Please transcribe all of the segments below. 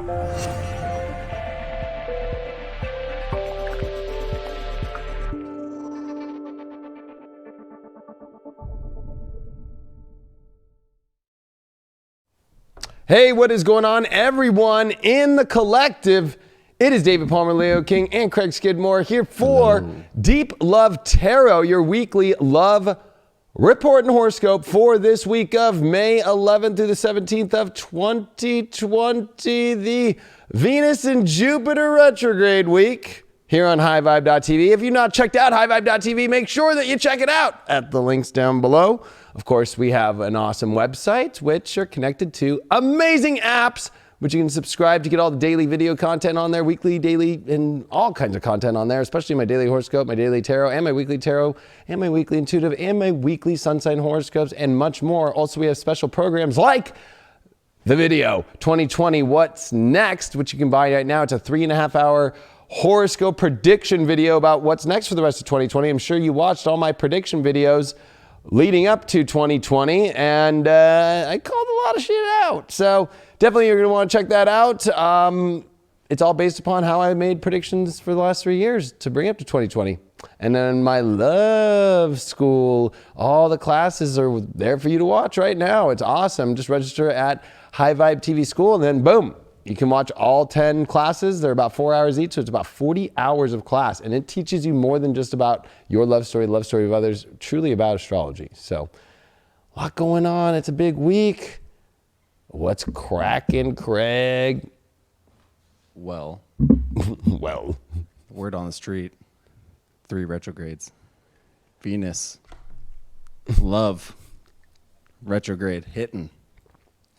Hey, what is going on, everyone in the collective? It is David Palmer, Leo King, and Craig Skidmore here for Deep Love Tarot, your weekly love report and horoscope for this week of May 11th through the 17th of 2020, the Venus and Jupiter retrograde week here on highvibe.tv. If you've not checked out highvibe.tv, make sure that you check it out at the links down below. Of course, we have an awesome website, which are connected to amazing apps, which you can subscribe to get all the daily video content on there, weekly, daily, and all kinds of content on there, especially my daily horoscope, my daily tarot, and my weekly tarot, and my weekly intuitive, and my weekly sun sign horoscopes, and much more. Also, we have special programs like the video 2020 What's Next, which you can buy right now. It's a 3.5-hour horoscope prediction video about what's next for the rest of 2020. I'm sure you watched all my prediction videos leading up to 2020, and I called a lot of shit out. So definitely you're going to want to check that out. It's all based upon how I made predictions for the last 3 years to bring up to 2020. And then my love school, all the classes are there for you to watch right now. It's awesome. Just register at High Vibe TV School, and then boom, you can watch all 10 classes. They're about 4 hours each, so it's about 40 hours of class. And it teaches you more than just about your love story of others, truly about astrology. So a lot going on. It's a big week. What's cracking, Craig? Well, Word on the street, 3 retrogrades. Venus, love, retrograde, hitting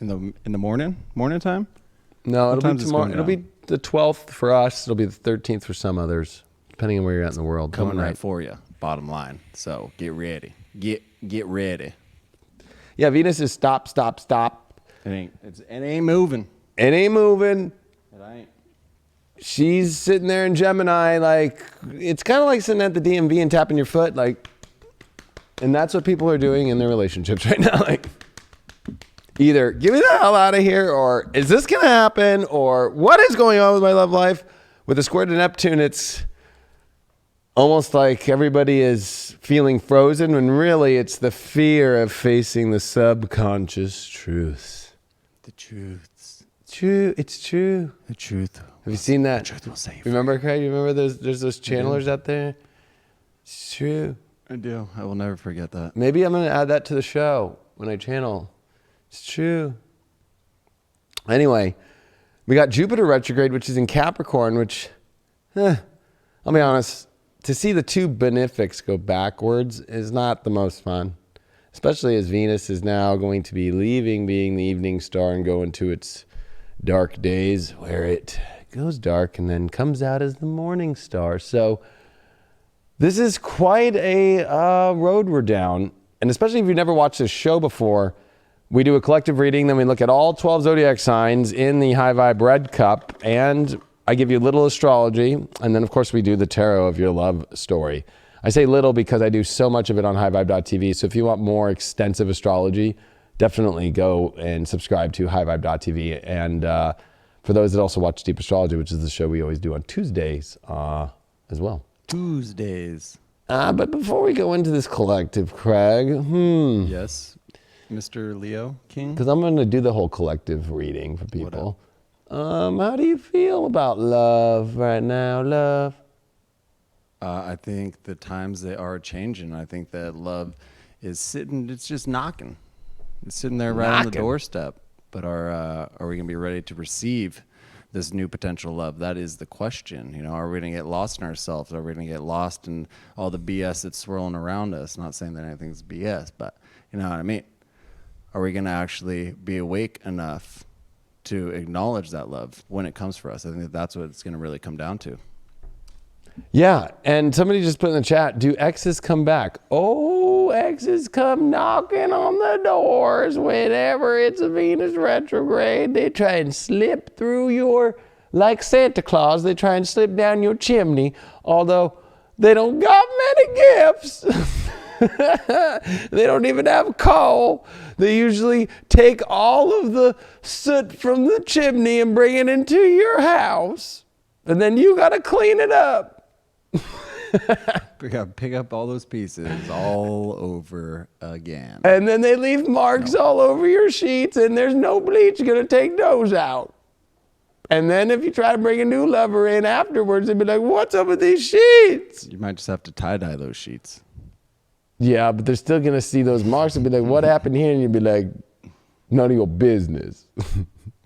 in the morning time? No, it'll be tomorrow. It'll be the 12th for us. It'll be the 13th for some others, depending on where you're at in the world. Coming right for you, bottom line. So get ready. Get ready. Yeah, Venus is stop. It ain't moving. It ain't moving. It ain't. She's sitting there in Gemini, like, it's kind of like sitting at the DMV and tapping your foot, like, and that's what people are doing in their relationships right now. Like, either give me the hell out of here, or is this going to happen, or what is going on with my love life? With a square to Neptune, it's almost like everybody is feeling frozen, when really it's the fear of facing the subconscious truth. The truths. True, it's true. The truth. Have you seen that? The truth will save. Remember, Craig? You remember there's those channelers out there? It's true. I do. I will never forget that. Maybe I'm going to add that to the show when I channel. It's true. Anyway, we got Jupiter retrograde, which is in Capricorn, which, I'll be honest, to see the two benefics go backwards is not the most fun, especially as Venus is now going to be leaving being the evening star and go into its dark days, where it goes dark and then comes out as the morning star. So this is quite a road we're down. And especially if you've never watched this show before, we do a collective reading, then we look at all 12 zodiac signs in the High Vibe Red Cup, and I give you a little astrology, and then of course we do the tarot of your love story. I say little because I do so much of it on highvibe.tv, so if you want more extensive astrology, definitely go and subscribe to highvibe.tv. And for those that also watch Deep Astrology, which is the show we always do on Tuesdays as well. Tuesdays. But before we go into this collective, Craig, Yes, Mr. Leo King? because I'm going to do the whole collective reading for people. How do you feel about love right now, love? I think the times they are changing. I think that love is sitting, it's just knocking. It's sitting there right on the doorstep. But are we going to be ready to receive this new potential love? That is the question. You know, are we going to get lost in ourselves? Are we going to get lost in all the BS that's swirling around us? Not saying that anything's BS, but you know what I mean. Are we going to actually be awake enough to acknowledge that love when it comes for us? I think that that's what it's going to really come down to. Yeah, and somebody just put in the chat, do exes come back? Oh, exes come knocking on the doors whenever it's a Venus retrograde. They try and slip through your, like Santa Claus, they try and slip down your chimney, although they don't got many gifts. They don't even have coal. They usually take all of the soot from the chimney and bring it into your house. And then you got to clean it up. Pick up all those pieces all over again. And then they leave marks all over your sheets, and there's no bleach going to take those out. And then if you try to bring a new lover in afterwards, they'd be like, what's up with these sheets? You might just have to tie-dye those sheets. Yeah, but they're still going to see those marks and be like, what happened here? And you'd be like, none of your business.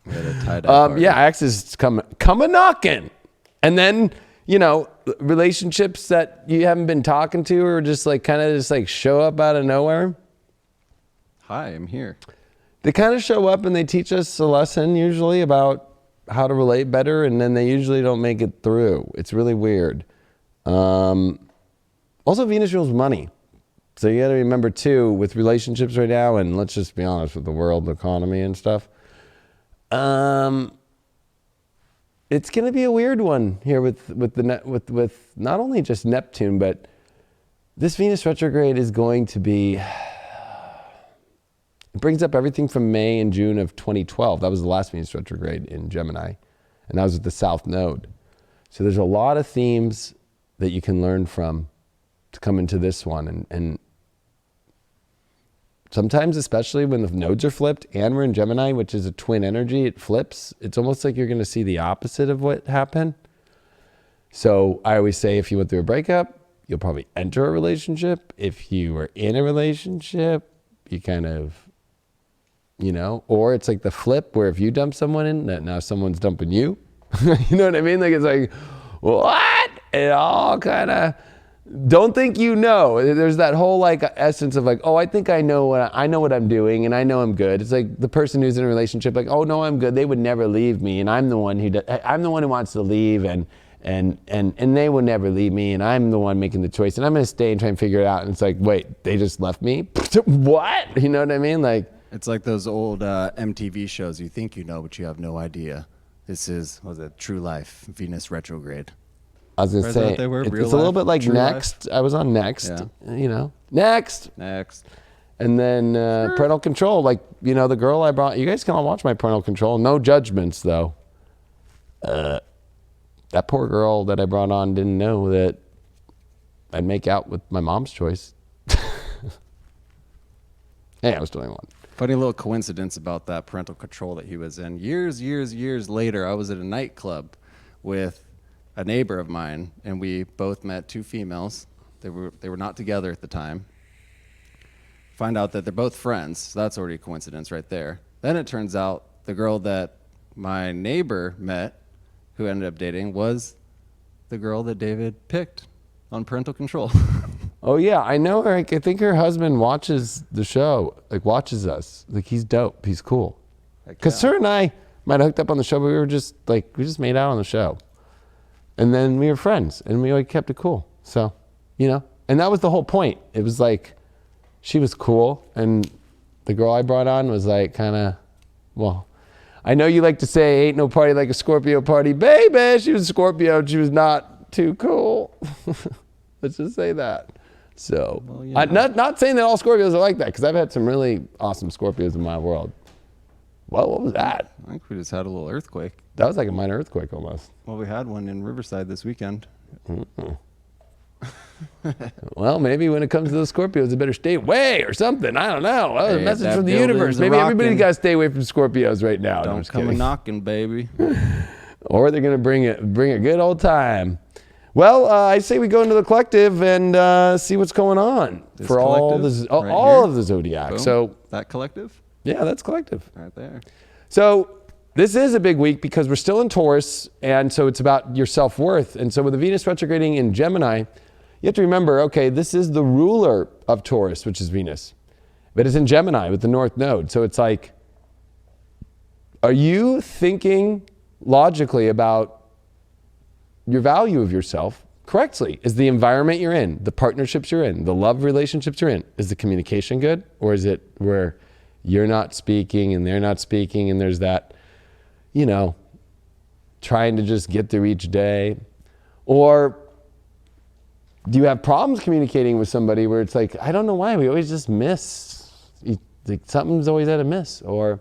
Yeah, Axis coming knocking. And then, you know, relationships that you haven't been talking to or just like kind of just like show up out of nowhere. Hi, I'm here. They kind of show up and they teach us a lesson usually about how to relate better, and then they usually don't make it through. It's really weird. Also, Venus rules money. So you got to remember too, with relationships right now, and let's just be honest with the world economy and stuff. It's going to be a weird one here with not only just Neptune, but this Venus retrograde is going to be. It brings up everything from May and June of 2012. That was the last Venus retrograde in Gemini, and that was at the South Node. So there's a lot of themes that you can learn from to come into this one, and sometimes, especially when the nodes are flipped and we're in Gemini, which is a twin energy, it flips. It's almost like you're going to see the opposite of what happened. So I always say, if you went through a breakup, you'll probably enter a relationship. If you were in a relationship, you kind of, you know, or it's like the flip where if you dump someone in, that now someone's dumping you. You know what I mean? Like, it's like, what? It all kind of, don't think you know. There's that whole like essence of like, oh, I think I know what I'm doing, and I know I'm good. It's like the person who's in a relationship, like, oh no, I'm good. They would never leave me, and I'm the one who wants to leave, and they will never leave me, and I'm the one making the choice, and I'm gonna stay and try and figure it out. And it's like, wait, they just left me? What? You know what I mean? Like, it's like those old MTV shows. You think you know, but you have no idea. This is, was it True Life, Venus retrograde. I was gonna say, it's a little bit like Next. I was on Next, you know, Next. And then parental control, like, you know, the girl I brought, you guys can all watch my parental control. No judgments though. That poor girl that I brought on didn't know that I'd make out with my mom's choice. Hey, I was 21. Funny little coincidence about that parental control that he was in. Years later, I was at a nightclub with a neighbor of mine, and we both met two females. They were not together at the time. Find out that they're both friends, so that's already a coincidence right there. Then it turns out the girl that my neighbor met, who ended up dating, was the girl that David picked on parental control. Oh yeah, I know her. I think her husband watches the show, like watches us. Like, he's dope. He's cool. Because her and I might have hooked up on the show, but we just made out on the show. And then we were friends, and we kept it cool. So, you know, and that was the whole point. It was like, she was cool, and the girl I brought on was like kind of, well, I know you like to say, ain't no party like a Scorpio party. Baby, she was a Scorpio, and she was not too cool. Let's just say that. So, well, you know. Not saying that all Scorpios are like that, because I've had some really awesome Scorpios in my world. Well, what was that? I think we just had a little earthquake. That was like a minor earthquake almost. Well, we had one in Riverside this weekend. Mm-hmm. Well, maybe when it comes to those Scorpios, they better stay away or something. I don't know. Hey, a message from the universe. Maybe everybody's got to stay away from Scorpios right now. Don't come knocking, baby. Or they're going to bring a good old time. Well, I say we go into the collective and see what's going on for all of the zodiac. Boom. So that collective? Yeah, that's collective. Right there. So this is a big week because we're still in Taurus, and so it's about your self-worth. And so with the Venus retrograding in Gemini, you have to remember, okay, this is the ruler of Taurus, which is Venus, but it's in Gemini with the North Node. So it's like, are you thinking logically about your value of yourself correctly? Is the environment you're in, the partnerships you're in, the love relationships you're in, is the communication good? Or is it where you're not speaking and they're not speaking and there's that, you know, trying to just get through each day? Or Do you have problems communicating with somebody where it's like, I don't know why, we always just miss. Like something's always at a miss. Or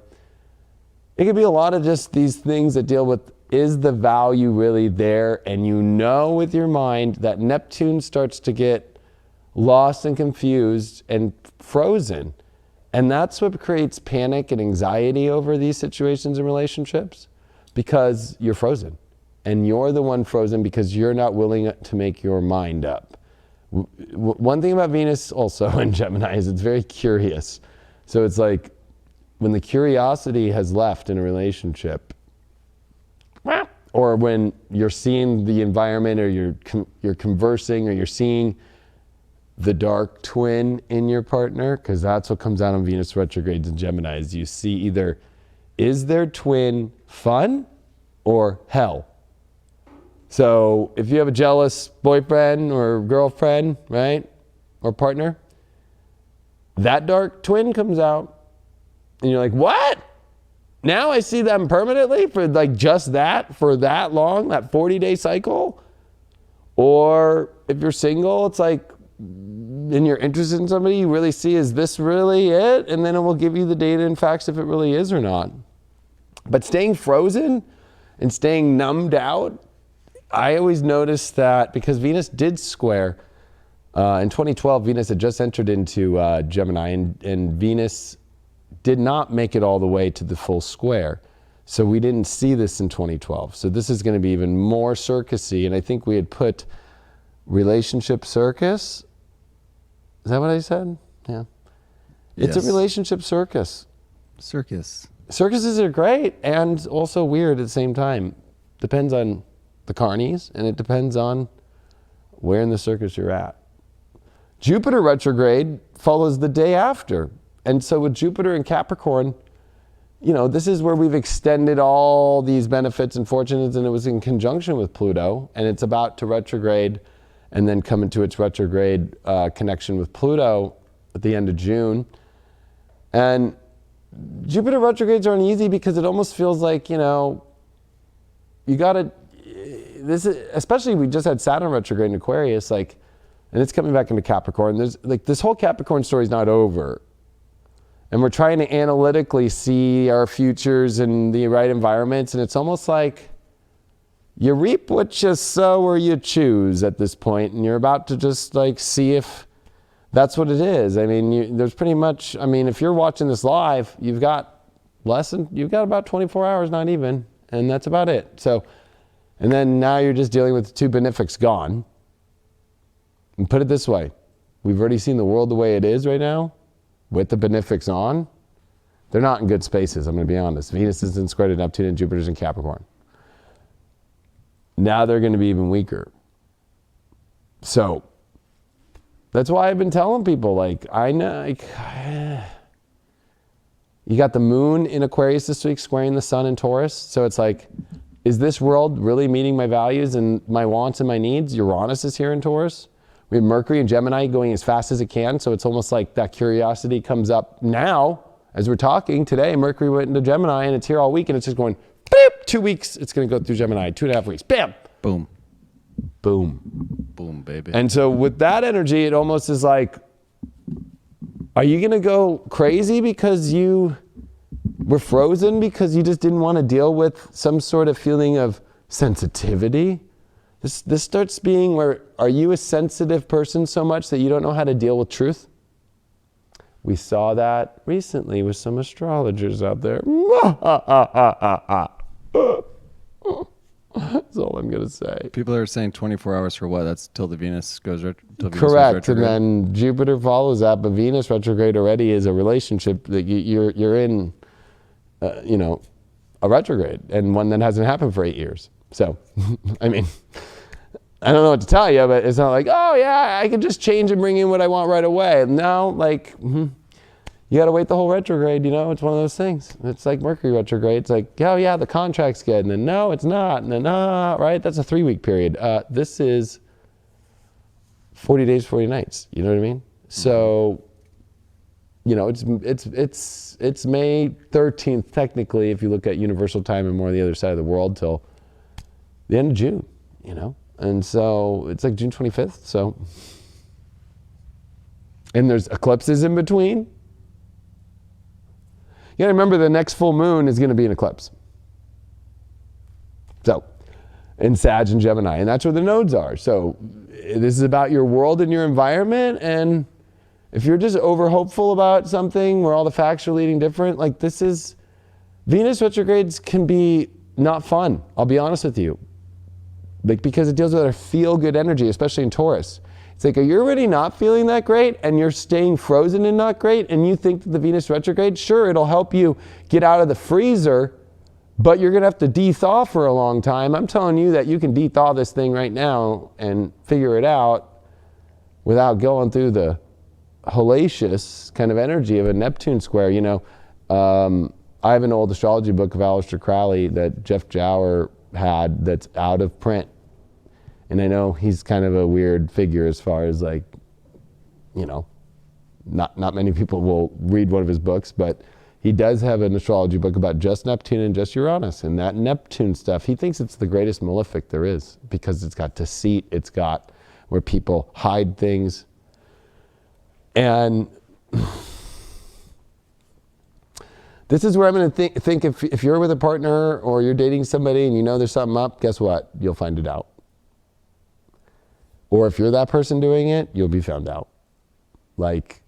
it could be a lot of just these things that deal with, is the value really there? And you know with your mind that Neptune starts to get lost and confused and frozen. And that's what creates panic and anxiety over these situations and relationships, because you're frozen. And you're the one frozen because you're not willing to make your mind up. One thing about Venus also in Gemini is it's very curious. So it's like when the curiosity has left in a relationship, or when you're seeing the environment, or you're conversing, or you're seeing the dark twin in your partner, because that's what comes out on Venus retrogrades in Gemini, is you see either, is their twin fun or hell? So if you have a jealous boyfriend or girlfriend, right, or partner, that dark twin comes out and you're like, what? Now I see them permanently for like just that, for that long, that 40-day cycle? Or if you're single, it's like, and you're interested in somebody, you really see, is this really it? And then it will give you the data and facts if it really is or not. But staying frozen and staying numbed out, I always noticed that because Venus did square, in 2012, Venus had just entered into Gemini, and Venus did not make it all the way to the full square. So we didn't see this in 2012. So this is going to be even more circusy. And I think we had put relationship circus. Is that what I said? Yeah. It's a relationship circus. Circus. Circuses are great and also weird at the same time. Depends on the carnies, and it depends on where in the circus you're at. Jupiter retrograde follows the day after. And so with Jupiter in Capricorn, you know, this is where we've extended all these benefits and fortunes, and it was in conjunction with Pluto, and it's about to retrograde and then come into its retrograde connection with Pluto at the end of June. And Jupiter retrogrades aren't easy because it almost feels like, you know, you gotta, this is, especially we just had Saturn retrograde in Aquarius, like, and it's coming back into Capricorn. There's like, this whole Capricorn story is not over. And we're trying to analytically see our futures in the right environments. And it's almost like you reap what you sow or you choose at this point. And you're about to just like see if that's what it is. I mean, there's pretty much, I mean, if you're watching this live, you've got about 24 hours, not even. And that's about it. So, and then now you're just dealing with the two benefics gone. And put it this way, we've already seen the world the way it is right now with the benefics on. They're not in good spaces, I'm going to be honest. Venus is in square to Neptune and Jupiter's in Capricorn. Now they're going to be even weaker. So that's why I've been telling people, like, I know, like, you got the moon in Aquarius this week squaring the sun in Taurus. So it's like, is this world really meeting my values and my wants and my needs? Uranus is here in Taurus. We have Mercury and Gemini going as fast as it can. So it's almost like that curiosity comes up now as we're talking today. Mercury went into Gemini and it's here all week and it's just going, boop, 2 weeks. It's going to go through Gemini, 2.5 weeks. Bam. Boom. Boom. Boom, baby. And so with that energy, it almost is like, are you going to go crazy because you were frozen because you just didn't want to deal with some sort of feeling of sensitivity? This starts being where, are you a sensitive person so much that you don't know how to deal with truth? We saw that recently with some astrologers out there. That's all I'm going to say. People are saying 24 hours for what? That's till the Venus goes till Venus Correct. And then Jupiter follows that, but Venus retrograde already is a relationship that you're in, you know, a retrograde, and one that hasn't happened for 8 years. So, I mean, I don't know what to tell you, but it's not like, oh yeah, I can just change and bring in what I want right away. No, like, you got to wait the whole retrograde, you know, it's one of those things. It's like Mercury retrograde. It's like, oh yeah, the contract's good. And then no, it's not. And then, right? That's a 3-week period. This is 40 days, 40 nights. You know what I mean? So, you know, it's May 13th, technically, if you look at universal time and more on the other side of the world till the end of June, you know? And so it's like June 25th. So, and there's eclipses in between. You gotta remember the next full moon is gonna be an eclipse. So, in Sag and Gemini, and that's where the nodes are. So this is about your world and your environment, and if you're just over hopeful about something where all the facts are leading different, like this is, Venus retrogrades can be not fun, I'll be honest with you. Like, because it deals with our feel-good energy, especially in Taurus. It's like, you're already not feeling that great and you're staying frozen and not great, and you think that the Venus retrograde, sure, it'll help you get out of the freezer, but you're gonna have to de-thaw for a long time. I'm telling you that you can de-thaw this thing right now and figure it out without going through the hellacious kind of energy of a Neptune square. You know, I have an old astrology book of Aleister Crowley that Jeff Jower had that's out of print. And I know he's kind of a weird figure as far as like, you know, not many people will read one of his books, but he does have an astrology book about just Neptune and just Uranus. And that Neptune stuff, he thinks it's the greatest malefic there is because it's got deceit, it's got where people hide things. And this is where I'm going to think if you're with a partner or you're dating somebody and you know there's something up, guess what? You'll find it out. Or if you're that person doing it, you'll be found out. Like,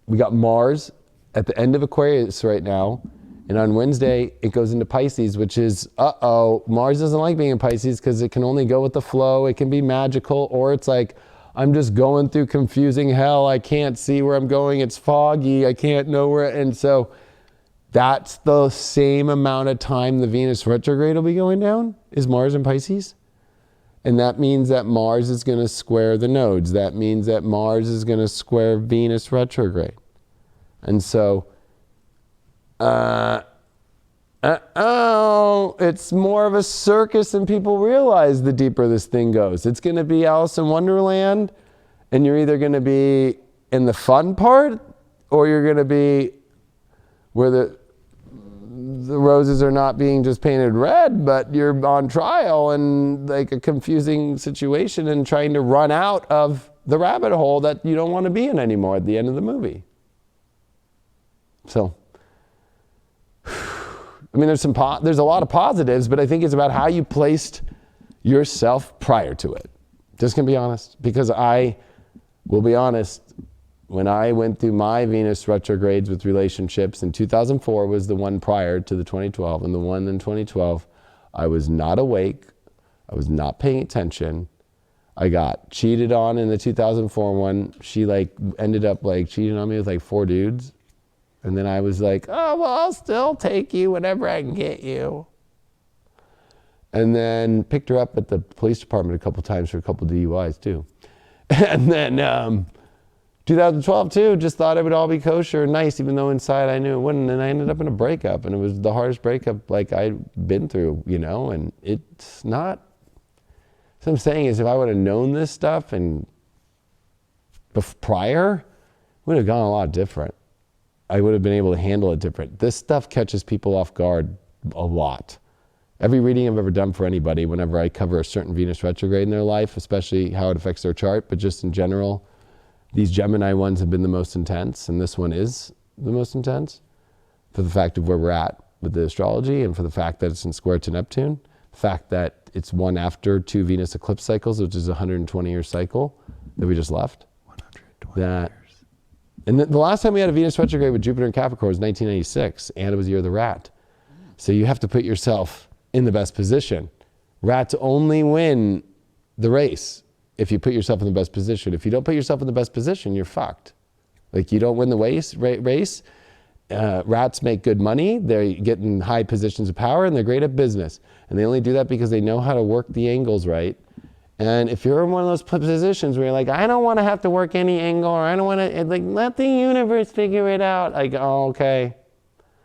we got Mars at the end of Aquarius right now, and on Wednesday it goes into Pisces, which is, Mars doesn't like being in Pisces because it can only go with the flow, it can be magical, or it's like, I'm just going through confusing hell, I can't see where I'm going, it's foggy, I can't know where, and so that's the same amount of time the Venus retrograde will be going down, is Mars in Pisces. And that means that Mars is going to square the nodes. That means that Mars is going to square Venus retrograde. And so, it's more of a circus than people realize the deeper this thing goes. It's going to be Alice in Wonderland, and you're either going to be in the fun part, or you're going to be where the roses are not being just painted red, but you're on trial and like a confusing situation and trying to run out of the rabbit hole that you don't want to be in anymore at the end of the movie. So, I mean, there's a lot of positives, but I think it's about how you placed yourself prior to it. Just gonna be honest, because I will be honest, when I went through my Venus retrogrades with relationships, in 2004 was the one prior to the 2012, and the one in 2012, I was not awake, I was not paying attention, I got cheated on in the 2004 one. She like ended up like cheating on me with like 4 dudes, and then I was like, oh, well, I'll still take you whenever I can get you. And then picked her up at the police department a couple times for a couple DUIs too. And then 2012 too, just thought it would all be kosher and nice, even though inside I knew it wouldn't. And I ended up in a breakup, and it was the hardest breakup like I'd been through, you know, and it's not, so I'm saying is if I would have known this stuff and prior, it would have gone a lot different. I would have been able to handle it different. This stuff catches people off guard a lot. Every reading I've ever done for anybody, whenever I cover a certain Venus retrograde in their life, especially how it affects their chart, but just in general, these Gemini ones have been the most intense, and this one is the most intense for the fact of where we're at with the astrology and for the fact that it's in square to Neptune, the fact that it's one after 2 Venus eclipse cycles, which is a 120-year cycle that we just left. 120 years. And the last time we had a Venus retrograde with Jupiter in Capricorn was 1996, and it was the year of the rat. So you have to put yourself in the best position. Rats only win the race if you put yourself in the best position. If you don't put yourself in the best position, you're fucked. Like, you don't win the race. Rats make good money, they get in high positions of power, and they're great at business. And they only do that because they know how to work the angles right. And if you're in one of those positions where you're like, I don't want to have to work any angle, or I don't want to, like, let the universe figure it out. Like, oh, okay.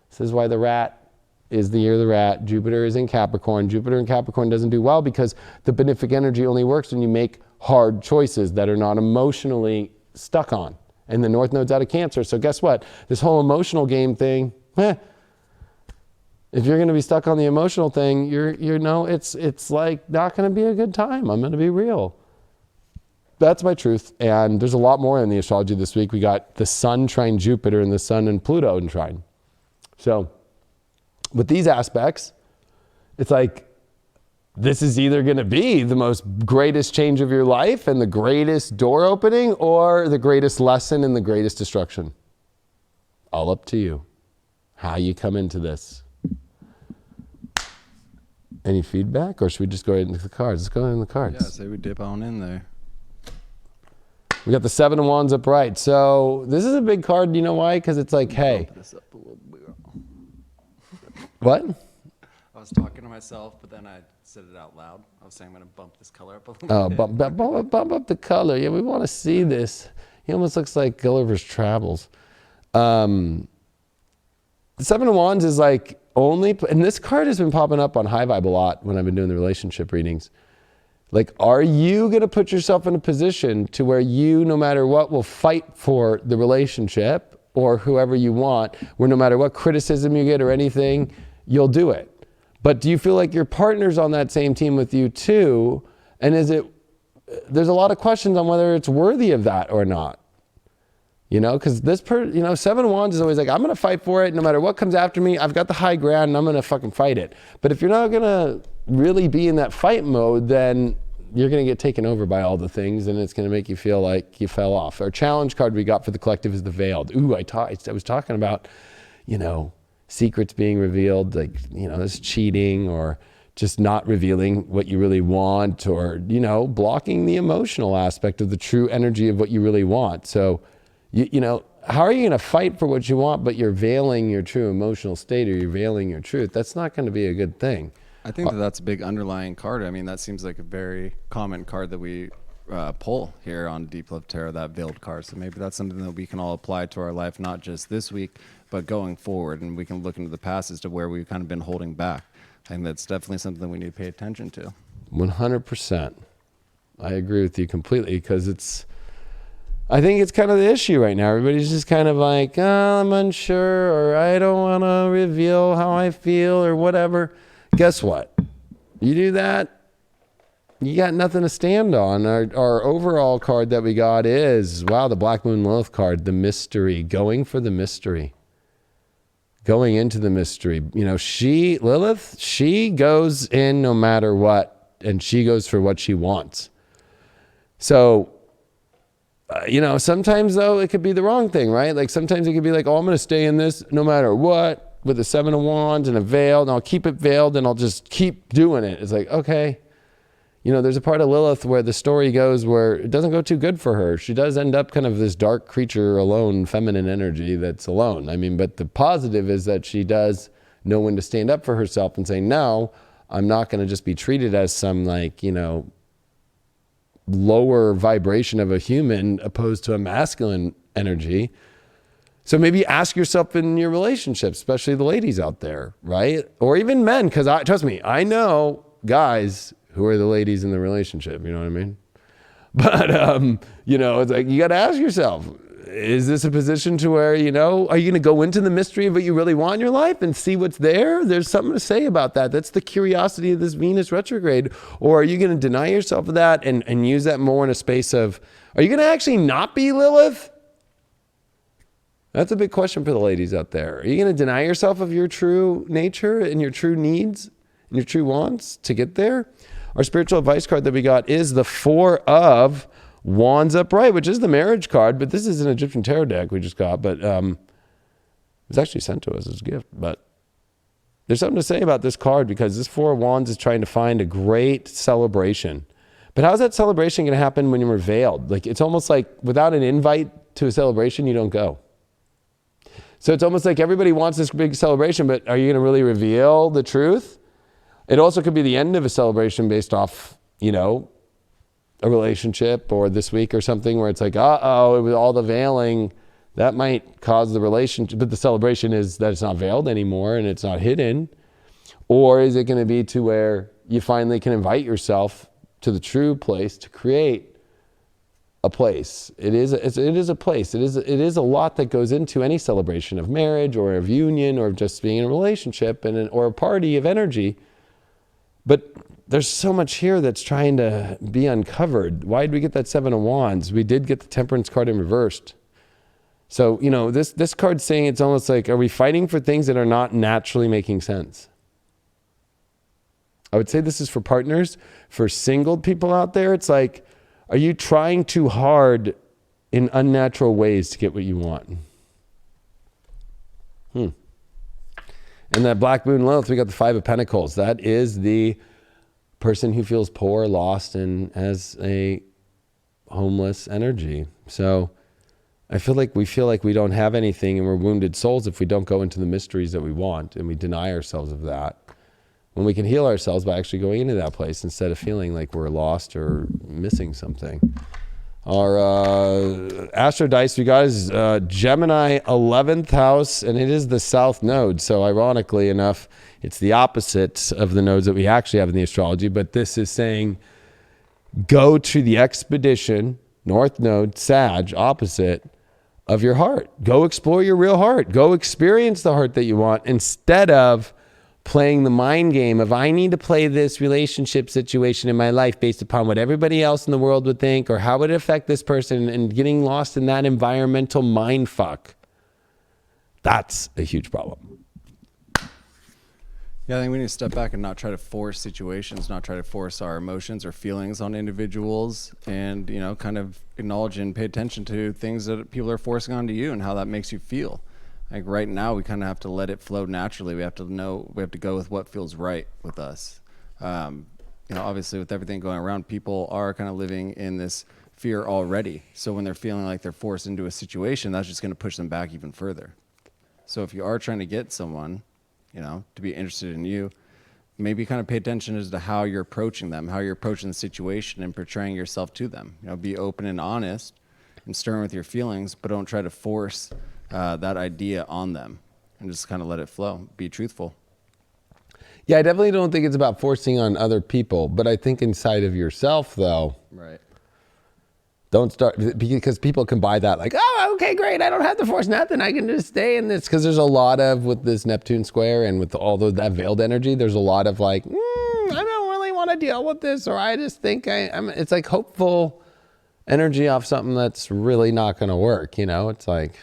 This is why the rat is the year of the rat. Jupiter is in Capricorn. Jupiter in Capricorn doesn't do well because the benefic energy only works when you make hard choices that are not emotionally stuck on. And the North Node's out of Cancer. So guess what? This whole emotional game thing, If you're going to be stuck on the emotional thing, it's like not going to be a good time. I'm going to be real. That's my truth. And there's a lot more in the astrology this week. We got the sun trine Jupiter and the sun and Pluto in trine. So with these aspects, it's like, this is either going to be the most greatest change of your life and the greatest door opening, or the greatest lesson and the greatest destruction. All up to you. How you come into this. Any feedback, or should we just go right into the cards? Let's go into the cards. Yeah, say we dip on in there. We got the 7 of Wands upright. So this is a big card. You know why? Because it's like, hey. Bump this up a little bit. What? I was talking to myself, but then I said it out loud. I was saying I'm going to bump this color up a little bit. Bump up the color. Yeah, we want to see this. He almost looks like Gulliver's Travels. The 7 of Wands is like only, and this card has been popping up on High Vibe a lot when I've been doing the relationship readings. Like, are you going to put yourself in a position to where you, no matter what, will fight for the relationship or whoever you want, where no matter what criticism you get or anything, you'll do it? But do you feel like your partner's on that same team with you too? And there's a lot of questions on whether it's worthy of that or not. You know, because 7 of Wands is always like, I'm going to fight for it. No matter what comes after me, I've got the high ground and I'm going to fucking fight it. But if you're not going to really be in that fight mode, then you're going to get taken over by all the things and it's going to make you feel like you fell off. Our challenge card we got for the collective is the Veiled. Ooh, I was talking about, secrets being revealed, like, this cheating or just not revealing what you really want, or, blocking the emotional aspect of the true energy of what you really want. So, how are you going to fight for what you want, but you're veiling your true emotional state, or you're veiling your truth? That's not going to be a good thing. I think that's a big underlying card. I mean, that seems like a very common card that we pull here on Deep Love Tarot, that veiled card. So maybe that's something that we can all apply to our life, not just this week, but going forward. And we can look into the past as to where we've kind of been holding back. I think that's definitely something that we need to pay attention to. 100%. I agree with you completely, because I think it's kind of the issue right now. Everybody's just kind of like, I'm unsure, or I don't want to reveal how I feel, or whatever. Guess what? You do that, you got nothing to stand on. Our overall card that we got is, the Black Moon Lilith card, the mystery, going for the mystery. Going into the mystery. Lilith, she goes in no matter what, and she goes for what she wants. So, sometimes though, it could be the wrong thing, right? Like sometimes it could be like, I'm going to stay in this no matter what, with a 7 of Wands and a veil, and I'll keep it veiled and I'll just keep doing it. It's like, okay. There's a part of Lilith where the story goes where it doesn't go too good for her. She does end up kind of this dark creature, alone, feminine energy that's alone. I mean, but the positive is that she does know when to stand up for herself and say, no, I'm not going to just be treated as some lower vibration of a human opposed to a masculine energy. So maybe ask yourself in your relationship, especially the ladies out there, right? Or even men, because trust me, I know guys who are the ladies in the relationship, you know what I mean? But, it's like, you got to ask yourself, is this a position to where, are you going to go into the mystery of what you really want in your life and see what's there? There's something to say about that. That's the curiosity of this Venus retrograde. Or are you going to deny yourself of that and use that more in a space of, are you going to actually not be Lilith? That's a big question for the ladies out there. Are you going to deny yourself of your true nature and your true needs and your true wants to get there? Our spiritual advice card that we got is the 4 of Wands upright, which is the marriage card, but this is an Egyptian tarot deck we just got, but it was actually sent to us as a gift. But there's something to say about this card, because this 4 of Wands is trying to find a great celebration. But how's that celebration going to happen when you're veiled? Like, it's almost like without an invite to a celebration, you don't go. So it's almost like everybody wants this big celebration, but are you going to really reveal the truth? It also could be the end of a celebration based off, a relationship, or this week or something where it's like, it was all the veiling. That might cause the relationship, but the celebration is that it's not veiled anymore and it's not hidden. Or is it going to be to where you finally can invite yourself to the true place to create a place. It is a place. It is a lot that goes into any celebration of marriage or of union or just being in a relationship or a party of energy. But there's so much here that's trying to be uncovered. Why did we get that Seven of Wands? We did get the Temperance card in reversed. So, this card's saying it's almost like, are we fighting for things that are not naturally making sense? I would say this is for partners. For single people out there, it's like, are you trying too hard in unnatural ways to get what you want? And that Black Moon Lilith, we got the Five of Pentacles. That is the person who feels poor, lost, and has a homeless energy. So I feel like we don't have anything and we're wounded souls if we don't go into the mysteries that we want and we deny ourselves of that. When we can heal ourselves by actually going into that place instead of feeling like we're lost or missing something. Our Astro Dice we got is Gemini 11th house, and it is the South Node. So ironically enough, it's the opposite of the nodes that we actually have in the astrology. But this is saying, go to the expedition, North Node, Sag, opposite of your heart. Go explore your real heart. Go experience the heart that you want instead of playing the mind game of, I need to play this relationship situation in my life based upon what everybody else in the world would think or how would it affect this person, and getting lost in that environmental mind fuck. That's a huge problem. Yeah, I think we need to step back and not try to force situations, not try to force our emotions or feelings on individuals, and, kind of acknowledge and pay attention to things that people are forcing onto you and how that makes you feel. Like right now, we kind of have to let it flow naturally. We have to go with what feels right with us. Obviously with everything going around, people are kind of living in this fear already. So when they're feeling like they're forced into a situation, that's just going to push them back even further. So if you are trying to get someone, to be interested in you, maybe kind of pay attention as to how you're approaching them, how you're approaching the situation and portraying yourself to them. Be open and honest and stern with your feelings, but don't try to force that idea on them, and just kind of let it flow. Be truthful. Yeah, I definitely don't think it's about forcing on other people, but I think inside of yourself, though, right? Don't start, because people can buy that like, oh, okay, great, I don't have to force nothing, I can just stay in this. Because there's a lot of, with this Neptune square and with all that veiled energy, there's a lot of like, I don't really want to deal with this, or I just think it's like hopeful energy off something that's really not going to work. It's like,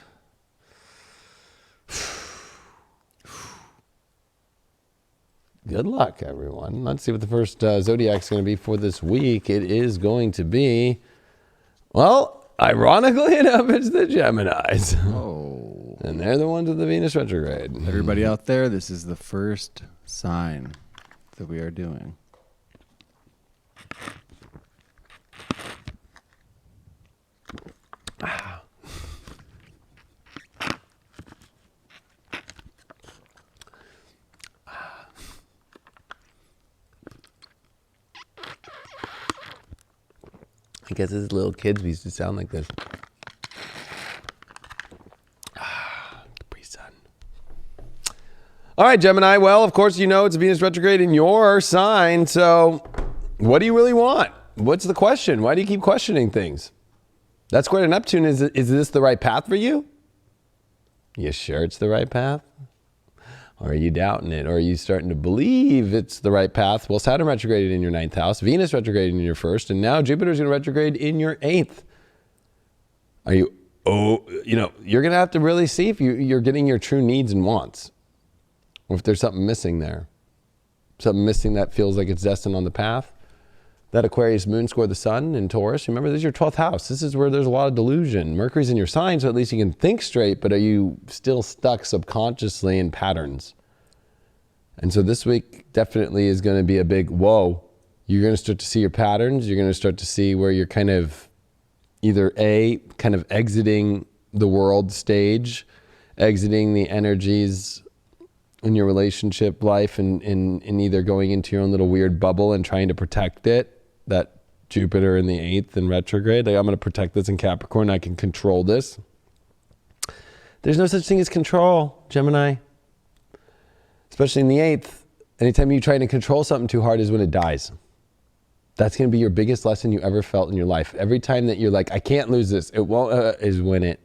good luck, everyone. Let's see what the first zodiac is going to be for this week. It is going to be, well, ironically enough, it's the Geminis. Oh. And they're the ones with the Venus retrograde. Everybody out there, this is the first sign that we are doing. I guess as little kids, we used to sound like this. Capri Sun. All right, Gemini. Well, of course, it's Venus retrograde in your sign. So what do you really want? What's the question? Why do you keep questioning things? That's square to Neptune. Is this the right path for you? You sure it's the right path? Or are you doubting it? Or are you starting to believe it's the right path? Well, Saturn retrograded in your 9th house, Venus retrograded in your 1st, and now Jupiter's going to retrograde in your 8th. You're going to have to really see if you're getting your true needs and wants. Or if there's something missing there. Something missing that feels like it's destined on the path. That Aquarius moon square the sun in Taurus. Remember, this is your 12th house. This is where there's a lot of delusion. Mercury's in your sign, so at least you can think straight, but are you still stuck subconsciously in patterns? And so this week definitely is going to be a big whoa. You're going to start to see your patterns. You're going to start to see where you're kind of either kind of exiting the world stage, exiting the energies in your relationship life and either going into your own little weird bubble and trying to protect it. That Jupiter in the 8th in retrograde, like I'm going to protect this in Capricorn. I can control this. There's no such thing as control, Gemini. Especially in the 8th. Anytime you're trying to control something too hard is when it dies. That's going to be your biggest lesson you ever felt in your life. Every time that you're like, I can't lose this, it won't, is when it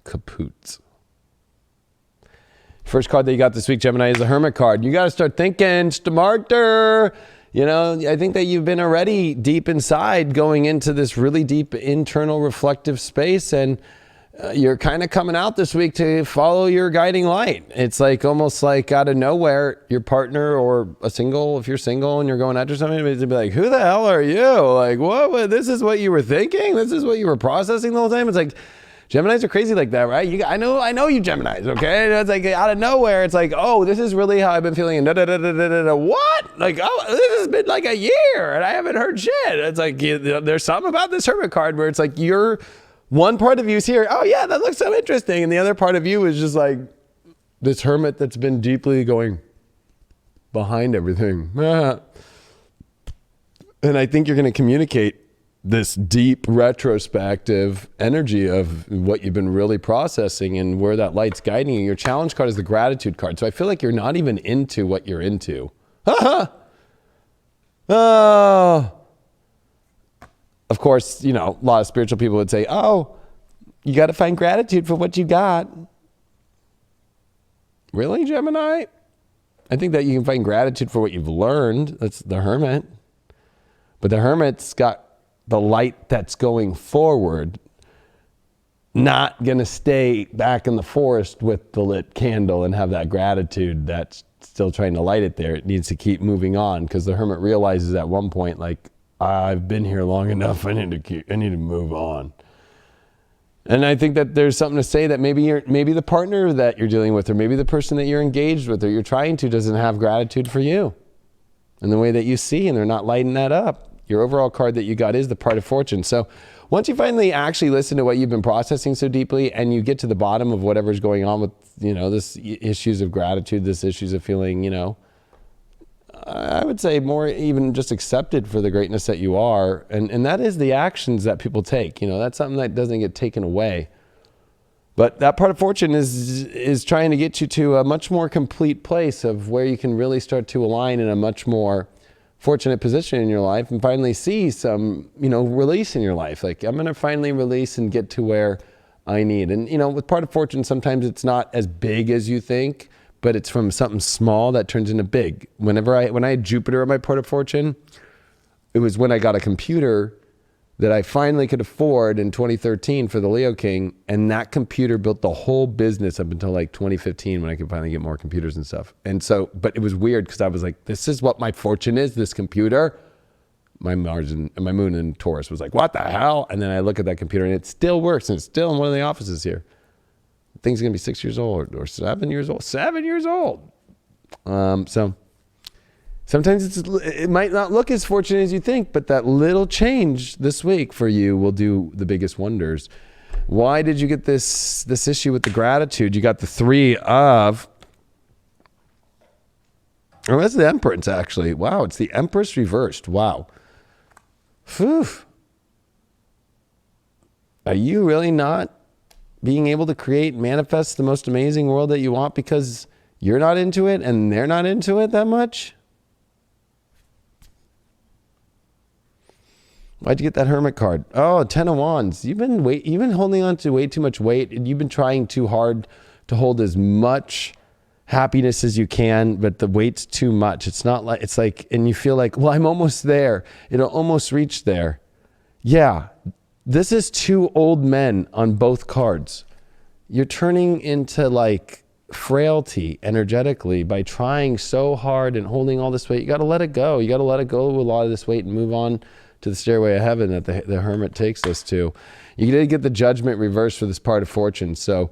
kapoots. First card that you got this week, Gemini, is the Hermit card. You got to start thinking, smarter. You know, I think that you've been already deep inside going into this really deep internal reflective space, and you're kind of coming out this week to follow your guiding light. It's like almost like out of nowhere, your partner or if you're single and you're going after somebody, it's be like, who the hell are you? Like, what? This is what you were thinking? This is what you were processing the whole time? It's like, Geminis are crazy like that, right? I know you Geminis, okay? It's like out of nowhere, it's like, oh, this is really how I've been feeling. What? Like, oh, this has been like a year and I haven't heard shit. It's like, there's something about this Hermit card where it's like one part of you is here, oh yeah, that looks so interesting. And the other part of you is just like this hermit that's been deeply going behind everything. And I think you're going to communicate this deep retrospective energy of what you've been really processing and where that light's guiding you. Your challenge card is the gratitude card. So I feel like you're not even into what you're into. Oh. Of course, you know, a lot of spiritual people would say, oh, you got to find gratitude for what you got. Really, Gemini? I think that you can find gratitude for what you've learned. That's the Hermit. But the Hermit's got the light that's going forward, not going to stay back in the forest with the lit candle and have that gratitude that's still trying to light it there. It needs to keep moving on because the Hermit realizes at one point, like, I've been here long enough. I need to move on. And I think that there's something to say that maybe the partner that you're dealing with, or maybe the person that you're engaged with or you're trying to, doesn't have gratitude for you and the way that you see, and they're not lighting that up. Your overall card that you got is the Pride of Fortune. So once you finally actually listen to what you've been processing so deeply, and you get to the bottom of whatever's going on with, you know, this issues of gratitude, this issues of feeling, you know, I would say more even just accepted for the greatness that you are. And that is the actions that people take. You know, that's something that doesn't get taken away. But that part of fortune is trying to get you to a much more complete place of where you can really start to align in a much more fortunate position in your life and finally see some, you know, release in your life. Like, I'm going to finally release and get to where I need. And, you know, with part of fortune, sometimes it's not as big as you think, but it's from something small that turns into big. When I had Jupiter in my part of fortune, it was when I got a computer that I finally could afford in 2013 for the Leo King. And that computer built the whole business up until like 2015 when I could finally get more computers and stuff. And so, but it was weird because I was like, this is what my fortune is, this computer. My Mars and my moon in Taurus was like, what the hell? And then I look at that computer and it still works, and it's still in one of the offices here. The thing's gonna be 6 years old or 7 years old. 7 years old. So sometimes it might not look as fortunate as you think, but that little change this week for you will do the biggest wonders. Why did you get this issue with the gratitude? You got the 3 of... Oh, that's the Empress, actually. Wow, it's the Empress reversed. Wow. Phew. Are you really not being able to create, manifest the most amazing world that you want because you're not into it and they're not into it that much? Why'd you get that Hermit card? Oh, 10 of Wands. You've been holding on to way too much weight, and you've been trying too hard to hold as much happiness as you can, but the weight's too much. It's like, and you feel like, well, I'm almost there. It'll almost reach there. Yeah, this is 2 old men on both cards. You're turning into like frailty energetically by trying so hard and holding all this weight. You got to let it go. You got to let it go with a lot of this weight and move on to the stairway of heaven that the Hermit takes us to. You did get the Judgment reversed for this part of fortune. So,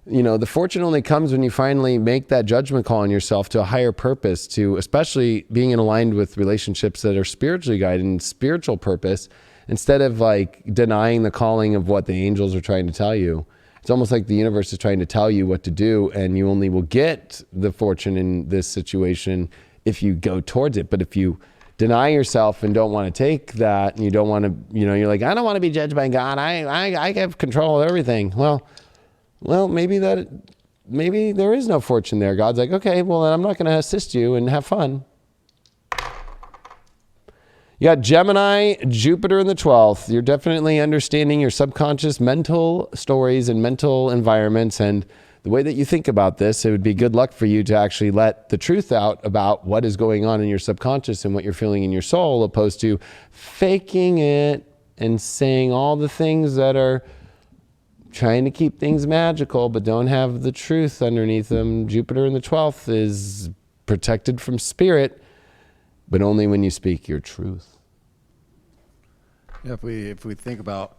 you know, the fortune only comes when you finally make that judgment call on yourself to a higher purpose, to especially being aligned with relationships that are spiritually guided and spiritual purpose, instead of like denying the calling of what the angels are trying to tell you. It's almost like the universe is trying to tell you what to do, and you only will get the fortune in this situation if you go towards it. But if you deny yourself and don't want to take that, and you don't want to, you know, you're like, I don't want to be judged by God. I have control of everything. Well, maybe there is no fortune there. God's like, okay, well, then I'm not going to assist you, and have fun. You got Gemini, Jupiter in the 12th. You're definitely understanding your subconscious mental stories and mental environments. And the way that you think about this, it would be good luck for you to actually let the truth out about what is going on in your subconscious and what you're feeling in your soul, opposed to faking it and saying all the things that are trying to keep things magical but don't have the truth underneath them. Jupiter in the 12th is protected from spirit, but only when you speak your truth. Yeah, if we think about,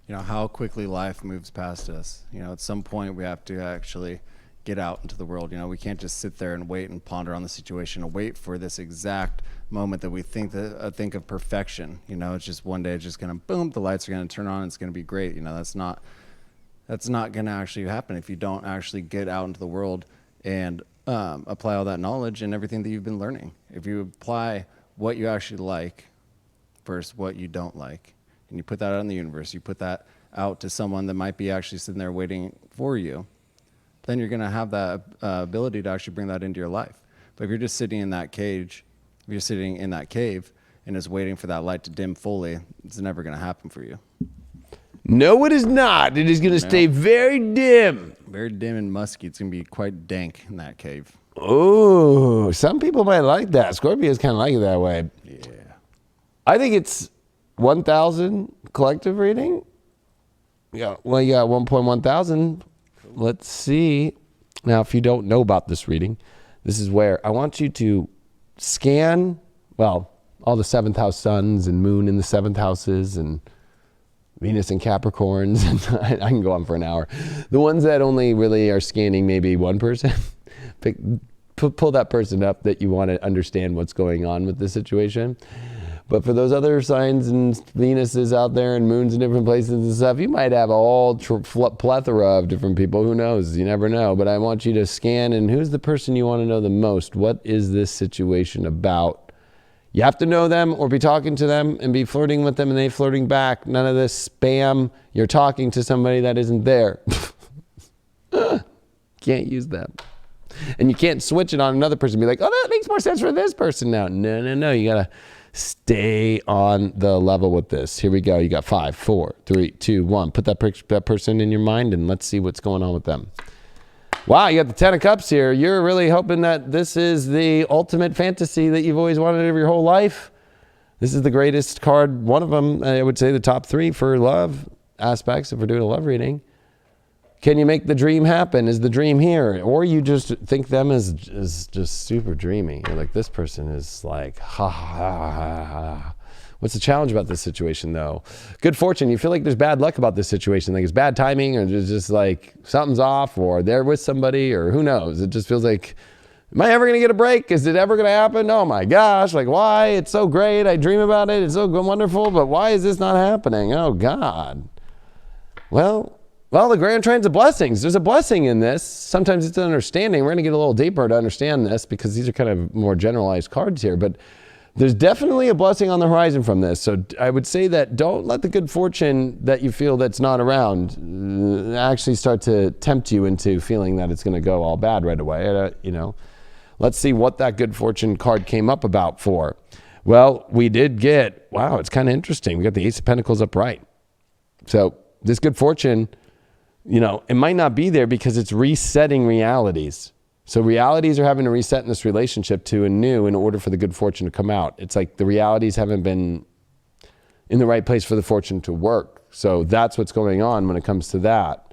how quickly life moves past us, at some point we have to actually get out into the world. We can't just sit there and wait and ponder on the situation and wait for this exact moment that we think of perfection. It's just one day it's just going to boom, the lights are going to turn on, it's going to be great. That's not going to actually happen if you don't actually get out into the world and apply all that knowledge and everything that you've been learning. If you apply what you actually like versus what you don't like, and you put that out in the universe, you put that out to someone that might be actually sitting there waiting for you, then you're going to have that ability to actually bring that into your life. But if you're just sitting in that cage, if you're sitting in that cave and just waiting for that light to dim fully, it's never going to happen for you. No, it is not. It is going to stay very dim. Very dim and musky. It's going to be quite dank in that cave. Oh, some people might like that. Scorpios kind of like it that way. Yeah. I think it's 1,000 collective reading. Yeah, well, you got 1,100. Let's see. Now, if you don't know about this reading, this is where I want you to scan, all the 7th house suns and moon in the 7th houses and Venus and Capricorns. And I can go on for an hour. The ones that only really are scanning maybe one person, pull that person up that you want to understand what's going on with the situation. But for those other signs and Venuses out there and moons in different places and stuff, you might have a whole plethora of different people. Who knows? You never know. But I want you to scan, and who's the person you want to know the most? What is this situation about? You have to know them or be talking to them and be flirting with them and they flirting back. None of this spam. You're talking to somebody that isn't there. Can't use that. And you can't switch it on another person and be like, oh, that makes more sense for this person now. No. You got to stay on the level with this. Here we go. You got 5, 4, 3, 2, 1. Put that person in your mind and let's see what's going on with them. Wow, you got the 10 of Cups here. You're really hoping that this is the ultimate fantasy that you've always wanted over your whole life. This is the greatest card. One of them, I would say the top 3 for love aspects if we're doing a love reading. Can you make the dream happen? Is the dream here? Or you just think them as just super dreamy. You're like, this person is like, ha, ha, ha, ha, ha. What's the challenge about this situation, though? Good fortune. You feel like there's bad luck about this situation. Like it's bad timing or just like something's off or they're with somebody or who knows. It just feels like, am I ever going to get a break? Is it ever going to happen? Oh, my gosh. Like, why? It's so great. I dream about it. It's so wonderful. But why is this not happening? Oh, God. Well, the grand trines of blessings. There's a blessing in this. Sometimes it's an understanding. We're going to get a little deeper to understand this because these are kind of more generalized cards here. But there's definitely a blessing on the horizon from this. So I would say that don't let the good fortune that you feel that's not around actually start to tempt you into feeling that it's going to go all bad right away. Let's see what that good fortune card came up about for. Well, we did get, wow, it's kind of interesting. We got the Ace of Pentacles upright. So this good fortune, it might not be there because it's resetting realities. So realities are having to reset in this relationship to a new in order for the good fortune to come out. It's like the realities haven't been in the right place for the fortune to work. So that's what's going on when it comes to that.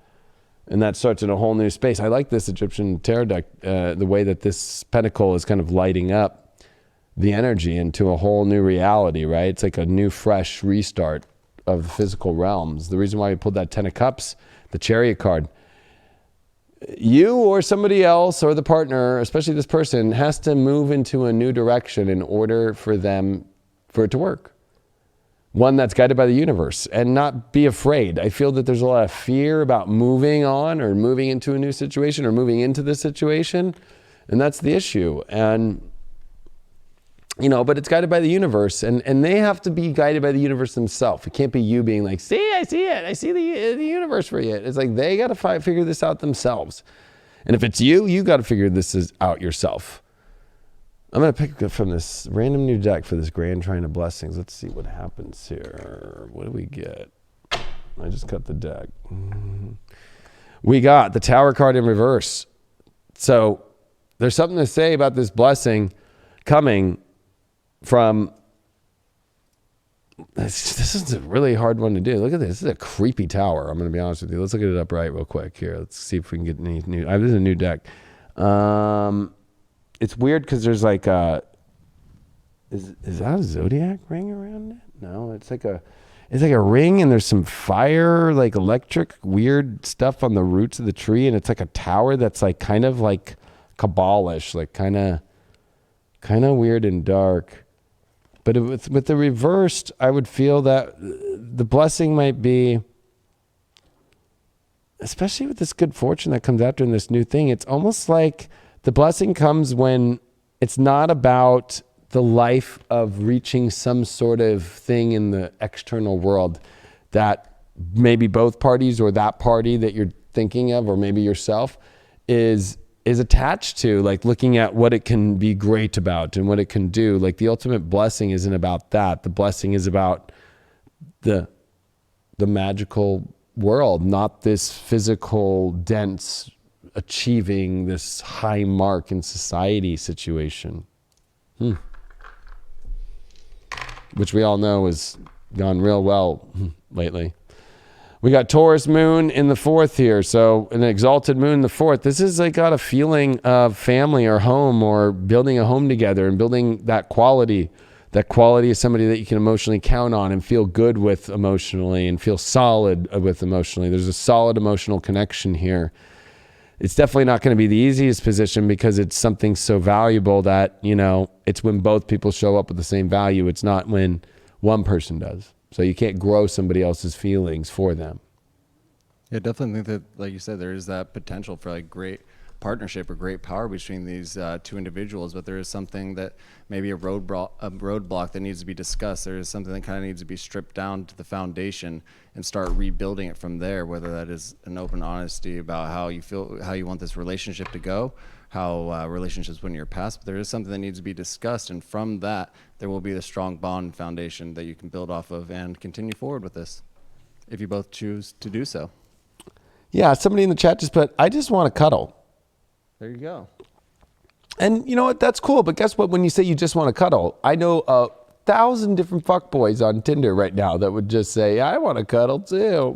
And that starts in a whole new space. I like this Egyptian tarot deck, the way that this pentacle is kind of lighting up the energy into a whole new reality, right? It's like a new, fresh restart of the physical realms. The reason why we pulled that 10 of Cups, the Chariot card, you or somebody else or the partner, especially this person, has to move into a new direction in order for it to work. One that's guided by the universe and not be afraid. I feel that there's a lot of fear about moving on or moving into a new situation or moving into this situation. And that's the issue. And but it's guided by the universe and they have to be guided by the universe themselves. It can't be you being like, see, I see it. I see the universe for you. It's like they got to figure this out themselves. And if it's you got to figure this out yourself. I'm going to pick from this random new deck for this Grand Trine of Blessings. Let's see what happens here. What do we get? I just cut the deck. We got the Tower card in reverse. So there's something to say about this blessing coming from... This is a really hard one to do. Look at this. This is a creepy tower. I'm going to be honest with you. Let's look at it upright real quick here. Let's see if we can get any new... this is a new deck. It's weird because there's like a... Is that a zodiac ring around it? No, it's like a ring, and there's some fire, like electric, weird stuff on the roots of the tree, and it's like a tower that's like kind of like Kabbalish, like kind of weird and dark. But with the reversed, I would feel that the blessing might be, especially with this good fortune that comes after in this new thing, it's almost like the blessing comes when it's not about the life of reaching some sort of thing in the external world that maybe both parties or that party that you're thinking of, or maybe yourself, is attached to, like looking at what it can be great about and what it can do. Like the ultimate blessing isn't about that. The blessing is about the magical world, not this physical, dense, achieving this high mark in society situation. Which we all know has gone real well lately. We got Taurus moon in the 4th here. So an exalted moon in the 4th. This is like got a feeling of family or home, or building a home together and building that quality. That quality is somebody that you can emotionally count on and feel good with emotionally and feel solid with emotionally. There's a solid emotional connection here. It's definitely not going to be the easiest position because it's something so valuable that, you know, it's when both people show up with the same value. It's not when one person does. So you can't grow somebody else's feelings for them. Yeah, definitely think that, like you said, there is that potential for like great partnership or great power between these two individuals, but there is something that maybe a roadblock that needs to be discussed. There is something that kind of needs to be stripped down to the foundation and start rebuilding it from there, whether that is an open honesty about how you feel, how you want this relationship to go, how relationships went in your past, but there is something that needs to be discussed, and from that there will be the strong bond foundation that you can build off of and continue forward with this if you both choose to do so. Yeah, somebody in the chat just put, I just want to cuddle. There you go. And you know what? That's cool. But guess what? When you say you just want to cuddle, I know 1,000 different fuckboys on Tinder right now that would just say, I want to cuddle too.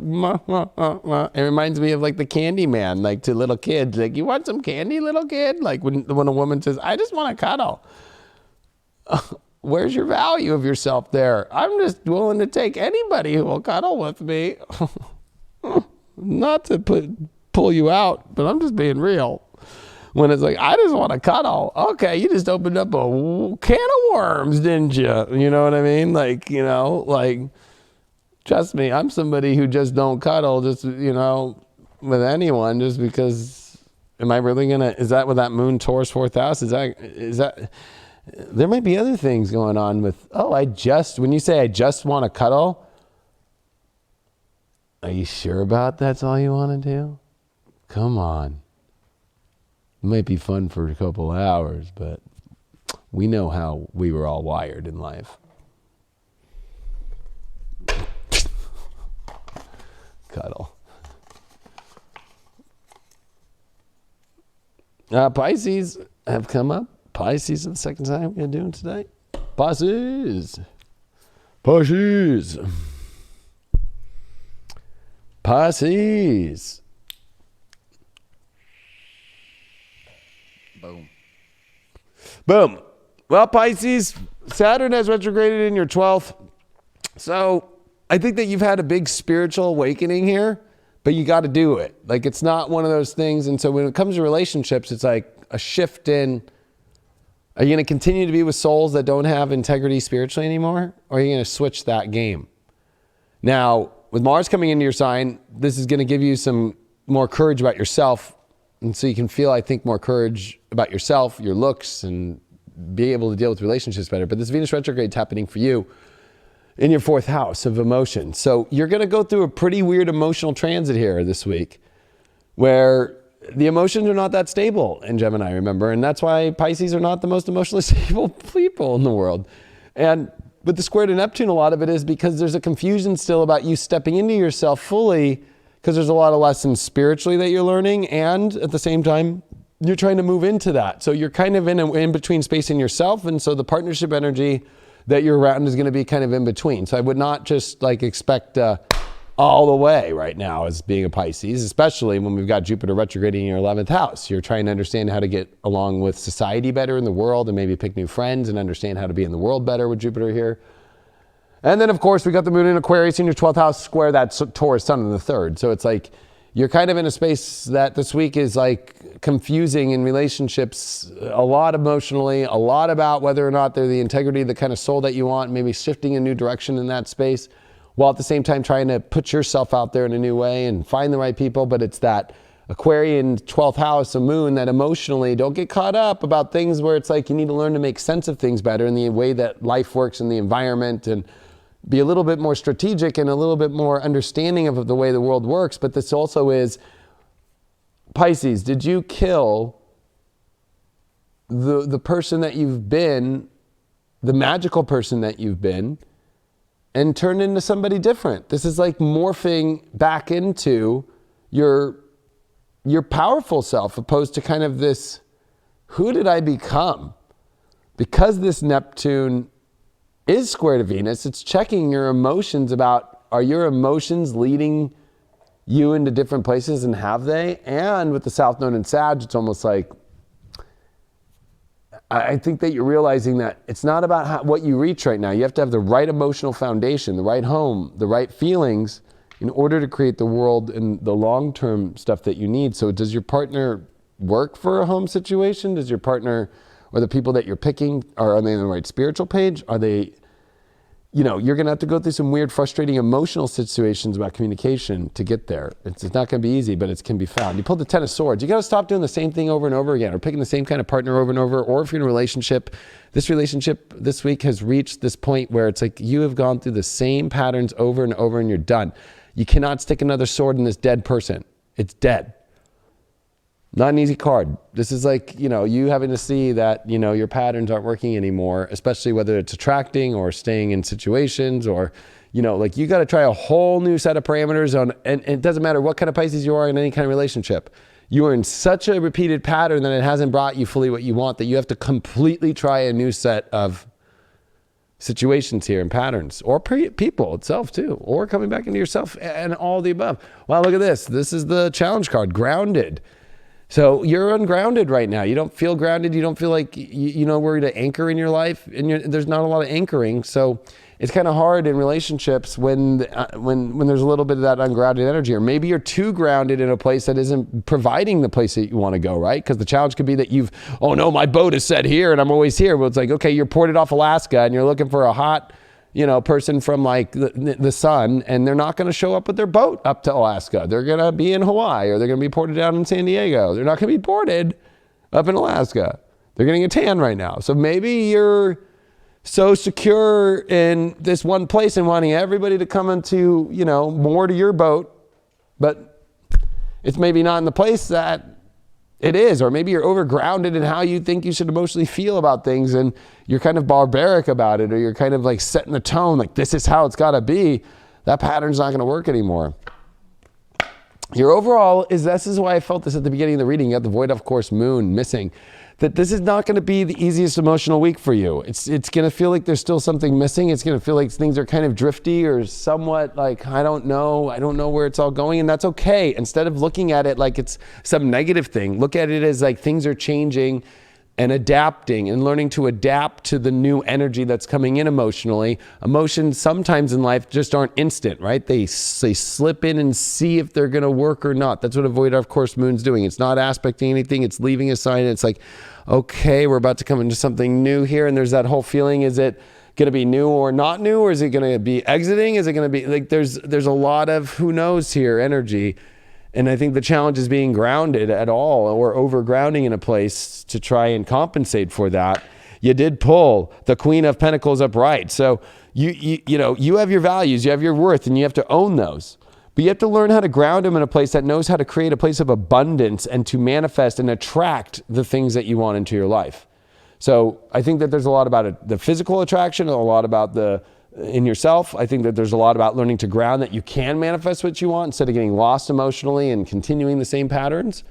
It reminds me of like the candy man, like to little kids. Like, you want some candy, little kid? Like when a woman says, I just want to cuddle. Where's your value of yourself there? I'm just willing to take anybody who will cuddle with me. Not to pull you out, but I'm just being real. When it's like, I just want to cuddle. Okay, you just opened up a can of worms, didn't you? You know what I mean? Like, you know, like, trust me, I'm somebody who just don't cuddle just, you know, with anyone just because, am I really going to, is that with that moon Taurus 4th house? Is that, there might be other things going on with, when you say I just want to cuddle, are you sure about that's all you want to do? Come on. It might be fun for a couple hours, but we know how we were all wired in life. Cuddle. Pisces have come up. Pisces is the second time we're doing today. Pisces. Pisces. Pisces. Boom. Boom. Well, Pisces, Saturn has retrograded in your 12th. So I think that you've had a big spiritual awakening here, but you got to do it. Like, it's not one of those things. And so when it comes to relationships, it's like a shift in, are you going to continue to be with souls that don't have integrity spiritually anymore? Or are you going to switch that game? Now, with Mars coming into your sign, this is going to give you some more courage about yourself. And so you can feel, I think, more courage about yourself, your looks, and be able to deal with relationships better. But this Venus retrograde is happening for you in your 4th house of emotion. So you're going to go through a pretty weird emotional transit here this week, where the emotions are not that stable in Gemini, remember? And that's why Pisces are not the most emotionally stable people in the world. And with the square to Neptune, a lot of it is because there's a confusion still about you stepping into yourself fully, because there's a lot of lessons spiritually that you're learning, and at the same time, you're trying to move into that. So you're kind of in between space in yourself, and so the partnership energy that you're around is going to be kind of in between. So I would not just like expect all the way right now as being a Pisces, especially when we've got Jupiter retrograding in your 11th house. You're trying to understand how to get along with society better in the world, and maybe pick new friends and understand how to be in the world better with Jupiter here. And then, of course, we got the moon in Aquarius in your 12th house square that Taurus sun in the 3rd. So it's like you're kind of in a space that this week is like confusing in relationships, a lot emotionally, a lot about whether or not they're the integrity, the kind of soul that you want, maybe shifting a new direction in that space, while at the same time trying to put yourself out there in a new way and find the right people. But it's that Aquarian 12th house, a moon, that emotionally don't get caught up about things where it's like you need to learn to make sense of things better in the way that life works in the environment, and be a little bit more strategic and a little bit more understanding of the way the world works. But this also is, Pisces, did you kill the person that you've been, the magical person that you've been, and turn into somebody different? This is like morphing back into your powerful self, opposed to kind of this, who did I become? Because this Neptune is square to Venus, it's checking your emotions about, are your emotions leading you into different places, and have they? And with the South Node in Sag, it's almost like, I think that you're realizing that it's not about what you reach right now. You have to have the right emotional foundation, the right home, the right feelings in order to create the world and the long-term stuff that you need. So does your partner work for a home situation? Does your partner, or the people that you're picking, are they on the right spiritual page? Are they, you're going to have to go through some weird, frustrating emotional situations about communication to get there. It's not going to be easy, but it can be found. You pulled the 10 of Swords. You got to stop doing the same thing over and over again, or picking the same kind of partner over and over. Or if you're in a relationship this week has reached this point where it's like you have gone through the same patterns over and over and you're done. You cannot stick another sword in this dead person. It's dead. Not an easy card. This is like, you having to see that, your patterns aren't working anymore, especially whether it's attracting or staying in situations, or, like you got to try a whole new set of parameters on, and it doesn't matter what kind of Pisces you are in any kind of relationship. You are in such a repeated pattern that it hasn't brought you fully what you want, that you have to completely try a new set of situations here and patterns, or people itself too, or coming back into yourself, and all the above. Wow, look at this. This is the challenge card, grounded. So you're ungrounded right now. You don't feel grounded. You don't feel like you know where to anchor in your life, and there's not a lot of anchoring. So it's kind of hard in relationships when there's a little bit of that ungrounded energy, or maybe you're too grounded in a place that isn't providing the place that you want to go, right? Because the challenge could be that oh no, my boat is set here and I'm always here. Well, it's like, okay, you're ported off Alaska and you're looking for a hot, person from like the sun, and they're not going to show up with their boat up to Alaska. They're going to be in Hawaii, or they're going to be ported down in San Diego. They're not going to be ported up in Alaska. They're getting a tan right now. So maybe you're so secure in this one place and wanting everybody to come into, more to your boat, but it's maybe not in the place that it is, or maybe you're overgrounded in how you think you should emotionally feel about things, and you're kind of barbaric about it, or you're kind of like setting the tone, like this is how it's got to be. That pattern's not going to work anymore. Your overall this is why I felt this at the beginning of the reading. You have the void of course moon missing. That this is not going to be the easiest emotional week for you. It's going to feel like there's still something missing. It's going to feel like things are kind of drifty, or somewhat like, I don't know where it's all going, and that's okay. Instead of looking at it like it's some negative thing, look at it as like things are changing and adapting, and learning to adapt to the new energy that's coming in emotionally. Emotions sometimes in life just aren't instant, right? They slip in and see if they're going to work or not. That's what a void of course moon's doing. It's not aspecting anything. It's leaving a sign. It's like, okay, we're about to come into something new here. And there's that whole feeling, is it going to be new or not new? Or is it going to be exiting? Is it going to be like, there's a lot of who knows here energy. And I think the challenge is being grounded at all, or over grounding in a place to try and compensate for that. You did pull the Queen of Pentacles upright. So you have your values, you have your worth, and you have to own those. But you have to learn how to ground them in a place that knows how to create a place of abundance and to manifest and attract the things that you want into your life. So I think that there's a lot about it, the physical attraction, a lot about in yourself. I think that there's a lot about learning to ground that you can manifest what you want instead of getting lost emotionally and continuing the same patterns.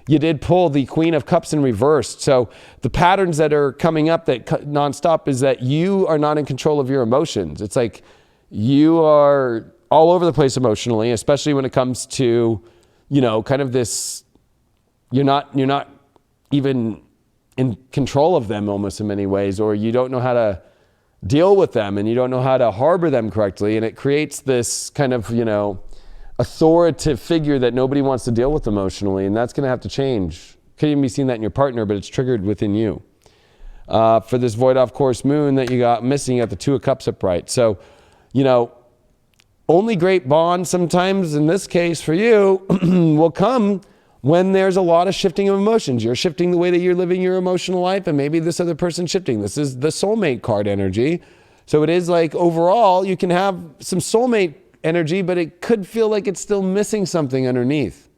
You did pull the Queen of Cups in reverse. So the patterns that are coming up that nonstop is that you are not in control of your emotions. It's like you are all over the place emotionally, especially when it comes to, kind of this, you're not even in control of them almost in many ways, or you don't know how to deal with them and you don't know how to harbor them correctly. And it creates this kind of, authoritative figure that nobody wants to deal with emotionally. And that's going to have to change. Could even be seeing that in your partner, but it's triggered within you. For this void off course moon that you got missing, you got the Two of Cups upright. So, only great bonds sometimes in this case for you will come when there's a lot of shifting of emotions. You're shifting the way that you're living your emotional life, and maybe this other person's shifting. This is the soulmate card energy. So it is like overall, you can have some soulmate energy, but it could feel like it's still missing something underneath.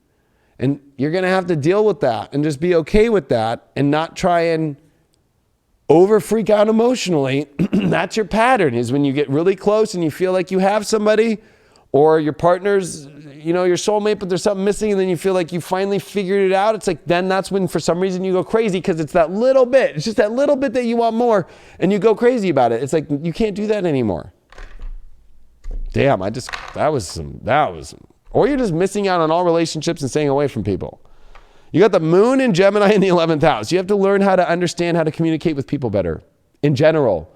And you're going to have to deal with that and just be okay with that and not try and over freak out emotionally. That's your pattern, is when you get really close and you feel like you have somebody or your partner's, your soulmate, but there's something missing, and then you feel like you finally figured it out. It's like, then that's when for some reason you go crazy because it's that little bit. It's just that little bit that you want more and you go crazy about it. It's like, you can't do that anymore. Damn, that was some, or you're just missing out on all relationships and staying away from people. You got the moon in Gemini in the 11th house. You have to learn how to understand how to communicate with people better in general,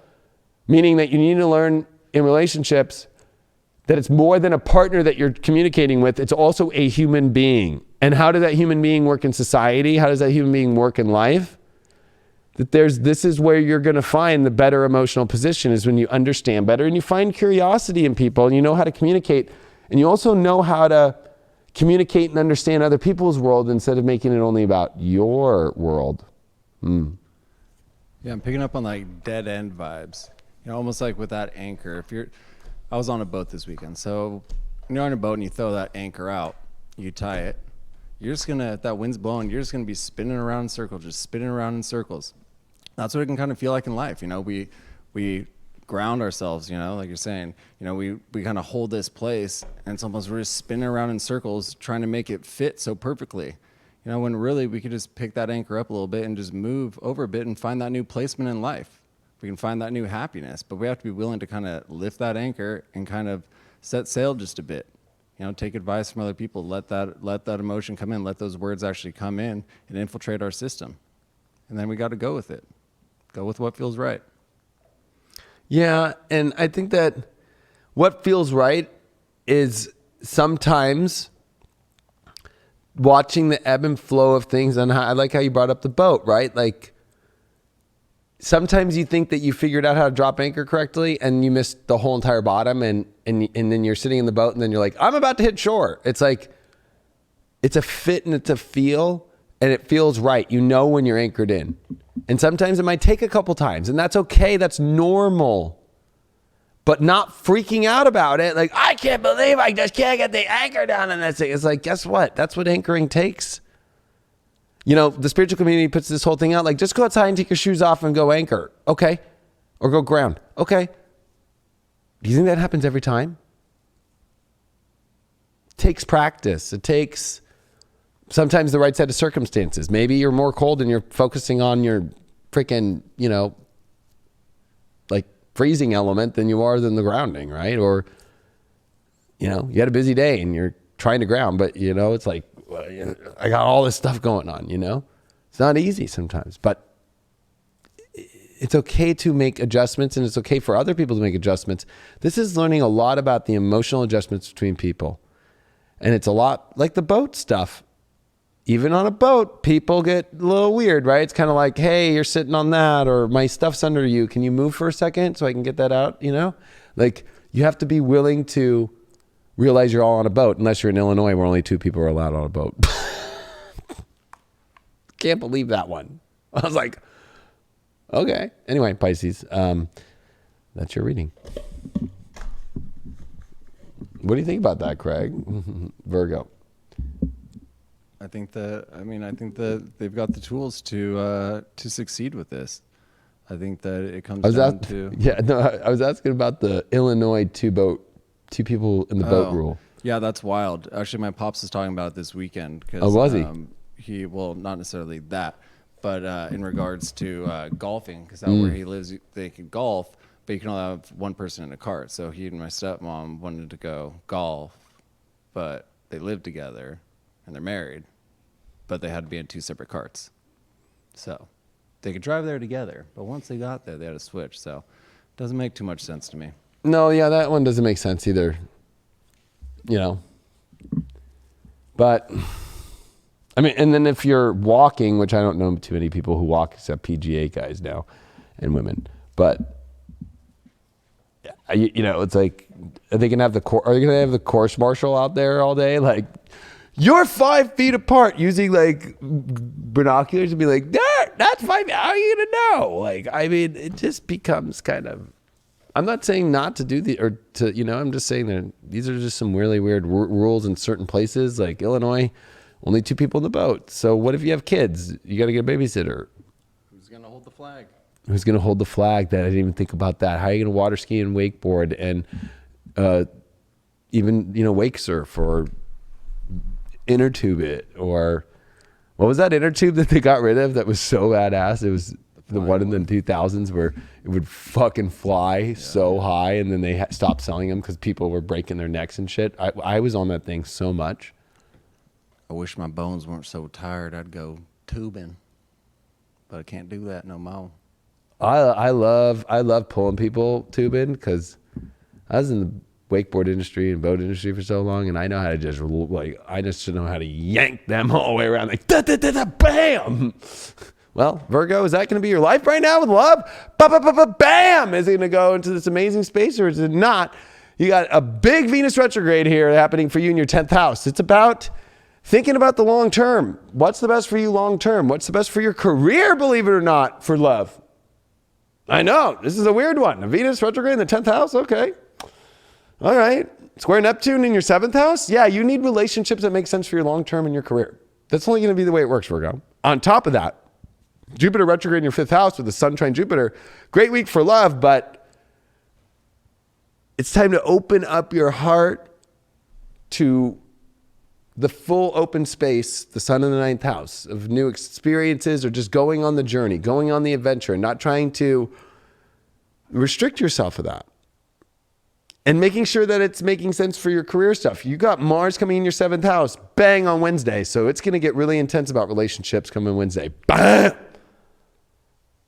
meaning that you need to learn in relationships that it's more than a partner that you're communicating with. It's also a human being. And how does that human being work in society? How does that human being work in life? This is where you're going to find the better emotional position, is when you understand better and you find curiosity in people and you know how to communicate. And you also know how to communicate and understand other people's world instead of making it only about your world. Yeah, I'm picking up on like dead end vibes. Almost like with that anchor. I was on a boat this weekend. So when you're on a boat and you throw that anchor out, you tie it, you're just gonna, if that wind's blowing, you're just gonna be spinning around in circles, just spinning around in circles. That's what it can kind of feel like in life. We ground ourselves, like you're saying, we kind of hold this place, and it's almost, we're just spinning around in circles trying to make it fit so perfectly. When really we could just pick that anchor up a little bit and just move over a bit and find that new placement in life. We can find that new happiness, but we have to be willing to kind of lift that anchor and kind of set sail just a bit. Take advice from other people, let that emotion come in, let those words actually come in and infiltrate our system. And then we got to go with it. Go with what feels right. Yeah, and I think that what feels right is sometimes watching the ebb and flow of things. And I like how you brought up the boat, right? Like, sometimes you think that you figured out how to drop anchor correctly and you missed the whole entire bottom, and then you're sitting in the boat and then you're like, I'm about to hit shore. It's like, it's a fit and it's a feel, and it feels right. When you're anchored in. And sometimes it might take a couple times, and that's okay. That's normal. But not freaking out about it. Like, I can't believe I just can't get the anchor down in this thing. It's like, guess what? That's what anchoring takes. The spiritual community puts this whole thing out, like, just go outside and take your shoes off and go anchor. Okay. Or go ground. Okay. Do you think that happens every time? It takes practice. It takes sometimes the right set of circumstances. Maybe you're more cold and you're focusing on your freaking, like freezing element than you are than the grounding, right? Or, you had a busy day and you're trying to ground, but it's like, I got all this stuff going on, It's not easy sometimes, but it's okay to make adjustments, and it's okay for other people to make adjustments. This is learning a lot about the emotional adjustments between people. And it's a lot like the boat stuff. Even on a boat, people get a little weird, right? It's kind of like, hey, you're sitting on that, or my stuff's under you. Can you move for a second so I can get that out? Like, you have to be willing to realize you're all on a boat, unless you're in Illinois where only 2 people are allowed on a boat. Can't believe that one. I was like, okay. Anyway, Pisces, that's your reading. What do you think about that, Craig? Virgo. I think that they've got the tools to succeed with this. I think that it comes down to I was asking about the Illinois two people in the boat rule. Yeah, that's wild. Actually, my pops was talking about it this weekend. Was he? Well, not necessarily that, but in regards to golfing, because out where he lives, they can golf, but you can only have one person in a cart. So he and my stepmom wanted to go golf, but they live together and they're married, but they had to be in two separate carts. So they could drive there together, but once they got there, they had to switch. So it doesn't make too much sense to me. No, yeah, that one doesn't make sense either. You know, but I mean, and then if you're walking, which I don't know too many people who walk except PGA guys now and women, but you know, it's like, are they gonna have the course marshal out there all day? Like, you're 5 feet apart, using like binoculars and be like, that's 5 feet. How are you gonna know? Like, I mean, it just becomes kind of. I'm not saying not to do I'm just saying that these are just some really weird rules in certain places, like Illinois, only 2 people in the boat. So what if you have kids? You got to get a babysitter. Who's going to hold the flag? Who's going to hold the flag? That I didn't even think about that. How are you going to water ski and wakeboard and even, wake surf or inner tube it? Or what was that inner tube that they got rid of that was so badass? It was the one in the 2000s where it would fucking fly so high, and then they stopped selling them because people were breaking their necks and shit. I was on that thing so much. I wish my bones weren't so tired. I'd go tubing, but I can't do that no more. I love pulling people tubing because I was in the wakeboard industry and boat industry for so long, and I know how to just know how to yank them all the way around, like da da da da, bam. Well, Virgo, is that going to be your life right now with love? Bam! Is it going to go into this amazing space, or is it not? You got a big Venus retrograde here happening for you in your 10th house. It's about thinking about the long term. What's the best for you long term? What's the best for your career, believe it or not, for love? I know, this is a weird one. A Venus retrograde in the 10th house? Okay. All right. Square Neptune in your 7th house? Yeah, you need relationships that make sense for your long term and your career. That's only going to be the way it works, Virgo. On top of that, Jupiter retrograde in your 5th house with the Sun trine Jupiter. Great week for love, but it's time to open up your heart to the full open space, the Sun in the 9th house, of new experiences or just going on the journey, going on the adventure, and not trying to restrict yourself of that. And making sure that it's making sense for your career stuff. You got Mars coming in your 7th house, bang, on Wednesday. So it's going to get really intense about relationships coming Wednesday. Bam!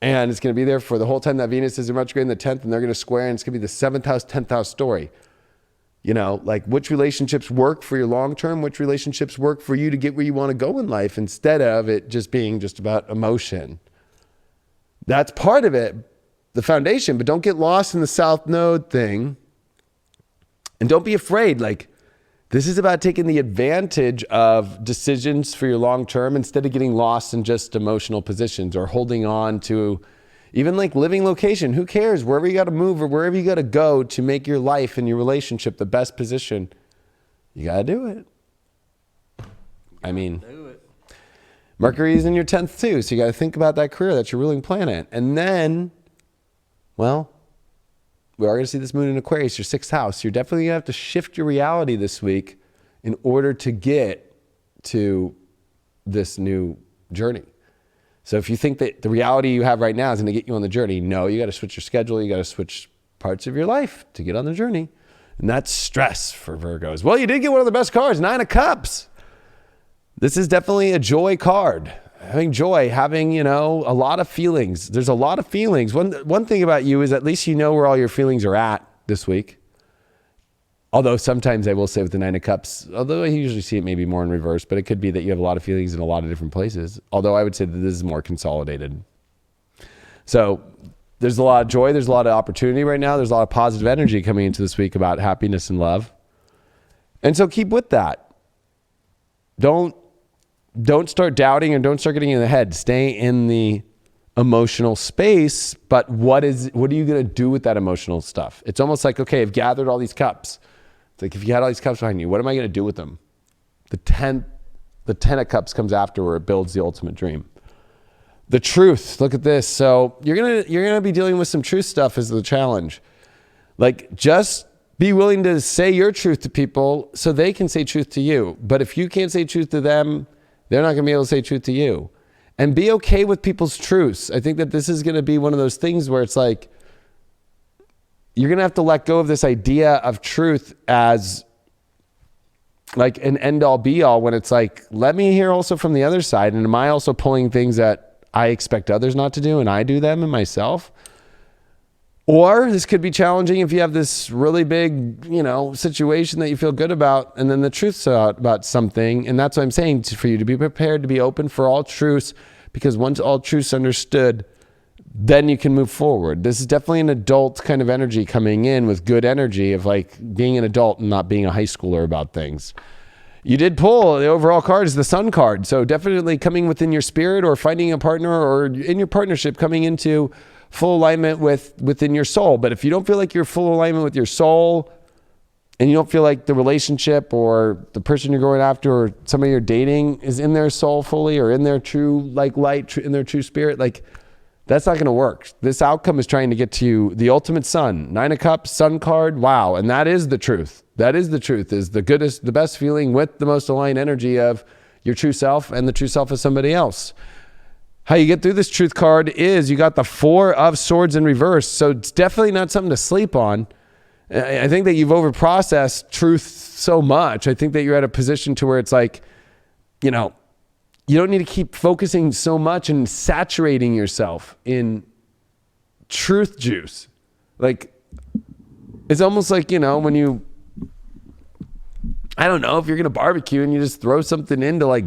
And it's going to be there for the whole time that Venus is in retrograde in the 10th, and they're going to square, and it's going to be the 7th house, 10th house story. You know, like which relationships work for your long term, which relationships work for you to get where you want to go in life, instead of it just being just about emotion. That's part of it, the foundation, but don't get lost in the South Node thing. And don't be afraid. Like, this is about taking the advantage of decisions for your long term instead of getting lost in just emotional positions or holding on to even like living location. Who cares? Wherever you got to move or wherever you got to go to make your life and your relationship the best position, you got to do it. I mean, Mercury's in your 10th too. So you got to think about that career. That's your ruling planet. And then, well, we are going to see this moon in Aquarius, your 6th house. You're definitely going to have to shift your reality this week in order to get to this new journey. So if you think that the reality you have right now is going to get you on the journey, no, you got to switch your schedule. You got to switch parts of your life to get on the journey. And that's stress for Virgos. Well, you did get one of the best cards, 9 of Cups. This is definitely a joy card. Having joy, having, a lot of feelings. There's a lot of feelings. One thing about you is at least you know where all your feelings are at this week. Although sometimes I will say with the 9 of Cups, although I usually see it maybe more in reverse, but it could be that you have a lot of feelings in a lot of different places. Although I would say that this is more consolidated. So there's a lot of joy. There's a lot of opportunity right now. There's a lot of positive energy coming into this week about happiness and love. And so keep with that. Don't start doubting and don't start getting in the head. Stay in the emotional space, but what are you going to do with that emotional stuff? It's almost like, okay, I've gathered all these cups. It's like, if you had all these cups behind you, what am I going to do with them? The 10 of cups comes after, where it builds the ultimate dream. The truth, look at this. So you're gonna be dealing with some truth stuff as the challenge. Like, just be willing to say your truth to people so they can say truth to you. But if you can't say truth to them, they're not gonna be able to say truth to you. And be okay with people's truths. I think that this is gonna be one of those things where it's like, you're gonna have to let go of this idea of truth as like an end all be all, when it's like, let me hear also from the other side. And am I also pulling things that I expect others not to do and I do them in myself? Or this could be challenging if you have this really big, situation that you feel good about, and then the truth's out about something. And that's what I'm saying for you, to be prepared to be open for all truths, because once all truth's understood, then you can move forward. This is definitely an adult kind of energy coming in, with good energy of like being an adult and not being a high schooler about things. You did pull the overall card is the Sun card. So definitely coming within your spirit, or finding a partner, or in your partnership, coming into full alignment within your soul. But if you don't feel like you're full alignment with your soul, and you don't feel like the relationship or the person you're going after or somebody you're dating is in their soul fully, or in their true light, in their true spirit, that's not going to work. This outcome is trying to get to you, the ultimate sun. 9 of Cups, Sun card, wow. And that is the truth. That is the truth, is the goodest, the best feeling with the most aligned energy of your true self and the true self of somebody else. How you get through this truth card is you got the 4 of Swords in reverse. So it's definitely not something to sleep on. I think that you've overprocessed truth so much. I think that you're at a position to where it's like, you don't need to keep focusing so much and saturating yourself in truth juice. Like, it's almost like, when you, I don't know, if you're going to barbecue and you just throw something in to like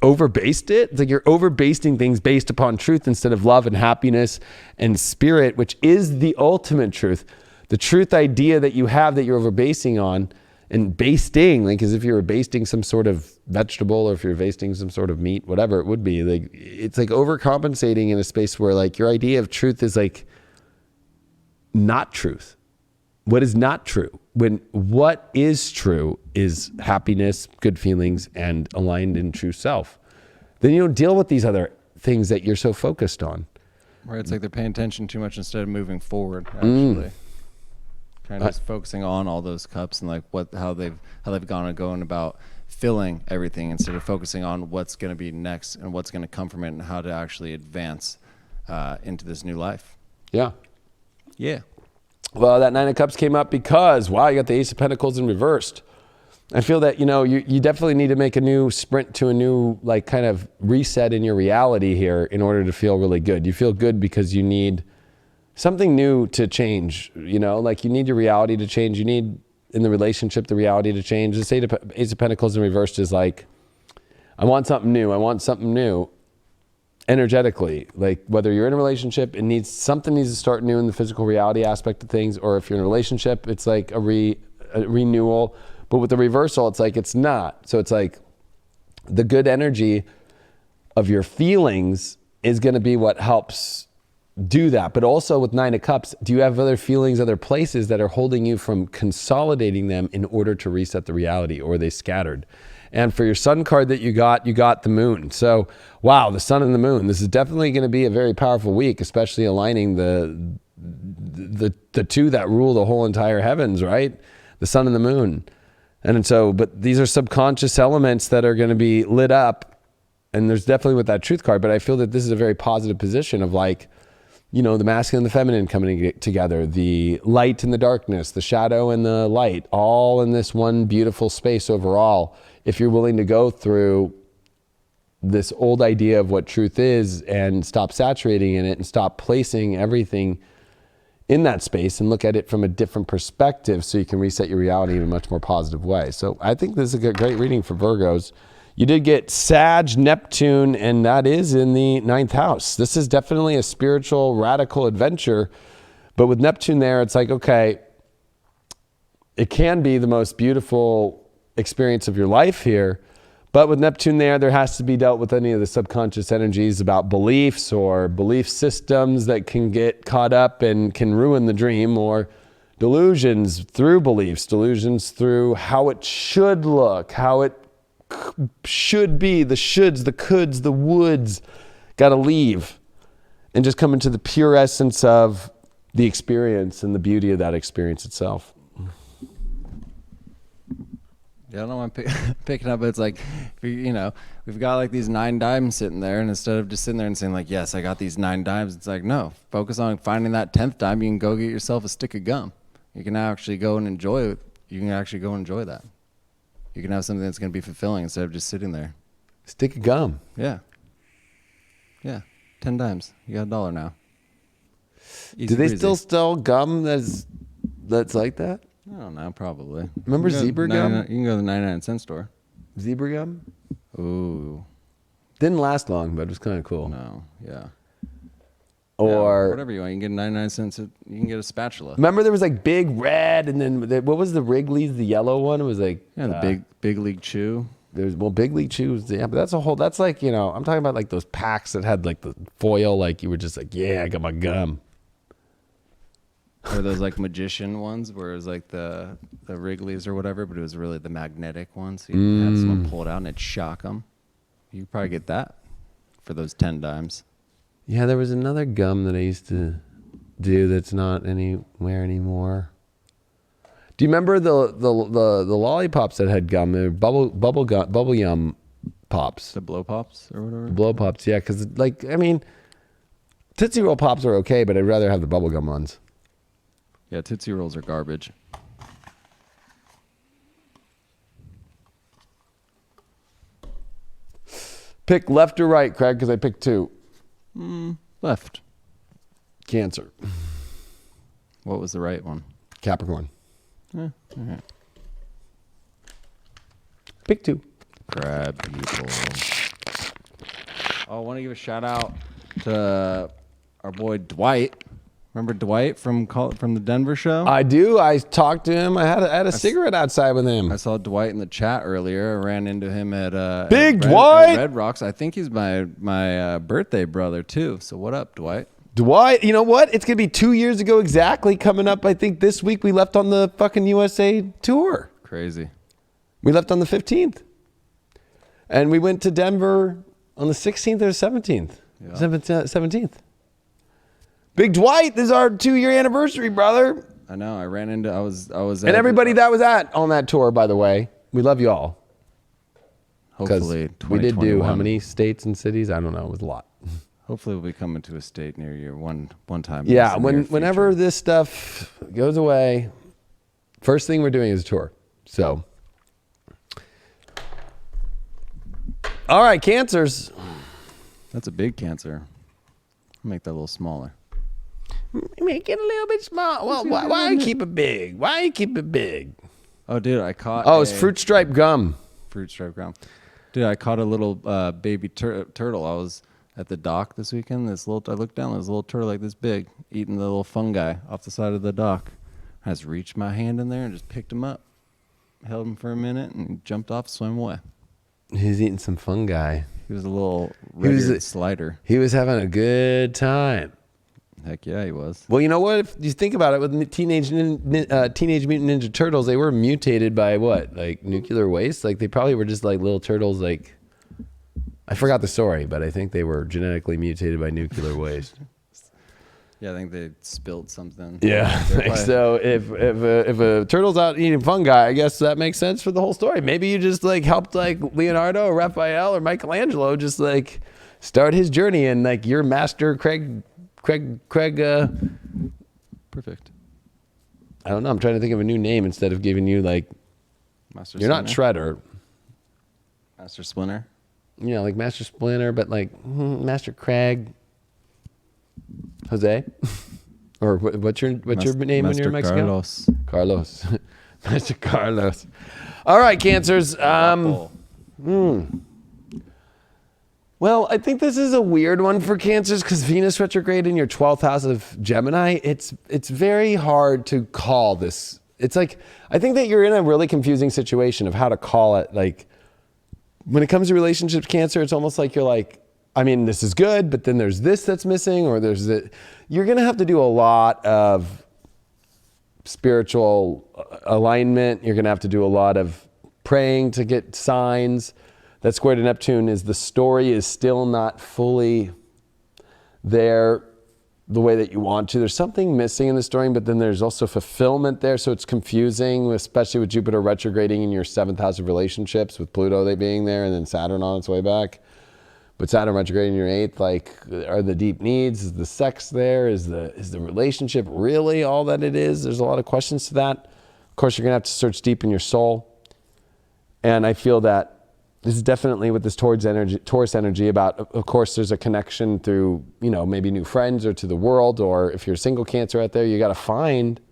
over-baste it. It's like you're over-basting things based upon truth instead of love and happiness and spirit, which is the ultimate truth. The truth idea that you have that you're over-basing on, and basting, like as if you were basting some sort of vegetable, or if you're basting some sort of meat, whatever it would be. Like, it's like overcompensating in a space where like your idea of truth is like not truth. What is not true? When what is true is happiness, good feelings, and aligned in true self. Then you don't deal with these other things that you're so focused on. Where it's like they're paying attention too much instead of moving forward, actually. Kind of just focusing on all those cups and like how they've going about filling everything, instead of focusing on what's going to be next and what's going to come from it, and how to actually advance into this new life. Yeah. Yeah. Well, that 9 of Cups came up because, wow, you got the Ace of Pentacles in reversed. I feel that, you definitely need to make a new sprint to a new, like, kind of reset in your reality here in order to feel really good. You feel good because you need something new to change, like you need your reality to change. You need, in the relationship, the reality to change. The Ace of Pentacles in reversed is like, I want something new. I want something new. Energetically, like whether you're in a relationship, something needs to start new in the physical reality aspect of things, or if you're in a relationship, it's like a renewal. But with the reversal, it's like it's not. So it's like the good energy of your feelings is going to be what helps do that. But also with 9 of Cups, do you have other feelings, other places that are holding you from consolidating them in order to reset the reality, or are they scattered? And for your Sun card that you got the Moon. So, wow, the Sun and the Moon. This is definitely going to be a very powerful week, especially aligning the two that rule the whole entire heavens, right? The Sun and the Moon. And so, but these are subconscious elements that are going to be lit up. And there's definitely with that Truth card, but I feel that this is a very positive position of like, the masculine and the feminine coming together, the light and the darkness, the shadow and the light, all in this one beautiful space overall. If you're willing to go through this old idea of what truth is and stop saturating in it and stop placing everything in that space and look at it from a different perspective, so you can reset your reality in a much more positive way. So I think this is a great reading for Virgos. You did get Sag, Neptune, and that is in the 9th house. This is definitely a spiritual, radical adventure. But with Neptune there, it's like, okay, it can be the most beautiful experience of your life here. But with Neptune there has to be dealt with any of the subconscious energies about beliefs or belief systems that can get caught up and can ruin the dream, or Delusions through beliefs, delusions through how it should look, how it should be, the shoulds, the coulds, the woulds. Got to leave and just come into the pure essence of the experience and the beauty of that experience itself. Yeah, I don't know why I'm picking up, but it's like, you know, we've got like these 9 dimes sitting there, and instead of just sitting there and saying like, yes, I got these 9 dimes, it's like, no, focus on finding that 10th dime. You can go get yourself a stick of gum. You can actually go and enjoy it. You can actually go enjoy that. You can have something that's going to be fulfilling instead of just sitting there. Stick of gum. Yeah. Yeah. 10 dimes. You got $1 now. Easy Do they breezy. still sell gum that's like that? I don't know, probably. Remember You can go to zebra 99 gum? You can go to the 99-cent store. Zebra gum? Ooh. Didn't last long, but it was kind of cool. No. Yeah. Or Yeah, whatever you want. You can get 99 cents. You can get a spatula. remember there was like big red, and then what was the Wrigley's, the yellow one? It was like Yeah, the big league chew. there's Big League Chews. Yeah, but that's like, you know, I'm talking about like those packs that had like the foil, like you were just like, yeah, I got my gum. Or those like magician ones where it was like the Wrigley's or whatever, but it was really the magnetic ones. So you had someone pull it out and it'd shock them. You could probably get that for those 10 dimes. Yeah, there was another gum that I used to do that's not anywhere anymore. Do you remember the lollipops that had gum? They were bubble yum pops. The blow pops or whatever. Blow pops, yeah, because like, I mean, Tootsie Roll pops are okay, but I'd rather have the bubblegum ones. Yeah, Tootsie Rolls are garbage. Pick left or right, Craig, because I picked 2. Left. Cancer. What was the right one? Capricorn. All right. Pick 2. Crab people. Oh, I want to give a shout out to our boy Dwight. Remember Dwight from the Denver show? I do. I talked to him. I had a cigarette outside with him. I saw Dwight in the chat earlier. I ran into him at Big at Dwight! Red Rocks. I think he's my birthday brother too. So what up, Dwight? Dwight, you know what? It's going to be 2 years ago exactly coming up. I think this week we left on the fucking USA tour. Crazy. We left on the 15th. And we went to Denver on the 16th or 17th. Yeah. 17th. Big Dwight, this is our 2-year anniversary, brother. I know. I ran into. I was. And everybody that was on that tour, by the way, we love you all. Hopefully, we did do how 2021. many states and cities? I don't know. It was a lot. Hopefully, we'll be coming to a state near you one time. Yeah, in the near whenever future. this stuff goes away, first thing we're doing is a tour. So, all right, Cancers. That's a big Cancer. I'll make that a little smaller. Make it a little bit small. Well, why you keep it big? Why you keep it big? Oh, dude, I caught. Oh, it's fruit stripe gum. Fruit stripe ground. Dude, I caught a little baby turtle. I was at the dock this weekend. I looked down. There's a little turtle like this big, eating the little fungi off the side of the dock. I just reached my hand in there and just picked him up, held him for a minute, and jumped off, swam away. He's eating some fungi. He was a little red slider. He was having a good time. Heck yeah, he was. Well, you know what? If you think about it, with Teenage Mutant Ninja Turtles, they were mutated by what? Like nuclear waste? Like they probably were just like little turtles. Like I forgot the story, but I think they were genetically mutated by nuclear waste. Yeah, I think they spilled something. Yeah. So if a turtle's out eating fungi, I guess that makes sense for the whole story. Maybe you just like helped like Leonardo or Raphael or Michelangelo just like start his journey, and like your master Craig. Perfect. I don't know. I'm trying to think of a new name instead of giving you like. Master You're not Splinter? Shredder. Master Splinter. You know, like Master Splinter, but like Master Craig. Jose? Or what's your name when you're in Mexico? Carlos. Carlos. Master Carlos. All right, Cancers. Well, I think this is a weird one for Cancers because Venus retrograde in your 12th house of Gemini, it's very hard to call this. It's like, I think that you're in a really confusing situation of how to call it. Like, when it comes to relationships, Cancer, it's almost like you're like, I mean, this is good, but then there's this that's missing, or there's that. You're going to have to do a lot of spiritual alignment. You're going to have to do a lot of praying to get signs. That square to Neptune is the story is still not fully there the way that you want to. There's something missing in the story, but then there's also fulfillment there. So it's confusing, especially with Jupiter retrograding in your 7th house of relationships, with Pluto they being there and then Saturn on its way back. But Saturn retrograding in your 8th, like, are the deep needs? Is the sex there? Is the relationship really all that it is? There's a lot of questions to that. Of course, you're gonna have to search deep in your soul. And I feel that this is definitely with this Taurus energy about, of course, there's a connection through, you know, maybe new friends or to the world, or if you're a single Cancer out there, you got to find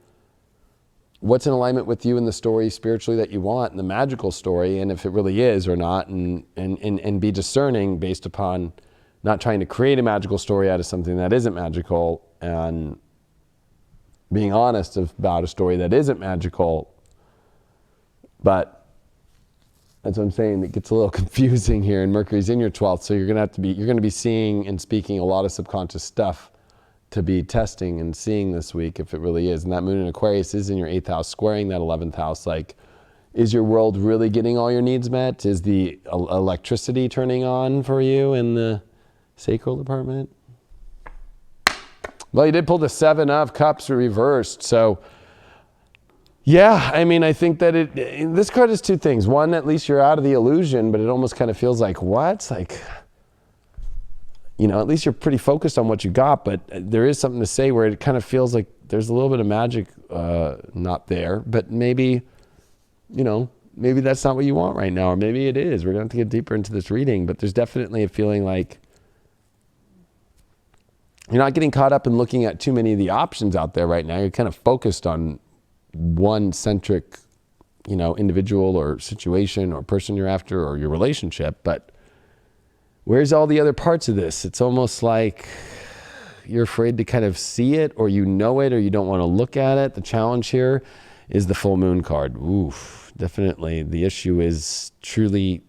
what's in alignment with you in the story spiritually that you want, in the magical story, and if it really is or not, and be discerning based upon not trying to create a magical story out of something that isn't magical, and being honest about a story that isn't magical. But that's what I'm saying. It gets a little confusing here, and Mercury's in your 12th, so you're going to be seeing and speaking a lot of subconscious stuff to be testing and seeing this week if it really is. And that moon in Aquarius is in your 8th house, squaring that 11th house. Like, is your world really getting all your needs met? Is the electricity turning on for you in the sacral department? Well, you did pull the 7 of Cups reversed, so yeah, I mean, I think that this card is 2 things. One, at least you're out of the illusion, but it almost kind of feels like, what? Like, you know, at least you're pretty focused on what you got, but there is something to say where it kind of feels like there's a little bit of magic not there, but maybe, you know, maybe that's not what you want right now, or maybe it is. We're going to have to get deeper into this reading, but there's definitely a feeling like you're not getting caught up in looking at too many of the options out there right now. You're kind of focused on one centric, you know, individual or situation or person you're after, or your relationship. But where's all the other parts of this? It's almost like you're afraid to kind of see it, or you know it, or you don't want to look at it. The challenge here is the full moon card. Oof, definitely. The issue is truly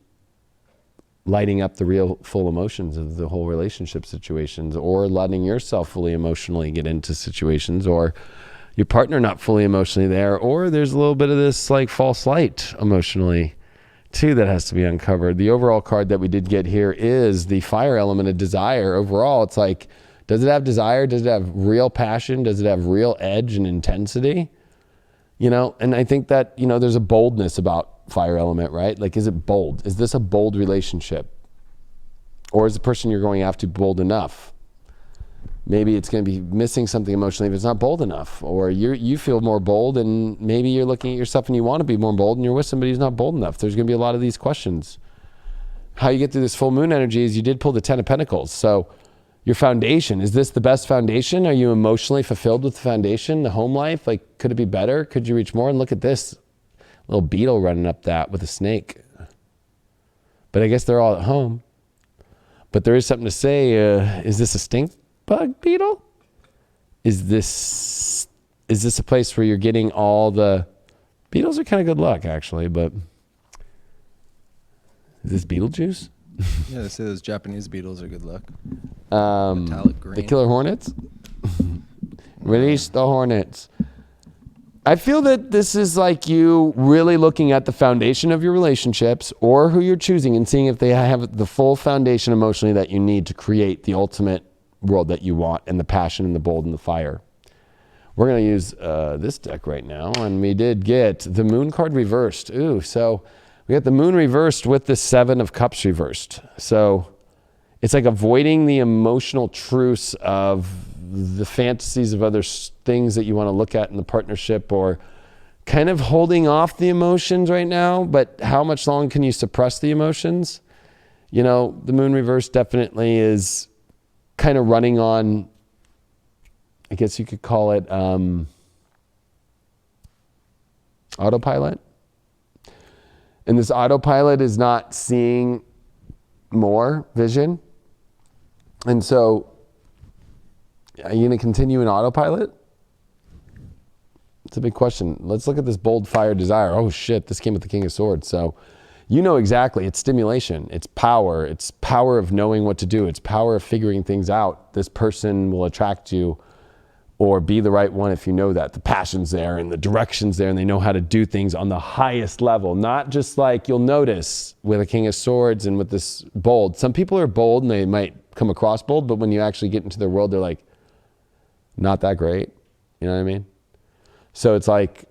lighting up the real full emotions of the whole relationship situations, or letting yourself fully emotionally get into situations, or your partner not fully emotionally there, or there's a little bit of this like false light emotionally too that has to be uncovered. The overall card that we did get here is the fire element of desire. Overall, it's like, does it have desire? Does it have real passion? Does it have real edge and intensity? You know, and I think that, you know, there's a boldness about fire element, right? Like, is it bold? Is this a bold relationship? Or is the person you're going after bold enough? Maybe it's going to be missing something emotionally if it's not bold enough, or you feel more bold, and maybe you're looking at yourself and you want to be more bold, and you're with somebody who's not bold enough. There's going to be a lot of these questions. How you get through this full moon energy is you did pull the 10 of Pentacles. So your foundation, is this the best foundation? Are you emotionally fulfilled with the foundation, the home life? Like, could it be better? Could you reach more? And look at this little beetle running up that with a snake. But I guess they're all at home. But there is something to say, is this a stink bug beetle? Is this a place where you're getting all the beetles? Are kind of good luck, actually, but is this Beetlejuice? Yeah, they say those Japanese beetles are good luck. Metallic green. The killer hornets. Release the hornets. I feel that this is like you really looking at the foundation of your relationships, or who you're choosing, and seeing if they have the full foundation emotionally that you need to create the ultimate world that you want, and the passion and the bold and the fire. We're going to use this deck right now, and we did get the moon card reversed. Ooh, so we got the moon reversed with the 7 of Cups reversed. So it's like avoiding the emotional truce of the fantasies of other things that you want to look at in the partnership, or kind of holding off the emotions right now. But how much long can you suppress the emotions? You know, the moon reverse definitely is kind of running on, I guess you could call it autopilot. And this autopilot is not seeing more vision. And so, are you going to continue in autopilot? It's a big question. Let's look at this bold fire desire. Oh shit, this came with the King of Swords. So you know exactly, it's stimulation, it's power of knowing what to do, it's power of figuring things out. This person will attract you or be the right one if you know that the passion's there and the direction's there and they know how to do things on the highest level. Not just like you'll notice with a King of Swords and with this bold. Some people are bold and they might come across bold, but when you actually get into their world, they're like, not that great. You know what I mean? So it's like,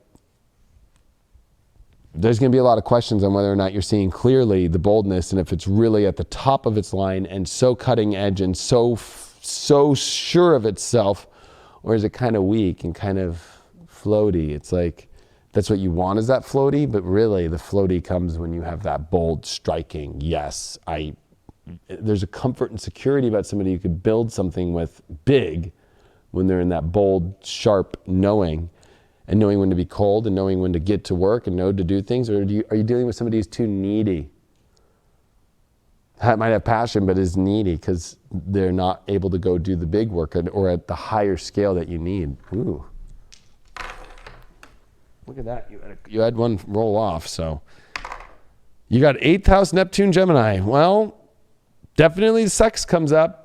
there's going to be a lot of questions on whether or not you're seeing clearly the boldness and if it's really at the top of its line and so cutting edge and so sure of itself, or is it kind of weak and kind of floaty? It's like, that's what you want, is that floaty, but really the floaty comes when you have that bold, striking, yes, there's a comfort and security about somebody who could build something with big when they're in that bold, sharp knowing. And knowing when to be cold and knowing when to get to work and know to do things? Or are you dealing with somebody who's too needy? That might have passion, but is needy because they're not able to go do the big work or at the higher scale that you need. Ooh. Look at that. You had one roll off. So you got 8th house Neptune Gemini. Well, definitely sex comes up.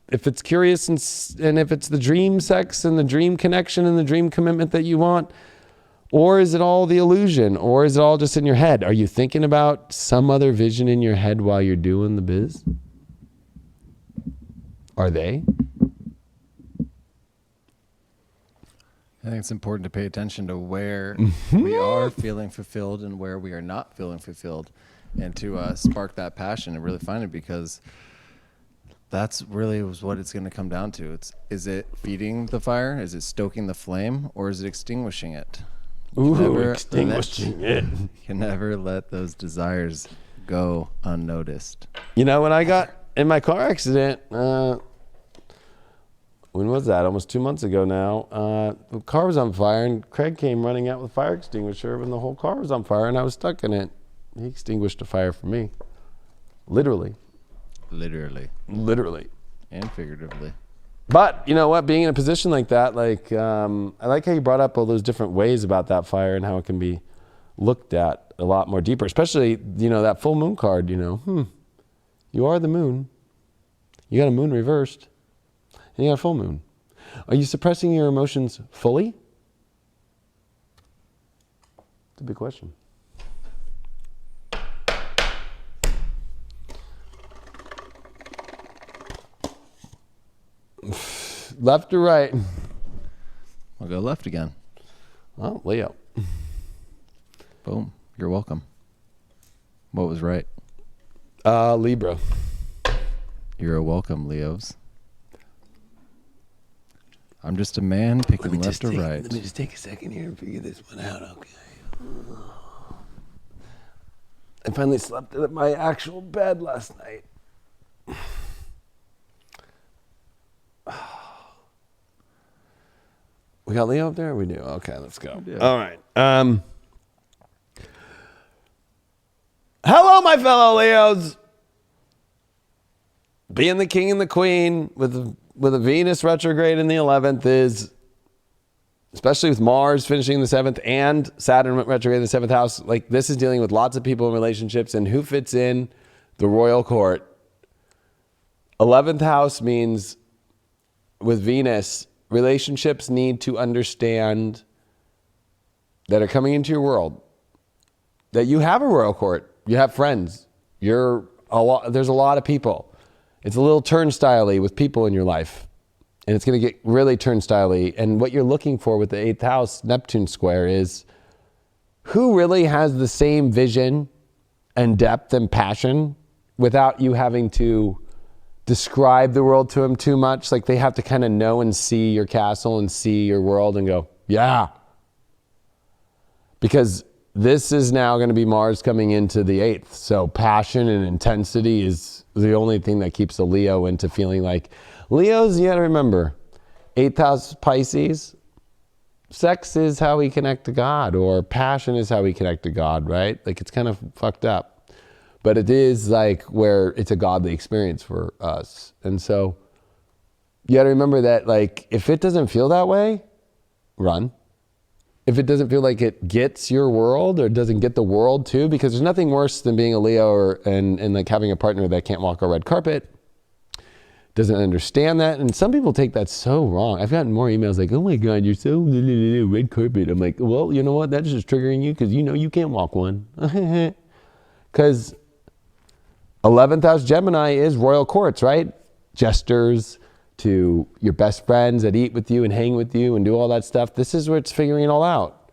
If it's curious and if it's the dream sex and the dream connection and the dream commitment that you want, or is it all the illusion, or is it all just in your head? Are you thinking about some other vision in your head while you're doing the biz? Are they? I think it's important to pay attention to where we are feeling fulfilled and where we are not feeling fulfilled, and to spark that passion and really find it, because that's really what it's going to come down to. Is it feeding the fire? Is it stoking the flame? Or is it extinguishing it? Extinguishing it. You can never let those desires go unnoticed. You know, when I got in my car accident, when was that? Almost 2 months ago now. The car was on fire and Craig came running out with a fire extinguisher when the whole car was on fire and I was stuck in it. He extinguished the fire for me. Literally. And figuratively. But you know what, being in a position like that, like I like how you brought up all those different ways about that fire and how it can be looked at a lot more deeper, especially, you know, that full moon card, you know, you are the moon, you got a moon reversed, and you got a full moon. Are you suppressing your emotions fully? It's a big question. Left or right? I'll go left again. Oh, Leo. Boom. You're welcome. What was right? Libra. You're welcome, Leos. I'm just a man picking left or right. Let me just take a second here and figure this one out, okay? I finally slept at my actual bed last night. We got Leo up there? We do. Okay, let's go. All right. Hello, my fellow Leos. Being the king and the queen with a Venus retrograde in the 11th is, especially with Mars finishing in the 7th and Saturn retrograde in the 7th house, like this is dealing with lots of people in relationships and who fits in the royal court. 11th house means with Venus, relationships need to understand that are coming into your world that you have a royal court, you have friends, there's a lot of people. It's a little turnstile-y with people in your life, and it's going to get really turnstile-y. And what you're looking for with the 8th house Neptune square is who really has the same vision and depth and passion without you having to describe the world to them too much. Like they have to kind of know and see your castle and see your world and go, yeah. Because this is now going to be Mars coming into the 8th. So passion and intensity is the only thing that keeps a Leo into feeling like, Leos, you got to remember, 8th house Pisces, sex is how we connect to God, or passion is how we connect to God, right? Like it's kind of fucked up. But it is like where it's a godly experience for us. And so you got to remember that, like, if it doesn't feel that way, run. If it doesn't feel like it gets your world or doesn't get the world too, because there's nothing worse than being a Leo and like having a partner that can't walk a red carpet, doesn't understand that. And some people take that so wrong. I've gotten more emails like, oh my God, you're so red carpet. I'm like, well, you know what? That's just triggering you because you know you can't walk one. Because 11th house Gemini is royal courts, right? Gestures to your best friends that eat with you and hang with you and do all that stuff. This is where it's figuring it all out.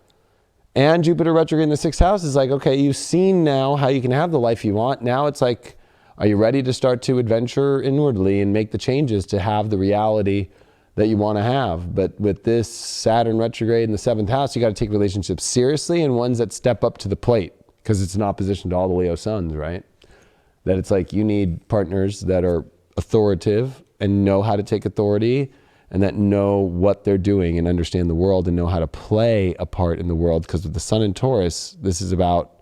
And Jupiter retrograde in the 6th house is like, okay, you've seen now how you can have the life you want. Now it's like, are you ready to start to adventure inwardly and make the changes to have the reality that you want to have? But with this Saturn retrograde in the 7th house, you got to take relationships seriously and ones that step up to the plate because it's in opposition to all the Leo suns, right? That it's like you need partners that are authoritative and know how to take authority and that know what they're doing and understand the world and know how to play a part in the world. Because with the Sun in Taurus, this is about,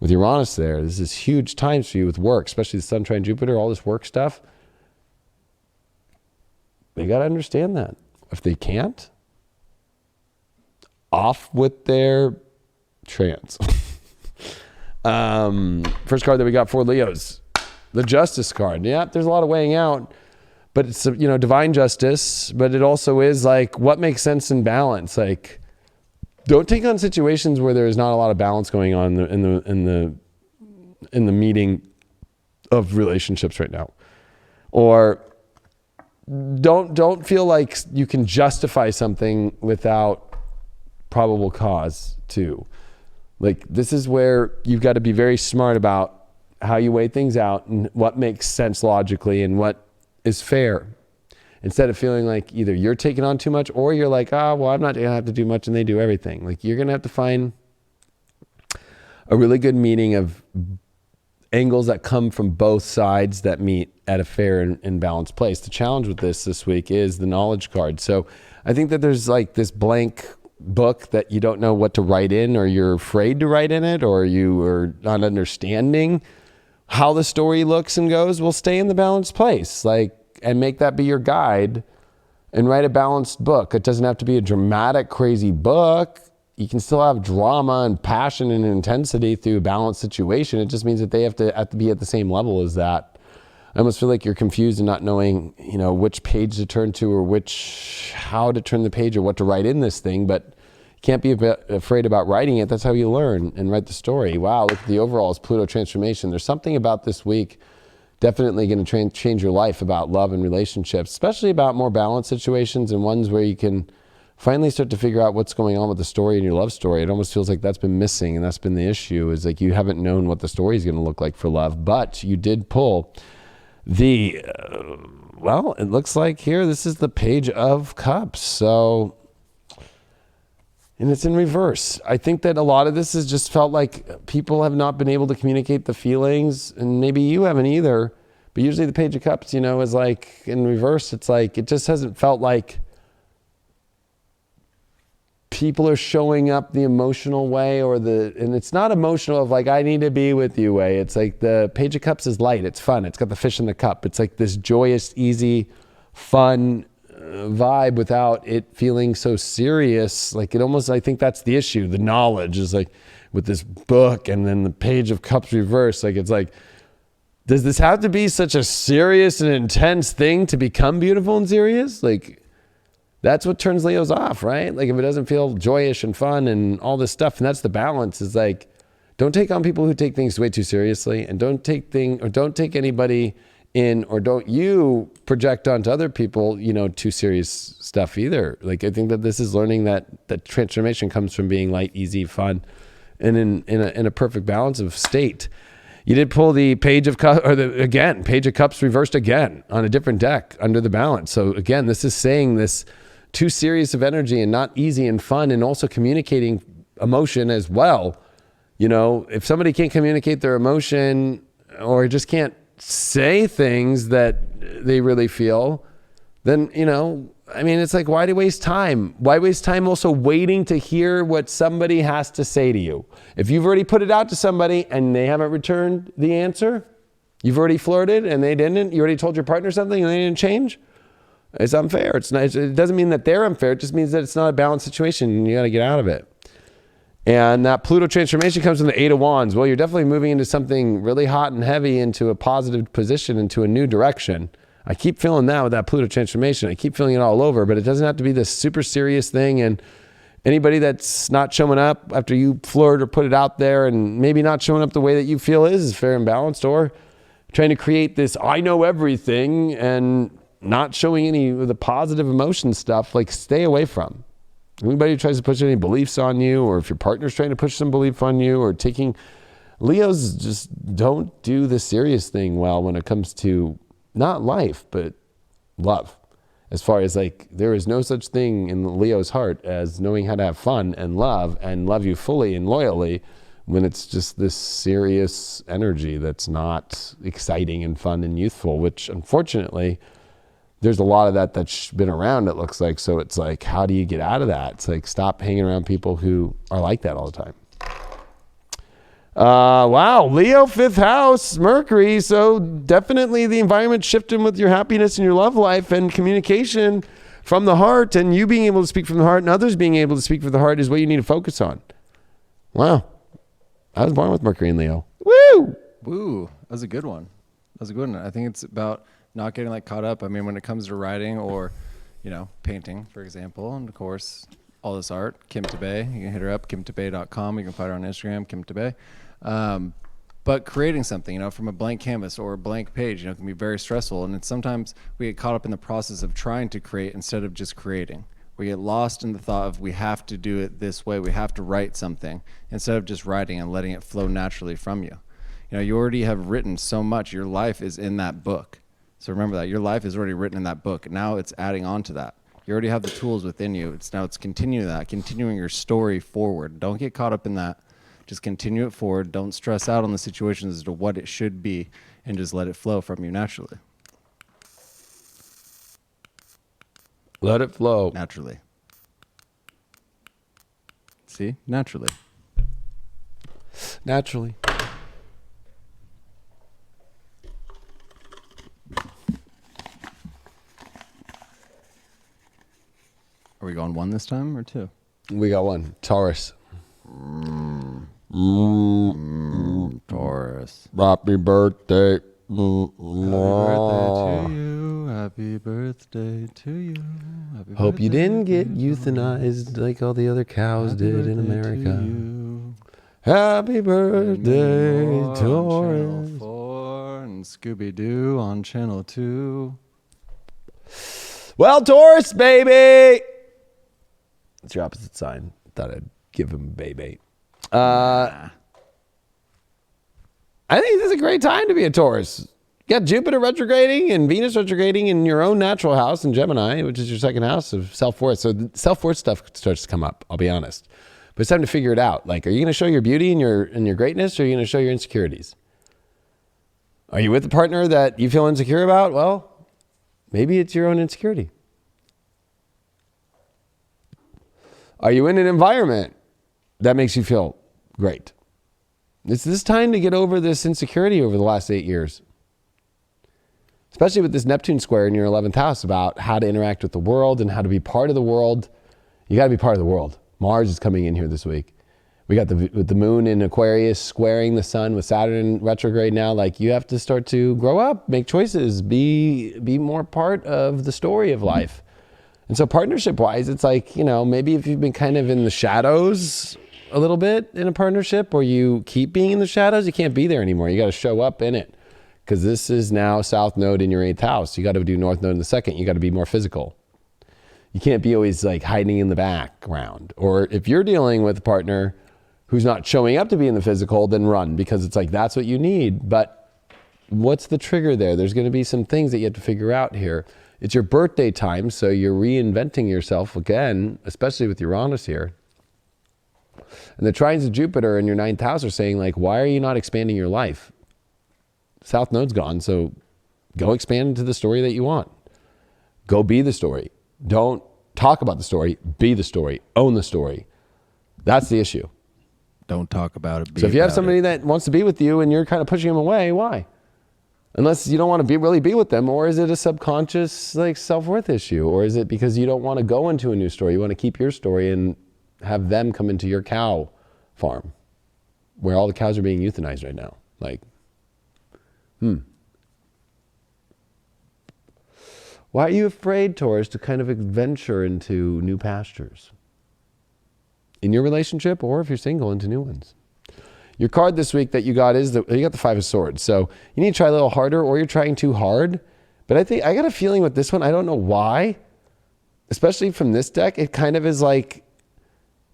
with Uranus there, this is huge times for you with work, especially the Sun trine Jupiter, all this work stuff. They got to understand that. If they can't, off with their trance. First card that we got for Leos, the Justice card. Yeah, there's a lot of weighing out, but it's, you know, divine justice, but it also is like what makes sense in balance. Like, don't take on situations where there's not a lot of balance going on in the meeting of relationships right now. Or don't feel like you can justify something without probable cause too. Like, this is where you've got to be very smart about how you weigh things out and what makes sense logically and what is fair. Instead of feeling like either you're taking on too much or you're like, well, I'm not going to have to do much and they do everything. Like, you're going to have to find a really good meeting of angles that come from both sides that meet at a fair and balanced place. The challenge with this week is the knowledge card. So I think that there's like this blank book that you don't know what to write in, or you're afraid to write in it, or you are not understanding how the story looks and goes. Well, stay in the balanced place. Like, and make that be your guide and write a balanced book. It doesn't have to be a dramatic, crazy book. You can still have drama and passion and intensity through a balanced situation. It just means that they have to be at the same level as that. I almost feel like you're confused and not knowing, you know, which page to turn to or how to turn the page or what to write in this thing, but you can't be afraid about writing it. That's how you learn and write the story. Wow, look at the overalls, Pluto transformation. There's something about this week definitely going to change your life about love and relationships, especially about more balanced situations and ones where you can finally start to figure out what's going on with the story in your love story. It almost feels like that's been missing, and that's been the issue, is like you haven't known what the story is going to look like for love, but you did pull the, well, it looks like here, this is the Page of Cups. So, and it's in reverse. I think that a lot of this has just felt like people have not been able to communicate the feelings, and maybe you haven't either. But usually the Page of Cups, you know, is like in reverse. It's like, it just hasn't felt like people are showing up the emotional way, and it's not emotional of like, I need to be with you way. It's like the Page of Cups is light. It's fun. It's got the fish in the cup. It's like this joyous, easy, fun vibe without it feeling so serious. Like, it almost, I think that's the issue. The knowledge is like with this book and then the Page of Cups reverse. Like, it's like, does this have to be such a serious and intense thing to become beautiful and serious? Like, that's what turns Leos off, right? Like, if it doesn't feel joyous and fun and all this stuff, and that's the balance, is like, don't take on people who take things way too seriously, and don't take anybody in, or don't you project onto other people, you know, too serious stuff either. Like, I think that this is learning that the transformation comes from being light, easy, fun, and in a perfect balance of state. You did pull the Page of Cups, or Page of Cups reversed again on a different deck under the balance. So again, this is saying this too serious of energy and not easy and fun, and also communicating emotion as well. You know, if somebody can't communicate their emotion or just can't say things that they really feel, then, you know, I mean, it's like, why waste time? Why waste time also waiting to hear what somebody has to say to you? If you've already put it out to somebody and they haven't returned the answer, you've already flirted and they didn't, you already told your partner something and they didn't change, it's unfair. It's not, it doesn't mean that they're unfair. It just means that it's not a balanced situation and you got to get out of it. And that Pluto transformation comes from the Eight of Wands. Well, you're definitely moving into something really hot and heavy, into a positive position, into a new direction. I keep feeling that with that Pluto transformation. I keep feeling it all over, but it doesn't have to be this super serious thing. And anybody that's not showing up after you flirt or put it out there and maybe not showing up the way that you feel is fair and balanced, or trying to create this I know everything and not showing any of the positive emotion stuff, like stay away from. Anybody who tries to push any beliefs on you, or if your partner's trying to push some belief on you, or taking, Leos just don't do the serious thing well when it comes to not life, but love. As far as like, there is no such thing in Leo's heart as knowing how to have fun and love you fully and loyally, when it's just this serious energy that's not exciting and fun and youthful, which unfortunately, there's a lot of that that's been around, it looks like. So it's like, how do you get out of that? It's like, stop hanging around people who are like that all the time. Wow, Leo, 5th house, Mercury. So definitely the environment shifting with your happiness and your love life and communication from the heart, and you being able to speak from the heart and others being able to speak from the heart is what you need to focus on. Wow. I was born with Mercury and Leo. Woo! Woo, that was a good one. That was a good one. I think it's about not getting like caught up. I mean, when it comes to writing or, painting, for example, and of course, all this art, Kim Tabay, you can hit her up, kimtabay.com. You can find her on Instagram, Kim Tabay. But creating something, from a blank canvas or a blank page, can be very stressful. And it's sometimes we get caught up in the process of trying to create instead of just creating. We get lost in the thought of we have to do it this way. We have to write something instead of just writing and letting it flow naturally from you. You already have written so much. Your life is in that book. So remember that. Your life is already written in that book. Now it's adding on to that. You already have the tools within you. It's continuing your story forward. Don't get caught up in that. Just continue it forward. Don't stress out on the situations as to what it should be, and just let it flow from you naturally. Let it flow. Naturally. See? Naturally. Naturally. Are we going 1 this time or 2? We got 1. Taurus. Taurus. Happy birthday. Happy birthday to you. Happy Hope you birthday didn't get to you. euthanized like all the other cows Happy did in birthday to America. you. Happy birthday, More on Taurus. Channel 4 and Scooby-Doo on Channel 2. Well, Taurus, baby. It's your opposite sign. Thought I'd give him baby. I think this is a great time to be a Taurus. You got Jupiter retrograding and Venus retrograding in your own natural house in Gemini, which is your 2nd house of self-worth. So the self-worth stuff starts to come up, I'll be honest. But it's time to figure it out. Like, are you going to show your beauty and your greatness, or are you going to show your insecurities? Are you with a partner that you feel insecure about? Well, maybe it's your own insecurity. Are you in an environment that makes you feel great? It's this time to get over this insecurity over the last 8 years. Especially with this Neptune square in your 11th house about how to interact with the world and how to be part of the world. You got to be part of the world. Mars is coming in here this week. We got the moon in Aquarius squaring the sun with Saturn retrograde now. Like, you have to start to grow up, make choices, be more part of the story of life. And so partnership wise, it's like, maybe if you've been kind of in the shadows a little bit in a partnership, or you keep being in the shadows, you can't be there anymore. You got to show up in it, because this is now South Node in your 8th house. You got to do North Node in the 2nd. You got to be more physical. You can't be always like hiding in the background. Or if you're dealing with a partner who's not showing up to be in the physical, then run, because it's like, that's what you need. But what's the trigger there? There's going to be some things that you have to figure out here. It's your birthday time, so you're reinventing yourself again, especially with Uranus here. And the trines of Jupiter in your 9th house are saying, like, why are you not expanding your life? South Node's gone, so go expand into the story that you want. Go be the story. Don't talk about the story, be the story, own the story. That's the issue. Don't talk about it. So if you have somebody that wants to be with you and you're kind of pushing them away, why? Unless you don't want to really be with them, or is it a subconscious like self-worth issue? Or is it because you don't want to go into a new story? You want to keep your story and have them come into your cow farm where all the cows are being euthanized right now. Like, Why are you afraid, Taurus, to kind of venture into new pastures? In your relationship, or if you're single, into new ones. Your card this week that you got is you got the Five of Swords. So you need to try a little harder, or you're trying too hard. But I got a feeling with this one, I don't know why, especially from this deck, it kind of is like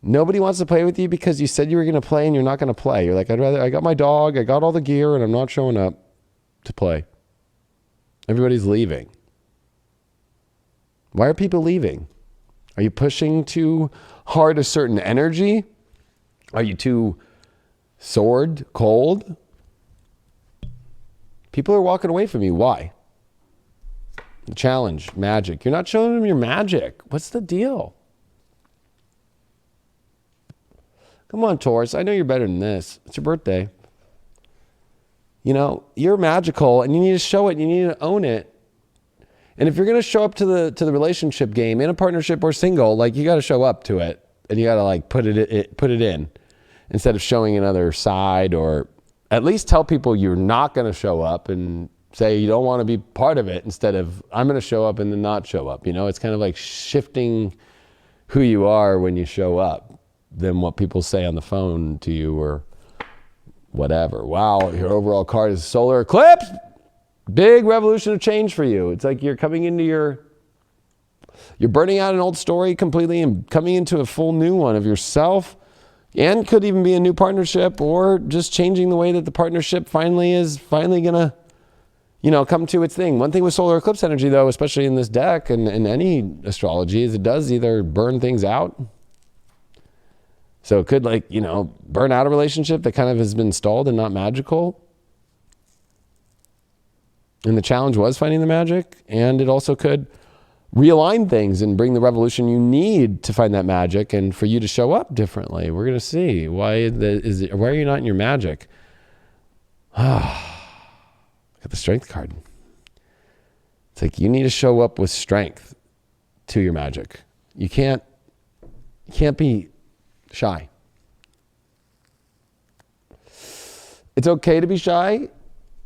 nobody wants to play with you because you said you were going to play and you're not going to play. You're like, I got my dog, I got all the gear, and I'm not showing up to play. Everybody's leaving. Why are people leaving? Are you pushing too hard a certain energy? Are you too sword cold? People are walking away from you. Why? Challenge, magic. You're not showing them your magic. What's the deal? Come on, Taurus. I know you're better than this. It's your birthday. You know, you're magical and you need to show it. You need to own it. And if you're going to show up to the relationship game in a partnership or single, like you got to show up to it and you got to like put it in instead of showing another side, or at least tell people you're not going to show up and say you don't want to be part of it instead of I'm going to show up and then not show up. You know, it's kind of like shifting who you are when you show up than what people say on the phone to you or whatever. Wow, your overall card is solar eclipse. Big revolution of change for you. It's like you're coming into you're burning out an old story completely and coming into a full new one of yourself, and could even be a new partnership, or just changing the way that the partnership finally gonna, you know, come to its thing. One thing with solar eclipse energy though, especially in this deck and in any astrology, is it does either burn things out. So it could, like, you know, burn out a relationship that kind of has been stalled and not magical. And the challenge was finding the magic. And it also could realign things and bring the revolution you need to find that magic and for you to show up differently. We're going to see. Why are you not in your magic? Look at the strength card. It's like you need to show up with strength to your magic. You can't be shy. It's okay to be shy.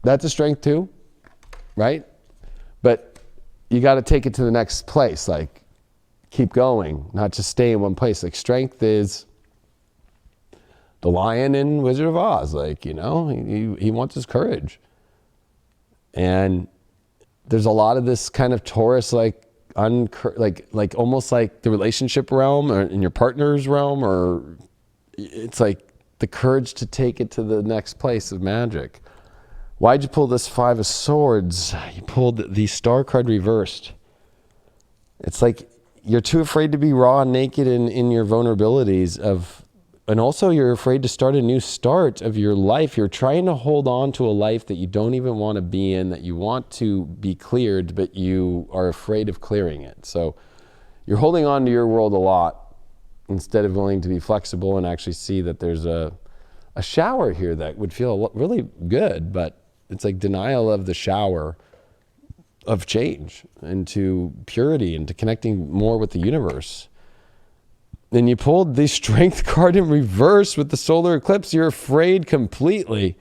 That's a strength too, right? But you got to take it to the next place. Like, keep going, not just stay in one place. Like, strength is the lion in Wizard of Oz. Like, you know, he wants his courage. And there's a lot of this kind of Taurus, like almost like the relationship realm or in your partner's realm, or it's like the courage to take it to the next place of magic. Why'd you pull this Five of Swords? You pulled the Star card reversed. It's like you're too afraid to be raw and naked in your vulnerabilities and also you're afraid to start a new start of your life. You're trying to hold on to a life that you don't even want to be in, that you want to be cleared, but you are afraid of clearing it. So you're holding on to your world a lot instead of willing to be flexible and actually see that there's a shower here that would feel really good, but it's like denial of the shower of change into purity, into connecting more with the universe. Then you pulled the Strength card in reverse with the solar eclipse. You're afraid completely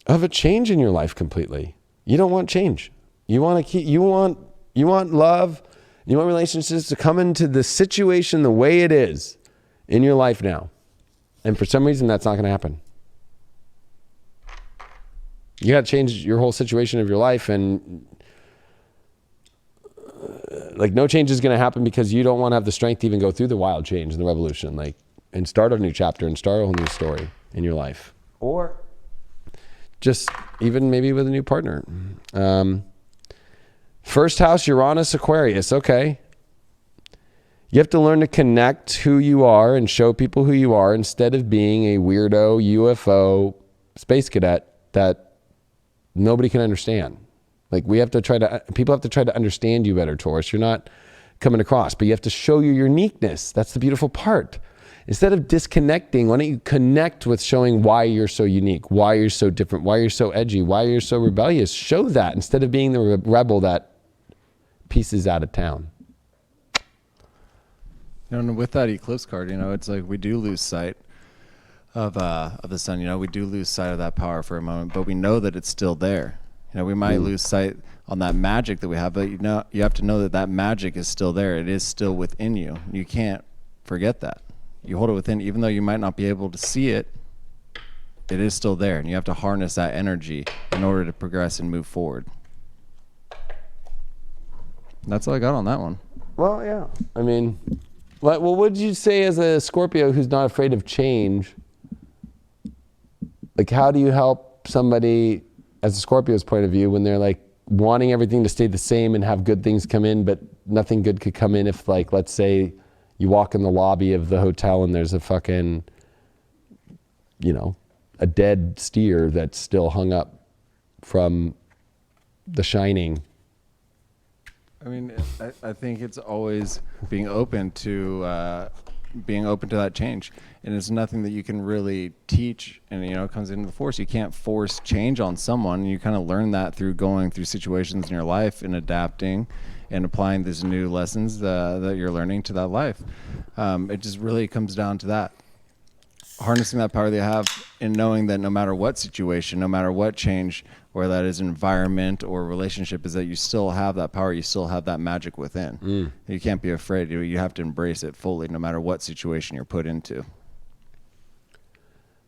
of a change in your life completely. You don't want change. You want love, you want relationships to come into the situation the way it is in your life now. And for some reason, that's not going to happen. You got to change your whole situation of your life, and like no change is going to happen because you don't want to have the strength to even go through the wild change and the revolution, like, and start a new chapter and start a whole new story in your life, or just even maybe with a new partner. First house, Uranus, Aquarius. Okay. You have to learn to connect who you are and show people who you are instead of being a weirdo UFO space cadet that nobody can understand. Like, people have to try to understand you better, Taurus. You're not coming across, but you have to show your uniqueness. That's the beautiful part. Instead of disconnecting, why don't you connect with showing why you're so unique, why you're so different, why you're so edgy, why you're so rebellious. Show that instead of being the rebel that pieces out of town. You know, with that eclipse card, you know, it's like we do lose sight of the sun. You know, we do lose sight of that power for a moment, but we know that it's still there. We might lose sight on that magic that we have, but you have to know that magic is still there. It is still within you. You can't forget that. You hold it within, even though you might not be able to see it, it is still there, and you have to harness that energy in order to progress and move forward. That's all I got on that one. Well, yeah. I mean, what would you say as a Scorpio who's not afraid of change? Like, how do you help somebody, as a Scorpio's point of view, when they're like wanting everything to stay the same and have good things come in, but nothing good could come in if, like, let's say you walk in the lobby of the hotel and there's a fucking, a dead steer that's still hung up from The Shining. I mean, I think it's always being open to that change, and it's nothing that you can really teach. And it comes into the force. You can't force change on someone. You kind of learn that through going through situations in your life and adapting and applying these new lessons that you're learning to that life. It just really comes down to that. Harnessing that power that you have and knowing that no matter what situation, no matter what change, whether that is environment or relationship, is that you still have that power, you still have that magic within. You can't be afraid. You have to embrace it fully no matter what situation you're put into.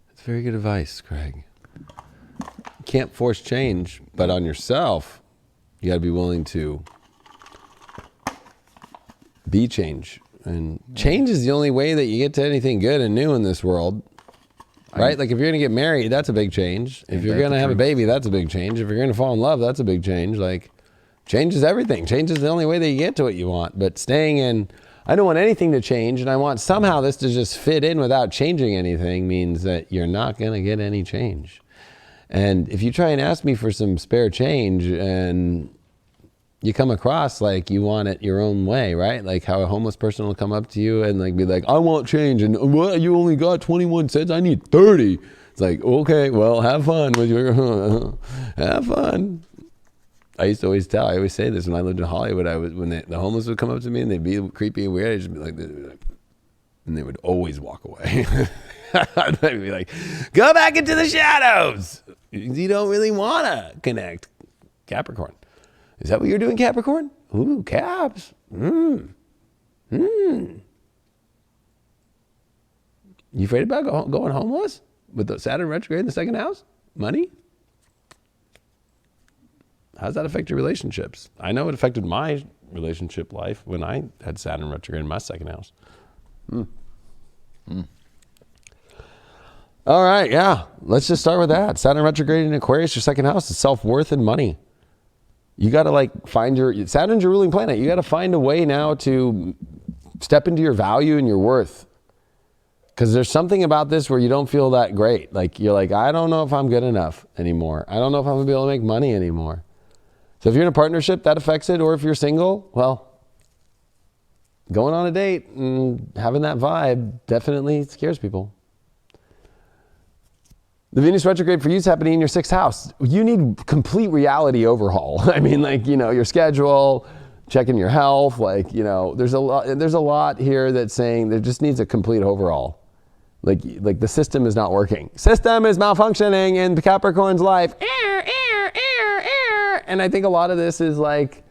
That's very good advice, Craig. You can't force change, but on yourself, you got to be willing to be change. And change is the only way that you get to anything good and new in this world, right? Like if you're going to get married, that's a big change. If you're going to have a baby, that's a big change. If you're going to fall in love, that's a big change. Like change is everything. Change is the only way that you get to what you want. But staying in, I don't want anything to change and I want somehow this to just fit in without changing anything means that you're not going to get any change. And if you try and ask me for some spare change and you come across like you want it your own way, right? Like how a homeless person will come up to you and like be like, I want change. And what, you only got 21 cents? I need 30. It's like, okay, well, have fun with your, have fun. I always say this when I lived in Hollywood, when the homeless would come up to me and they'd be creepy and weird, I'd just be like, and they would always walk away. I'd be like, go back into the shadows. You don't really want to connect. Capricorn. Is that what you're doing, Capricorn? Ooh, Caps. You afraid about going homeless with the Saturn retrograde in the second house? Money? How does that affect your relationships? I know it affected my relationship life when I had Saturn retrograde in my second house. All right, yeah. Let's just start with that. Saturn retrograde in Aquarius, your second house is self-worth and money. You got to like find Saturn's your ruling planet. You got to find a way now to step into your value and your worth. Because there's something about this where you don't feel that great. Like you're like, I don't know if I'm good enough anymore. I don't know if I'm gonna be able to make money anymore. So if you're in a partnership, that affects it. Or if you're single, well, going on a date and having that vibe definitely scares people. The Venus retrograde for you is happening in your sixth house. You need complete reality overhaul. I mean, like, your schedule, checking your health, like, there's a lot here that's saying there just needs a complete overhaul. Like the system is not working. System is malfunctioning in Capricorn's life. And I think a lot of this is like,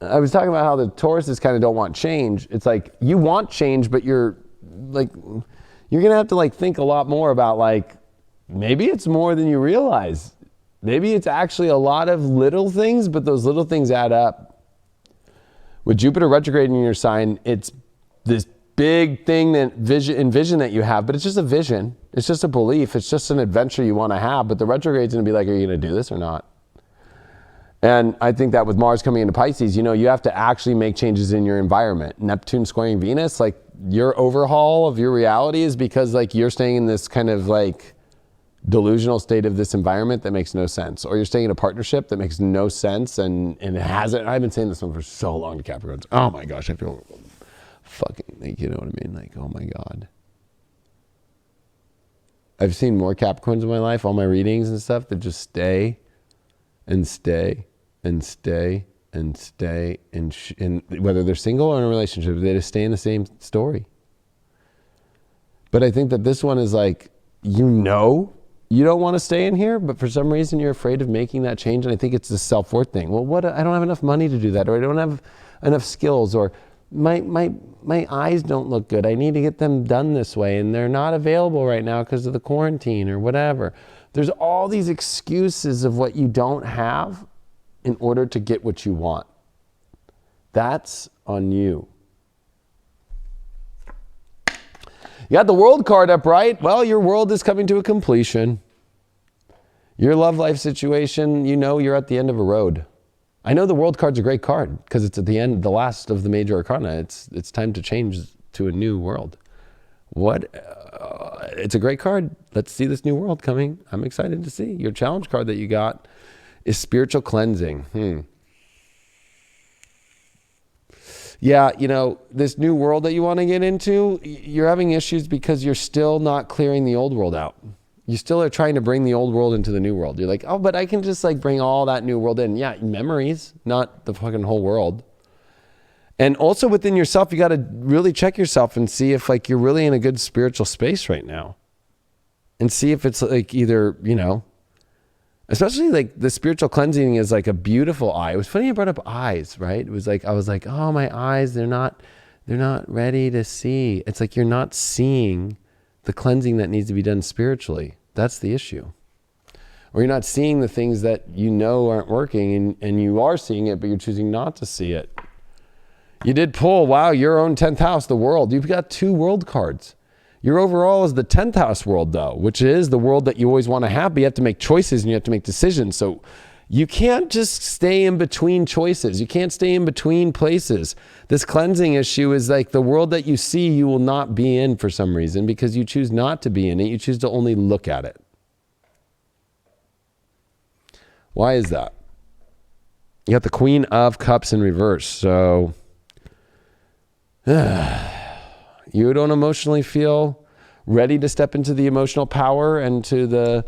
I was talking about how the Tauruses kind of don't want change. It's like, you want change, but you're going to have to like think a lot more about like, maybe it's more than you realize. Maybe it's actually a lot of little things, but those little things add up. With Jupiter retrograde in your sign, it's this big thing that envision that you have, but it's just a vision. It's just a belief. It's just an adventure you want to have, but the retrograde's going to be like, are you going to do this or not? And I think that with Mars coming into Pisces, you have to actually make changes in your environment. Neptune squaring Venus, like your overhaul of your reality is because like you're staying in this kind of like delusional state of this environment that makes no sense, or you're staying in a partnership that makes no sense and it hasn't. I've been saying this one for so long to Capricorns. Oh my gosh, I feel fucking, like, you know what I mean? Like, oh my God. I've seen more Capricorns in my life, all my readings and stuff, that just stay and stay and stay and stay and whether they're single or in a relationship, they just stay in the same story. But I think that this one is like, you don't want to stay in here, but for some reason you're afraid of making that change. And I think it's the self-worth thing. Well, I don't have enough money to do that, or I don't have enough skills, or my eyes don't look good. I need to get them done this way, and they're not available right now because of the quarantine or whatever. There's all these excuses of what you don't have in order to get what you want. That's on you. You got the World card up, right? Well, your world is coming to a completion. Your love life situation, you know you're at the end of a road. I know the World card's a great card because it's at the end, the last of the major arcana. It's time to change to a new world. It's a great card. Let's see this new world coming. I'm excited to see. Your challenge card that you got is spiritual cleansing. Yeah, you know, this new world that you want to get into, you're having issues because you're still not clearing the old world out. You still are trying to bring the old world into the new world. You're like, oh, but I can just like bring all that new world in. Yeah, memories, not the fucking whole world. And also within yourself, you got to really check yourself and see if like you're really in a good spiritual space right now. And see if it's like either, you know, especially like the spiritual cleansing is like a beautiful eye. It was funny you brought up eyes, right? It was like, I was like, oh, my eyes, they're not ready to see. It's like you're not seeing the cleansing that needs to be done spiritually. That's the issue. Or you're not seeing the things that you know aren't working, and you are seeing it, but you're choosing not to see it. You did pull, wow, your own 10th house, the world. You've got 2 world cards. Your overall is the 10th house world, though, which is the world that you always want to have, but you have to make choices and you have to make decisions. So you can't just stay in between choices. You can't stay in between places. This cleansing issue is like the world that you see you will not be in for some reason because you choose not to be in it. You choose to only look at it. Why is that? You got the Queen of Cups in reverse. So you don't emotionally feel ready to step into the emotional power and to the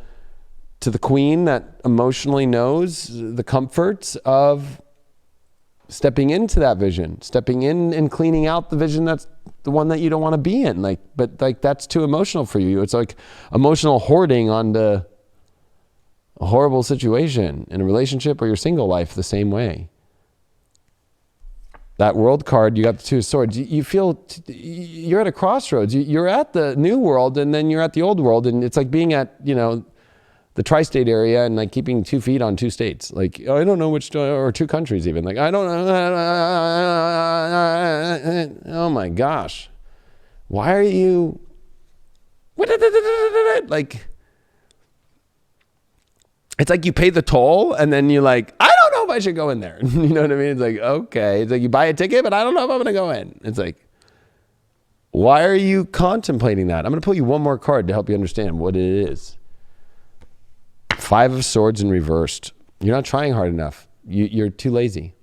queen that emotionally knows the comforts of stepping into that vision, stepping in and cleaning out the vision that's the one that you don't want to be in. But that's too emotional for you. It's like emotional hoarding onto a horrible situation in a relationship or your single life the same way. That world card, you got the 2 of swords. You feel you're at a crossroads. You're at the new world and then you're at the old world. And it's like being at, you know, the tri-state area and like keeping 2 feet on 2 states. Like, I don't know which, or 2 countries even. Like, I don't know. Oh my gosh. Why are you, like, it's like you pay the toll and then you're like, I don't know if I should go in there. You know what I mean? It's like, okay. It's like you buy a ticket, but I don't know if I'm going to go in. It's like, why are you contemplating that? I'm going to pull you one more card to help you understand what it is. 5 of Swords in reversed. You're not trying hard enough. You're too lazy.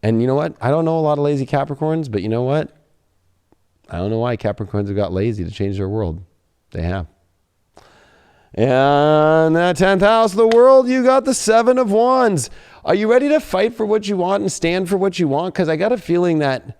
And you know what? I don't know a lot of lazy Capricorns, but you know what? I don't know why Capricorns have got lazy to change their world. They have. And that 10th house of the world, you got the 7 of Wands. Are you ready to fight for what you want and stand for what you want? Because I got a feeling that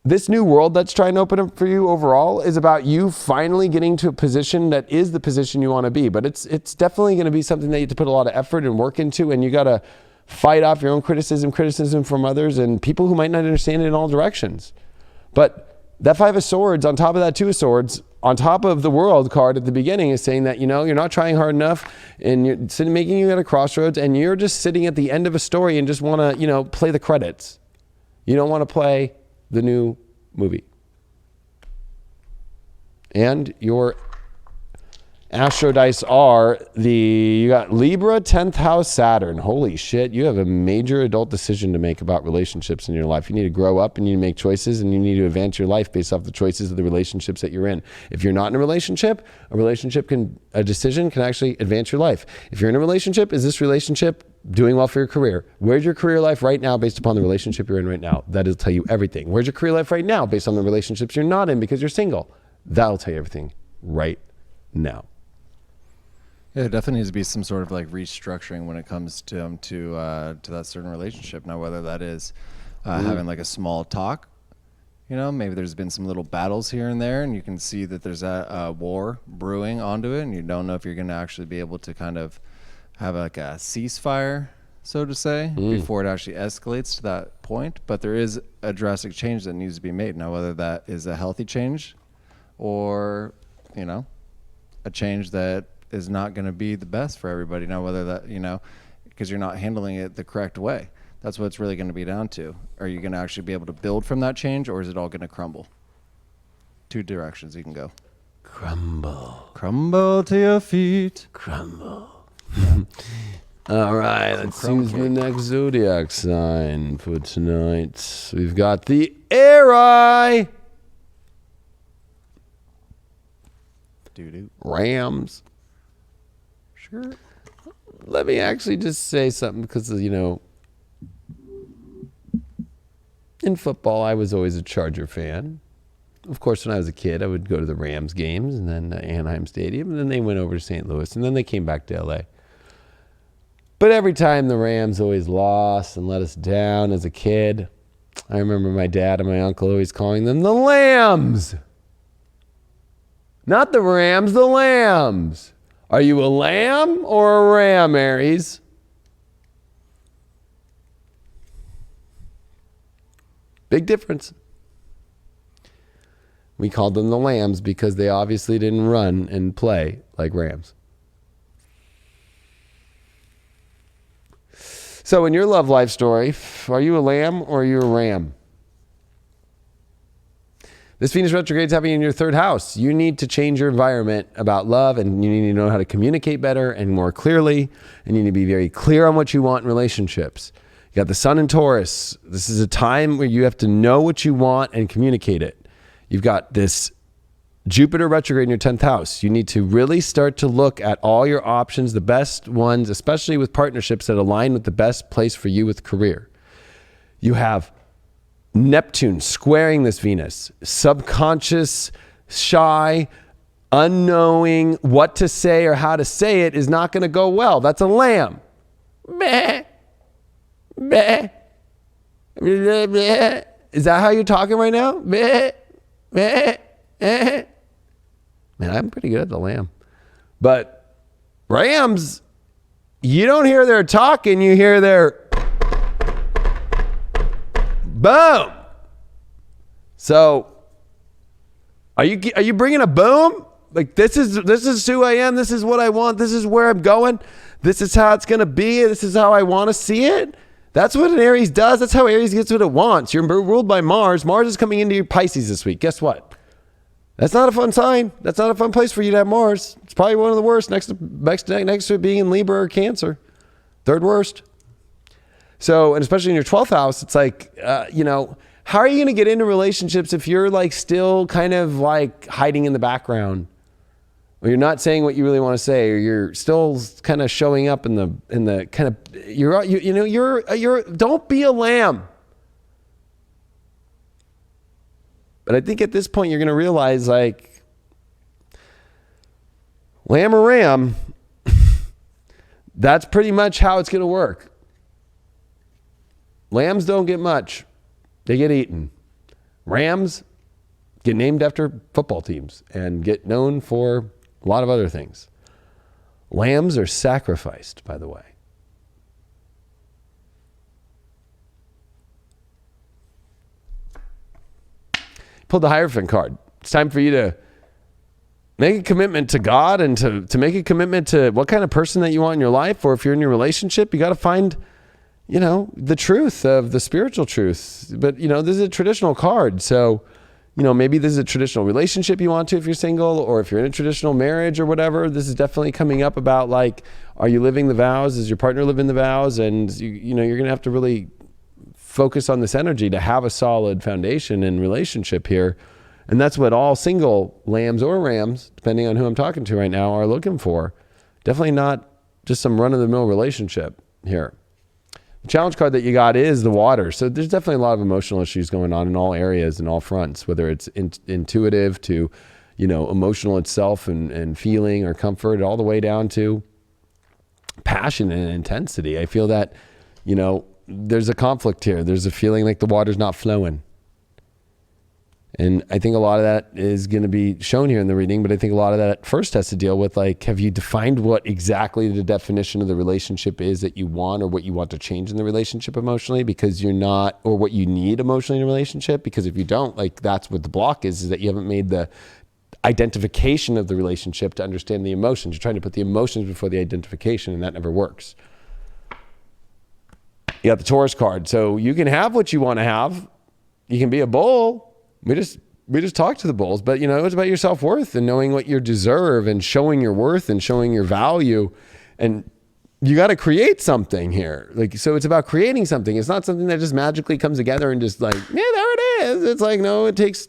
this new world that's trying to open up for you overall is about you finally getting to a position that is the position you want to be. But it's definitely going to be something that you have to put a lot of effort and work into, and you got to fight off your own criticism from others and people who might not understand it in all directions. But that 5 of Swords on top of that 2 of Swords, on top of the World card at the beginning, is saying that, you know, you're not trying hard enough and you're making you at a crossroads and you're just sitting at the end of a story and just want to, you know, play the credits. You don't want to play the new movie. And your Astro dice are you got Libra, 10th house, Saturn. Holy shit, you have a major adult decision to make about relationships in your life. You need to grow up and you need to make choices and you need to advance your life based off the choices of the relationships that you're in. If you're not in a relationship a decision can actually advance your life. If you're in a relationship, is this relationship doing well for your career? Where's your career life right now based upon the relationship you're in right now? That'll tell you everything. Where's your career life right now based on the relationships you're not in because you're single? That'll tell you everything right now. Yeah, there definitely needs to be some sort of like restructuring when it comes to that certain relationship. Now, whether that is having like a small talk, You know, maybe there's been some little battles here and there, and you can see that there's a war brewing onto it, and you don't know if you're going to actually be able to kind of have like a ceasefire, so to say, before it actually escalates to that point. But there is a drastic change that needs to be made. Now, whether that is a healthy change or, you know, a change that is not going to be the best for everybody. Now, whether that, you know, because you're not handling it the correct way. That's what it's really going to be down to. Are you going to actually be able to build from that change, or is it all going to crumble? Two directions you can go. Crumble. Crumble to your feet. Crumble. All right, let's choose the next zodiac sign for tonight. We've got the air eye. Doo-doo. Rams. Sure. Let me actually just say something because, you know, in football, I was always a Charger fan. Of course, when I was a kid, I would go to the Rams games and then Anaheim Stadium, and then they went over to St. Louis, and then they came back to LA. But every time the Rams always lost and let us down as a kid, I remember my dad and my uncle always calling them the Lambs. Not the Rams, the Lambs. Are you a lamb or a ram, Aries? Big difference. We called them the Lambs because they obviously didn't run and play like Rams. So in your love life story, are you a lamb or are you a ram? This Venus retrograde is happening in your third house. You need to change your environment about love, and you need to know how to communicate better and more clearly, and you need to be very clear on what you want in relationships. You got the sun in Taurus. This is a time where you have to know what you want and communicate it. You've got this Jupiter retrograde in your 10th house. You need to really start to look at all your options, the best ones, especially with partnerships that align with the best place for you with career. You have Neptune squaring this Venus. Subconscious, shy, unknowing what to say or how to say it is not going to go well. That's a lamb. Meh. Meh. Meh. Is that how you're talking right now? Meh. Meh. Meh. Man, I'm pretty good at the lamb. But rams, you don't hear their talking, you hear their boom. So, are you bringing a boom? Like this is who I am. This is what I want. This is where I'm going. This is how it's going to be. This is how I want to see it. That's what an Aries does. That's how Aries gets what it wants. You're ruled by Mars. Mars is coming into your Pisces this week. Guess what? That's not a fun sign. That's not a fun place for you to have Mars. It's probably one of the worst next to it being in Libra or Cancer. Third worst. So, and especially in your 12th house, it's like, how are you going to get into relationships if you're like still kind of like hiding in the background, or you're not saying what you really want to say, or you're still kind of showing up in the kind of, you're don't be a lamb. But I think at this point you're going to realize, like, lamb or ram, that's pretty much how it's going to work. Lambs don't get much. They get eaten. Rams get named after football teams and get known for a lot of other things. Lambs are sacrificed, by the way. Pulled the Hierophant card. It's time for you to make a commitment to God and to make a commitment to what kind of person that you want in your life. Or if you're in your relationship, you got to find, the truth of the spiritual truth. But, this is a traditional card. So, maybe this is a traditional relationship you want to if you're single, or if you're in a traditional marriage or whatever. This is definitely coming up about, like, are you living the vows? Is your partner living the vows? And, you're going to have to really focus on this energy to have a solid foundation in relationship here. And that's what all single lambs or rams, depending on who I'm talking to right now, are looking for. Definitely not just some run-of-the-mill relationship here. The challenge card that you got is the water. So there's definitely a lot of emotional issues going on in all areas and all fronts, whether it's intuitive to, emotional itself and feeling or comfort, all the way down to passion and intensity. I feel that, there's a conflict here. There's a feeling like the water's not flowing. And I think a lot of that is going to be shown here in the reading, but I think a lot of that first has to deal with, like, have you defined what exactly the definition of the relationship is that you want, or what you want to change in the relationship emotionally, because you're not, or what you need emotionally in a relationship? Because if you don't, like, that's what the block is that you haven't made the identification of the relationship to understand the emotions. You're trying to put the emotions before the identification, and that never works. You got the Taurus card. So you can have what you want to have. You can be a bull. We just talk to the bulls, but it's about your self-worth and knowing what you deserve and showing your worth and showing your value. And you got to create something here. Like, so it's about creating something. It's not something that just magically comes together and just like, yeah, there it is. It's like, no, it takes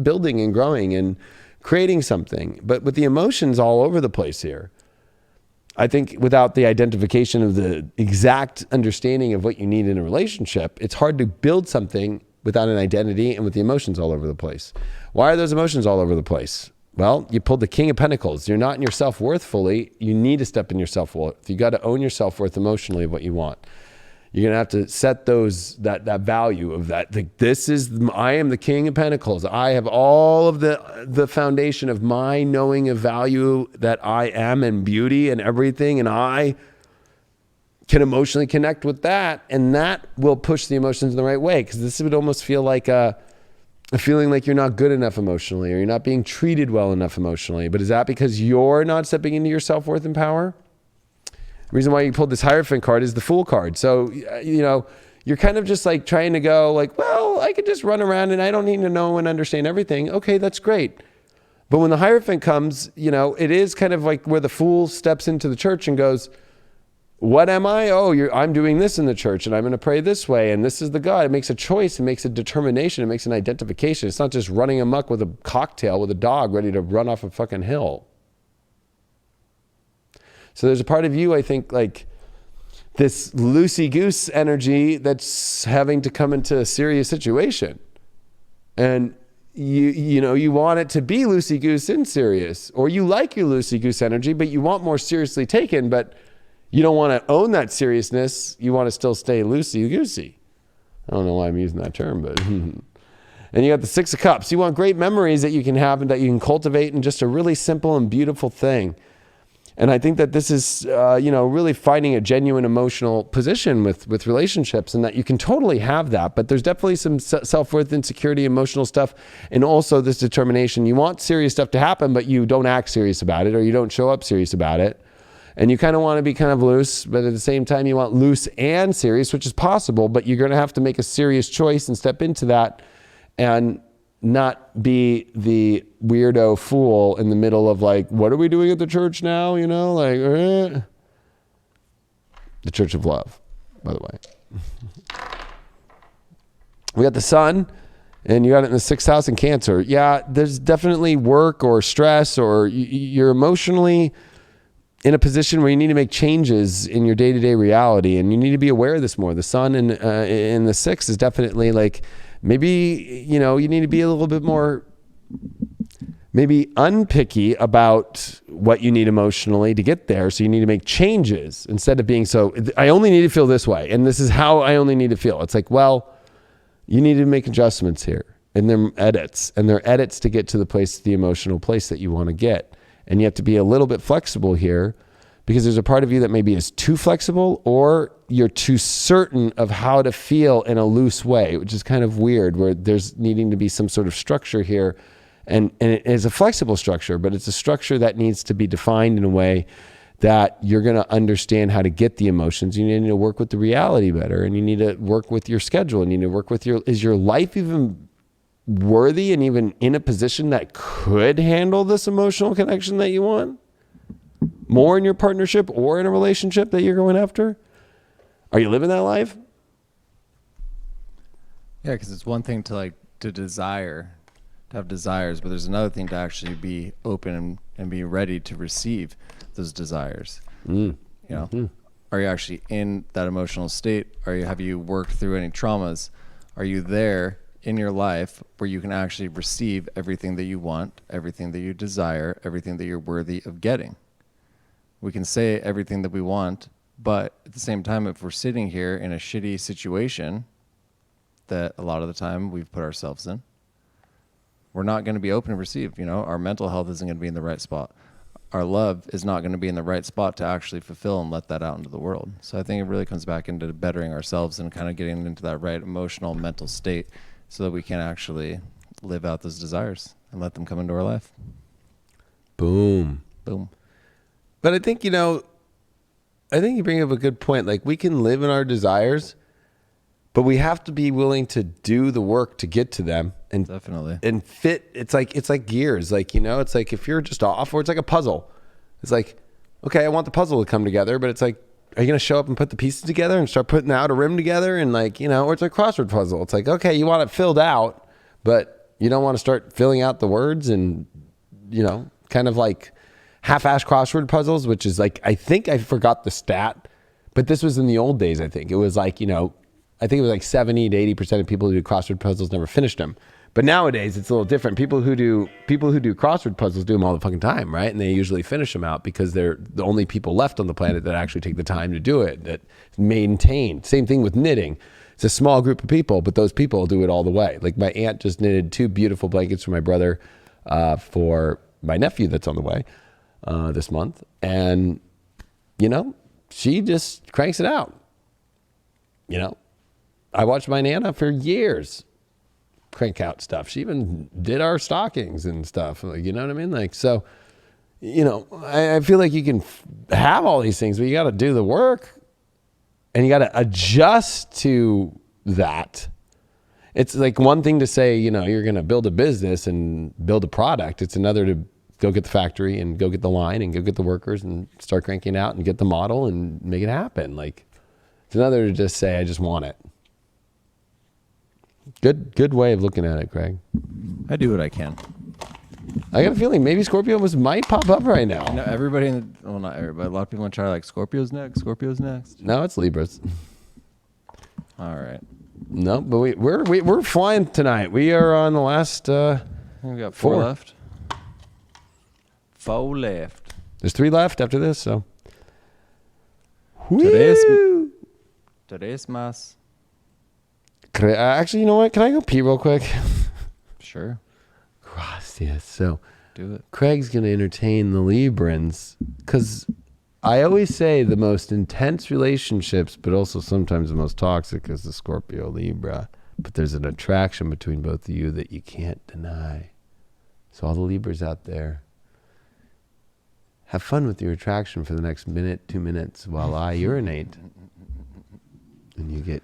building and growing and creating something. But with the emotions all over the place here, I think without the identification of the exact understanding of what you need in a relationship, it's hard to build something without an identity and with the emotions all over the place. Why are those emotions all over the place? Well, you pulled the King of Pentacles. You're not in your self-worth fully. You need to step in your self-worth. You got to own your self-worth emotionally of what you want. You're going to have to set that value of that. Like, I am the King of Pentacles. I have all of the foundation of my knowing of value that I am, and beauty and everything. And I can emotionally connect with that, and that will push the emotions in the right way, because this would almost feel like a feeling like you're not good enough emotionally, or you're not being treated well enough emotionally. But is that because you're not stepping into your self-worth and power? The reason why you pulled this Hierophant card is the Fool card. So, you're kind of just like trying to go like, well, I could just run around and I don't need to know and understand everything. Okay, that's great. But when the Hierophant comes, it is kind of like where the Fool steps into the church and goes, what am I? Oh, I'm doing this in the church, and I'm going to pray this way, and this is the God. It makes a choice. It makes a determination. It makes an identification. It's not just running amok with a cocktail with a dog ready to run off a fucking hill. So there's a part of you, I think, like this loosey-goose energy that's having to come into a serious situation. And you want it to be loosey-goose and serious, or you like your loosey-goose energy, but you want more seriously taken, but you don't want to own that seriousness. You want to still stay loosey-goosey. I don't know why I'm using that term, but... And you got the Six of Cups. You want great memories that you can have and that you can cultivate in just a really simple and beautiful thing. And I think that this is, really finding a genuine emotional position with relationships, and that you can totally have that. But there's definitely some self-worth, insecurity, emotional stuff, and also this determination. You want serious stuff to happen, but you don't act serious about it, or you don't show up serious about it. And you kind of want to be kind of loose, but at the same time, you want loose and serious, which is possible, but you're going to have to make a serious choice and step into that and not be the weirdo fool in the middle of like, what are we doing at the church now? The Church of Love, by the way. We got the Sun, and you got it in the 6th house in Cancer. Yeah, there's definitely work or stress, or you're emotionally in a position where you need to make changes in your day-to-day reality, and you need to be aware of this more. The Sun in the 6th is definitely like, maybe, you need to be a little bit more maybe unpicky about what you need emotionally to get there. So you need to make changes instead of being so, I only need to feel this way, and this is how I only need to feel. It's like, well, you need to make adjustments here, and they're edits to get to the emotional place that you want to get. And you have to be a little bit flexible here, because there's a part of you that maybe is too flexible, or you're too certain of how to feel in a loose way, which is kind of weird, where there's needing to be some sort of structure here. And it is a flexible structure, but it's a structure that needs to be defined in a way that you're going to understand how to get the emotions. You need to work with the reality better, and you need to work with your schedule, and you need to work with is your life even worthy and even in a position that could handle this emotional connection that you want more in your partnership or in a relationship that you're going after? Are you living that life? Yeah, because it's one thing to have desires, but there's another thing to actually be open and be ready to receive those desires. Mm-hmm. Are you actually in that emotional state? Have you worked through any traumas? Are you there in your life where you can actually receive everything that you want, everything that you desire, everything that you're worthy of getting? We can say everything that we want, but at the same time, if we're sitting here in a shitty situation that a lot of the time we've put ourselves in, we're not going to be open to receive. Our mental health isn't going to be in the right spot. Our love is not going to be in the right spot to actually fulfill and let that out into the world. So I think it really comes back into bettering ourselves and kind of getting into that right emotional, mental state so that we can actually live out those desires and let them come into our life. Boom. Boom. But I think, I think you bring up a good point. Like, we can live in our desires, but we have to be willing to do the work to get to them and Definitely. and fit. It's like gears. Like, it's like if you're just off, or it's like a puzzle. It's like, okay, I want the puzzle to come together, but it's like, are you going to show up and put the pieces together and start putting the outer rim together? And like, or it's a crossword puzzle. It's like, okay, you want it filled out, but you don't want to start filling out the words and, kind of like half-ass crossword puzzles, which is like, I think I forgot the stat, but this was in the old days. I think it was like, I think it was like 70 to 80% of people who do crossword puzzles never finished them. But nowadays it's a little different. People who do crossword puzzles do them all the fucking time, right? And they usually finish them out because they're the only people left on the planet that actually take the time to do it, that maintain. Same thing with knitting. It's a small group of people, but those people do it all the way. Like, my aunt just knitted 2 beautiful blankets for my brother, for my nephew that's on the way this month. And, she just cranks it out. I watched my Nana for years crank out stuff. She even did our stockings and stuff. Like, you know what I mean? Like, so, I feel like you can have all these things, but you got to do the work and you got to adjust to that. It's like one thing to say, you're going to build a business and build a product. It's another to go get the factory and go get the line and go get the workers and start cranking out and get the model and make it happen. Like, it's another to just say, I just want it. Good way of looking at it, Craig. I do what I can. I got a feeling maybe Scorpio might pop up right now. Everybody not everybody, a lot of people want to try like Scorpio's next. No, it's Libras. All right. No, but we're flying tonight. We are on the last. We got 4 left. 4 left. There's 3 left after this, so. Today's mas. Actually, you know what? Can I go pee real quick? Sure. Gracias. So, do it. Craig's going to entertain the Librans, because I always say the most intense relationships, but also sometimes the most toxic, is the Scorpio Libra. But there's an attraction between both of you that you can't deny. So all the Libras out there, have fun with your attraction for the next minute, 2 minutes while I urinate. And you get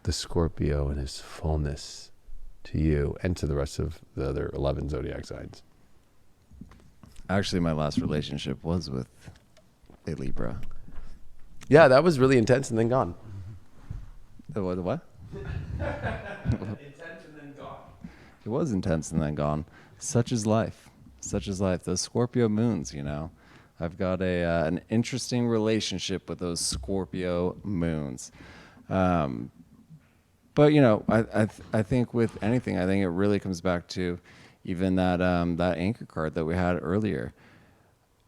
the Scorpio in his fullness to you and to the rest of the other 11 zodiac signs. Actually, my last relationship was with a Libra. Yeah, that was really intense and then gone. The what? Intense and then gone. It was intense and then gone. Such is life. Such is life. Those Scorpio moons, I've got an interesting relationship with those Scorpio moons. But I think with anything, I think it really comes back to even that anchor card that we had earlier.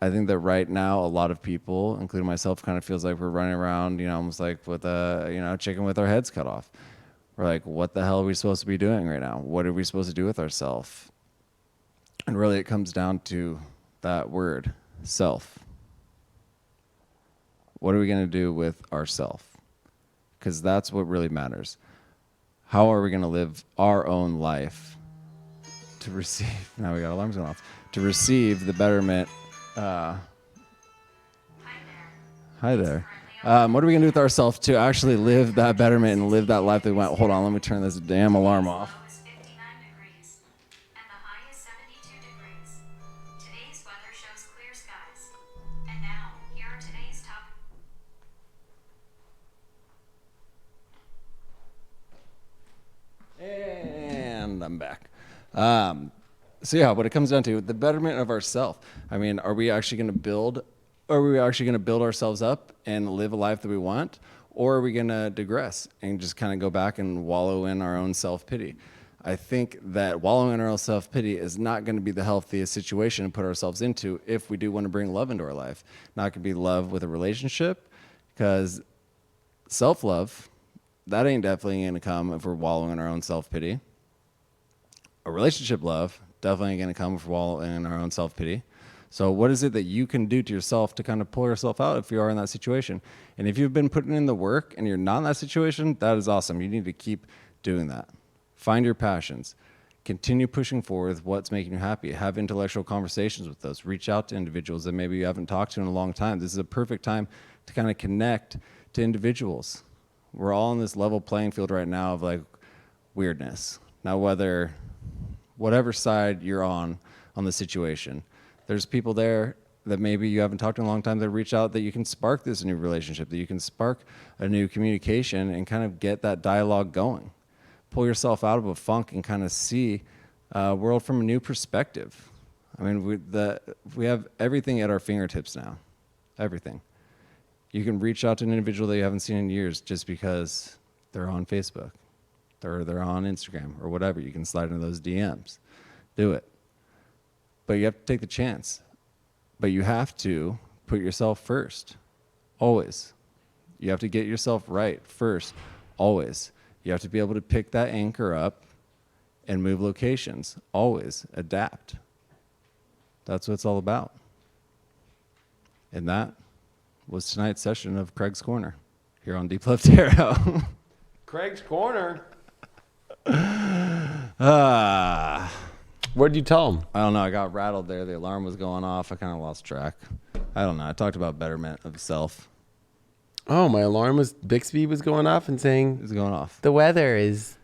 I think that right now a lot of people, including myself, kind of feels like we're running around, almost like with a chicken with our heads cut off. We're like, what the hell are we supposed to be doing right now? What are we supposed to do with ourselves? And really, it comes down to that word, self. What are we going to do with ourself? Because that's what really matters. How are we going to live our own life to receive? Now we got alarms going off. To receive the betterment. Hi there. What are we going to do with ourselves to actually live that betterment and live that life that we want? Hold on, let me turn this damn alarm off. And I'm back. So yeah, what it comes down to, the betterment of ourself. I mean, are we actually going to build ourselves up and live a life that we want? Or are we going to digress and just kind of go back and wallow in our own self-pity? I think that wallowing in our own self-pity is not going to be the healthiest situation to put ourselves into if we do want to bring love into our life. Not going to be love with a relationship, because self-love, that ain't definitely going to come if we're wallowing in our own self-pity. A relationship love, definitely going to come from all in our own self-pity. So what is it that you can do to yourself to kind of pull yourself out if you are in that situation? And if you've been putting in the work and you're not in that situation, that is awesome. You need to keep doing that. Find your passions. Continue pushing forward with what's making you happy. Have intellectual conversations with those. Reach out to individuals that maybe you haven't talked to in a long time. This is a perfect time to kind of connect to individuals. We're all on this level playing field right now of like weirdness. Now, whatever side you're on the situation, there's people there that maybe you haven't talked to in a long time that reach out, that you can spark this new relationship, that you can spark a new communication and kind of get that dialogue going. Pull yourself out of a funk and kind of see world from a new perspective. I mean, we have everything at our fingertips now. Everything. You can reach out to an individual that you haven't seen in years just because they're on Facebook or they're on Instagram or whatever. You can slide into those DMs. Do it. But you have to take the chance. But you have to put yourself first. Always. You have to get yourself right first. Always. You have to be able to pick that anchor up and move locations. Always. Adapt. That's what it's all about. And that was tonight's session of Craig's Corner here on Deep Love Tarot. Craig's Corner. What did you tell him? I don't know. I got rattled there. The alarm was going off. I kind of lost track. I don't know. I talked about betterment of self. Oh, my alarm Bixby was going off and saying It's going off. the weather is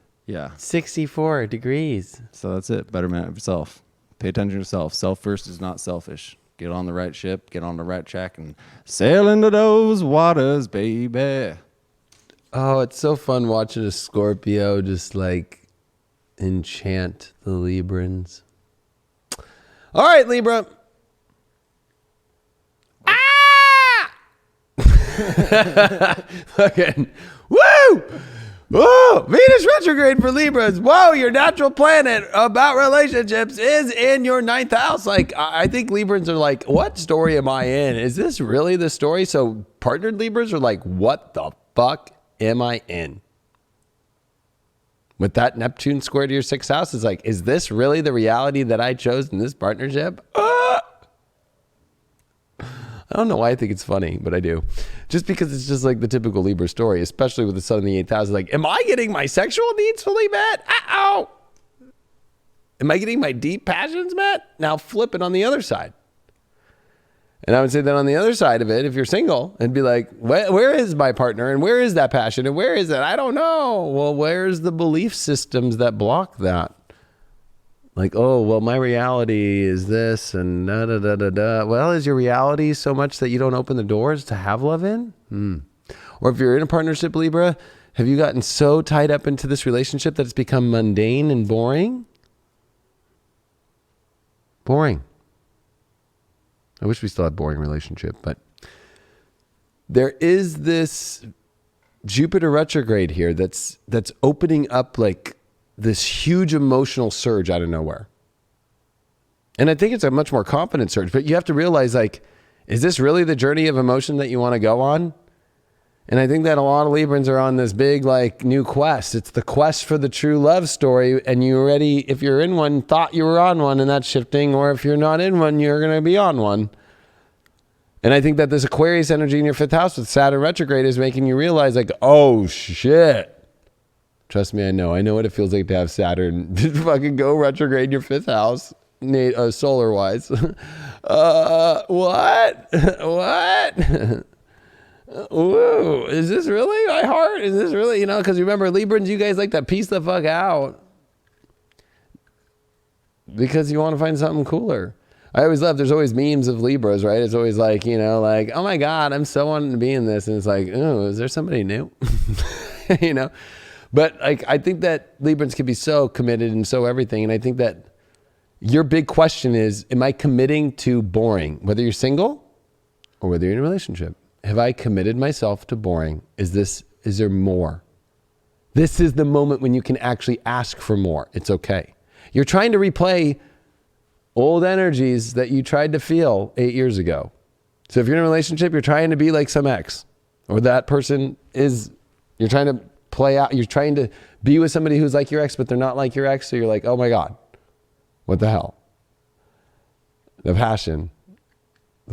64 degrees. So that's it. Betterment of self. Pay attention to yourself. Self first is not selfish. Get on the right ship, get on the right track, and sail into those waters, baby. Oh, it's so fun watching a Scorpio just like enchant the Librans. All right, Libra. Fucking woo! Whoa! Venus retrograde for Libras. Whoa, your natural planet about relationships is in your 9th house. Like, I think Librans are like, what story am I in? Is this really the story? So partnered Libras are like, what the fuck am I in? With that Neptune square to your 6th house, is like, is this really the reality that I chose in this partnership? I don't know why I think it's funny, but I do. Just because it's just like the typical Libra story, especially with the sun in the 8th house. Like, am I getting my sexual needs fully met? Uh-oh. Am I getting my deep passions met? Now flip it on the other side. And I would say that on the other side of it, if you're single, and be like, where is my partner? And where is that passion? And where is it? I don't know. Well, where's the belief systems that block that? Like, oh, well, my reality is this and da-da-da-da-da. Well, is your reality so much that you don't open the doors to have love in? Or if you're in a partnership, Libra, have you gotten so tied up into this relationship that it's become mundane and boring? Boring. I wish we still had boring relationship, but there is this Jupiter retrograde here that's opening up like this huge emotional surge out of nowhere. And I think it's a much more confident surge, but you have to realize, like, is this really the journey of emotion that you want to go on? And I think that a lot of Librans are on this big, like, new quest. It's the quest for the true love story. And you already, if you're in one, thought you were on one, and that's shifting. Or if you're not in one, you're going to be on one. And I think that this Aquarius energy in your 5th house with Saturn retrograde is making you realize, like, oh, shit. Trust me, I know what it feels like to have Saturn fucking go retrograde your 5th house, solar-wise. What? Woo, is this really my heart? Is this really, because remember, Librans, you guys like to piece the fuck out because you want to find something cooler. I always love, there's always memes of Libras, right? It's always like, like, oh my God, I'm so wanting to be in this. And it's like, oh, is there somebody new? But like, I think that Librans can be so committed and so everything. And I think that your big question is, am I committing to boring? Whether you're single or whether you're in a relationship, have I committed myself to boring? Is there more? This is the moment when you can actually ask for more. It's okay. You're trying to replay old energies that you tried to feel 8 years ago. So if you're in a relationship, you're trying to be like some ex, or that person you're trying to play out, you're trying to be with somebody who's like your ex, but they're not like your ex. So you're like, oh my God, What the hell? The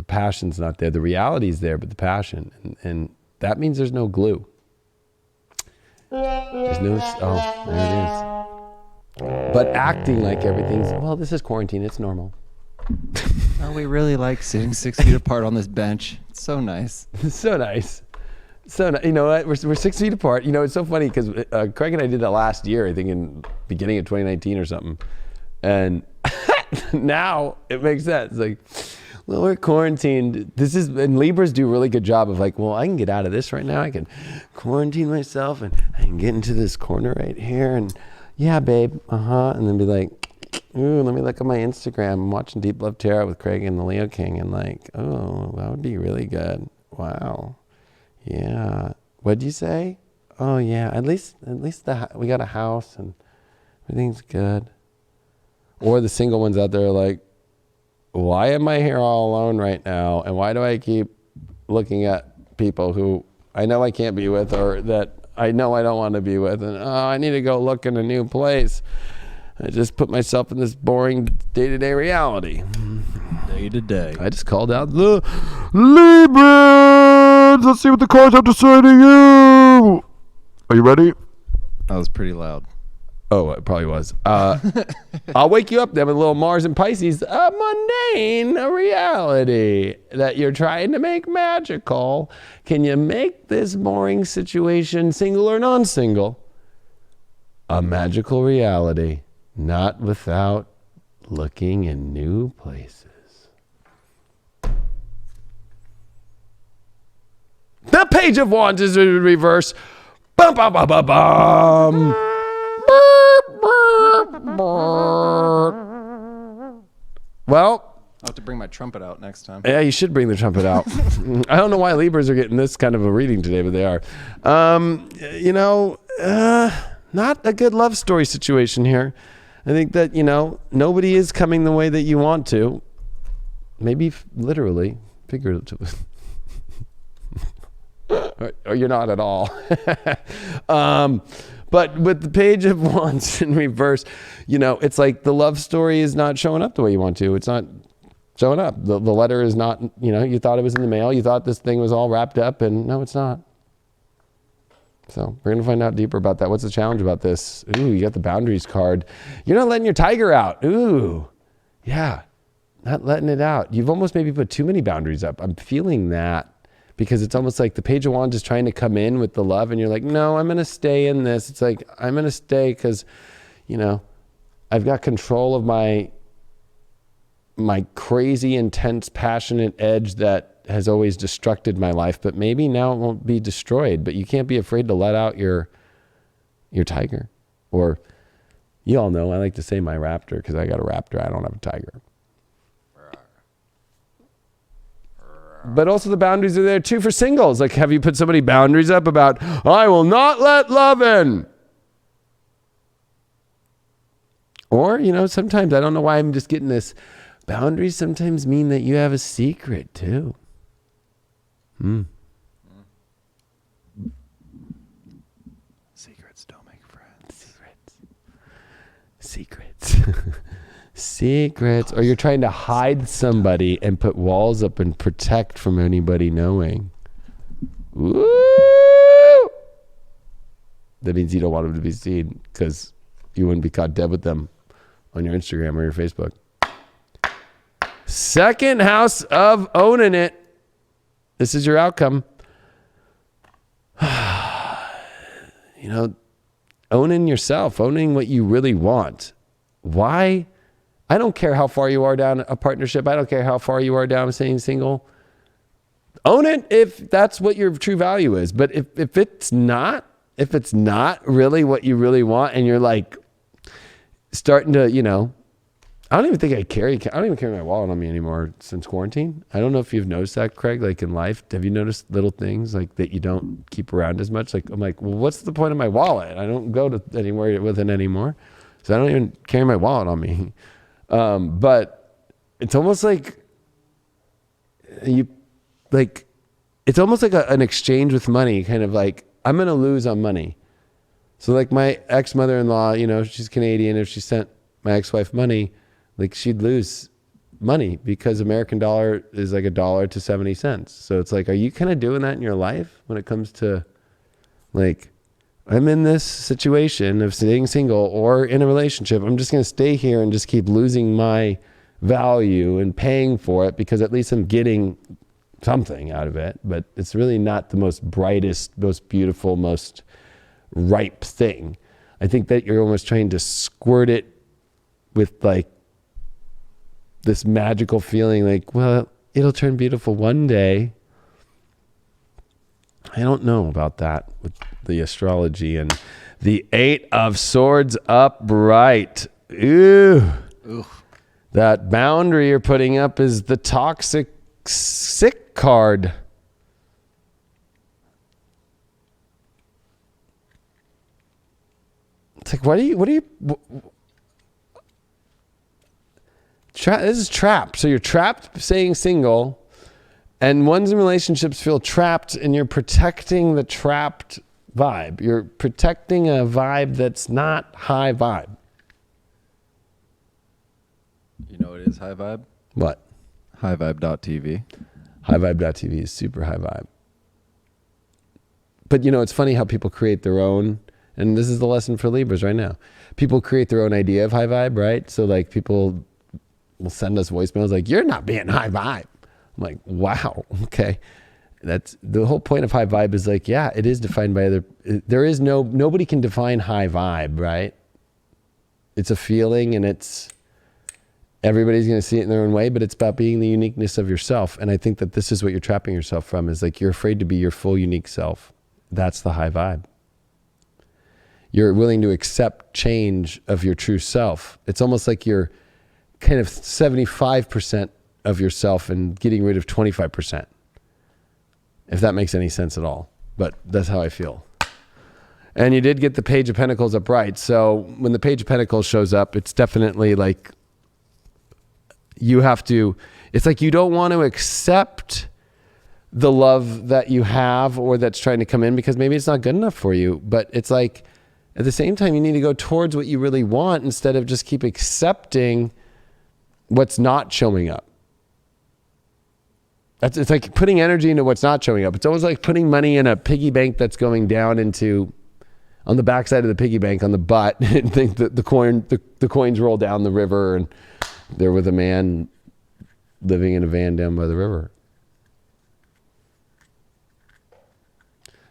passion's not there. The reality's there, but the passion. And that means there's no glue. There's no, oh, there it is. But acting like everything's, well, this is quarantine. It's normal. Oh, we really like sitting 6 feet apart on this bench. It's so nice. It's so nice. So, you know what? We're 6 feet apart. You know, it's so funny because Craig and I did that last year, I think in beginning of 2019 or something. And now it makes sense. Like, well, we're quarantined. And Libras do a really good job of like, well, I can get out of this right now. I can quarantine myself and I can get into this corner right here. And yeah, babe. And then be like, ooh, let me look at my Instagram. I'm watching Deep Love Tarot with Craig and the Leo King. And like, oh, that would be really good. Wow. Yeah. What'd you say? Oh yeah. At least we got a house and everything's good. Or the single ones out there are like, why am I here all alone right now? And why do I keep looking at people who I know I can't be with or that I know I don't want to be with? And I need to go look in a new place. I just put myself in this boring day-to-day reality. Day to day. I just called out the Libras. Let's see what the cards have to say to you. Are you ready? That was pretty loud. Oh, it probably was. I'll wake you up then with a little Mars and Pisces, a mundane reality that you're trying to make magical. Can you make this boring situation, single or non-single, a magical reality? Not without looking in new places. The Page of Wands is in reverse. Bum, bum, bum, bum, bum. Well, I'll have to bring my trumpet out next time. yeah, you should bring the trumpet out. I don't know why Libras are getting this kind of a reading today, but they are. Not a good love story situation here. I think that, nobody is coming the way that you want to. Maybe literally, figuratively. or you're not at all. But with the Page of Wands in reverse, it's like the love story is not showing up the way you want to. It's not showing up. The letter is not, you thought it was in the mail. You thought this thing was all wrapped up, and no, it's not. So we're going to find out deeper about that. What's the challenge about this? Ooh, you got the boundaries card. You're not letting your tiger out. Ooh, yeah, not letting it out. You've almost maybe put too many boundaries up. I'm feeling that. Because it's almost like the Page of Wands is trying to come in with the love and you're like, no, I'm going to stay in this. It's like, I'm going to stay because, I've got control of my crazy, intense, passionate edge that has always destructed my life. But maybe now it won't be destroyed. But you can't be afraid to let out your tiger. Or you all know, I like to say my raptor because I got a raptor. I don't have a tiger. But also the boundaries are there too for singles. Like, have you put somebody boundaries up about, I will not let love in? Or, sometimes, I don't know why I'm just getting this. Boundaries sometimes mean that you have a secret too. Secrets don't make friends. Secrets. Secrets. Or you're trying to hide somebody and put walls up and protect from anybody knowing. Woo! That means you don't want them to be seen because you wouldn't be caught dead with them on your Instagram or your Facebook. Second house of owning it. This is your outcome. Owning yourself, owning what you really want. Why? I don't care how far you are down a partnership. I don't care how far you are down staying single. Own it if that's what your true value is. But if it's not really what you really want and you're like starting to, I don't even carry my wallet on me anymore since quarantine. I don't know if you've noticed that, Craig, like in life. Have you noticed little things like that you don't keep around as much? Like, I'm like, well, what's the point of my wallet? I don't go to anywhere with it anymore. So I don't even carry my wallet on me. But it's almost like it's almost like an exchange with money, kind of like, I'm going to lose on money. So like my ex-mother-in-law, she's Canadian. If she sent my ex-wife money, Like she'd lose money because American dollar is like $1 to 70 cents. So it's like, are you kind of doing that in your life when it comes to like, I'm in this situation of staying single or in a relationship. I'm just going to stay here and just keep losing my value and paying for it because at least I'm getting something out of it. But it's really not the most brightest, most beautiful, most ripe thing. I think that you're almost trying to squirt it with like this magical feeling like, well, it'll turn beautiful one day. I don't know about that with the astrology and the 8 of Swords upright. Ew. Ooh. That boundary you're putting up is the toxic sick card. It's like, what are you, this is trapped. So you're trapped staying single, and ones in relationships feel trapped, and you're protecting the trapped vibe. You're protecting a vibe that's not high vibe. You know what is high vibe? What? Highvibe.tv. Highvibe.tv is super high vibe. But you know, it's funny how people create their own, and this is the lesson for Libras right now. People create their own idea of high vibe, right? So like people will send us voicemails like, you're not being high vibe. I'm like, wow, okay. That's the whole point of high vibe is like, yeah, it is defined by nobody can define high vibe, right? It's a feeling and everybody's going to see it in their own way, but it's about being the uniqueness of yourself. And I think that this is what you're trapping yourself from is like, you're afraid to be your full unique self. That's the high vibe. You're willing to accept change of your true self. It's almost like you're kind of 75% of yourself and getting rid of 25%. If that makes any sense at all. But that's how I feel. And you did get the Page of Pentacles upright. So when the Page of Pentacles shows up, it's definitely like it's like you don't want to accept the love that you have or that's trying to come in because maybe it's not good enough for you. But it's like at the same time, you need to go towards what you really want instead of just keep accepting what's not showing up. It's like putting energy into what's not showing up. It's almost like putting money in a piggy bank that's going down on the backside of the piggy bank on the butt and think that the coins roll down the river and they're with a man living in a van down by the river.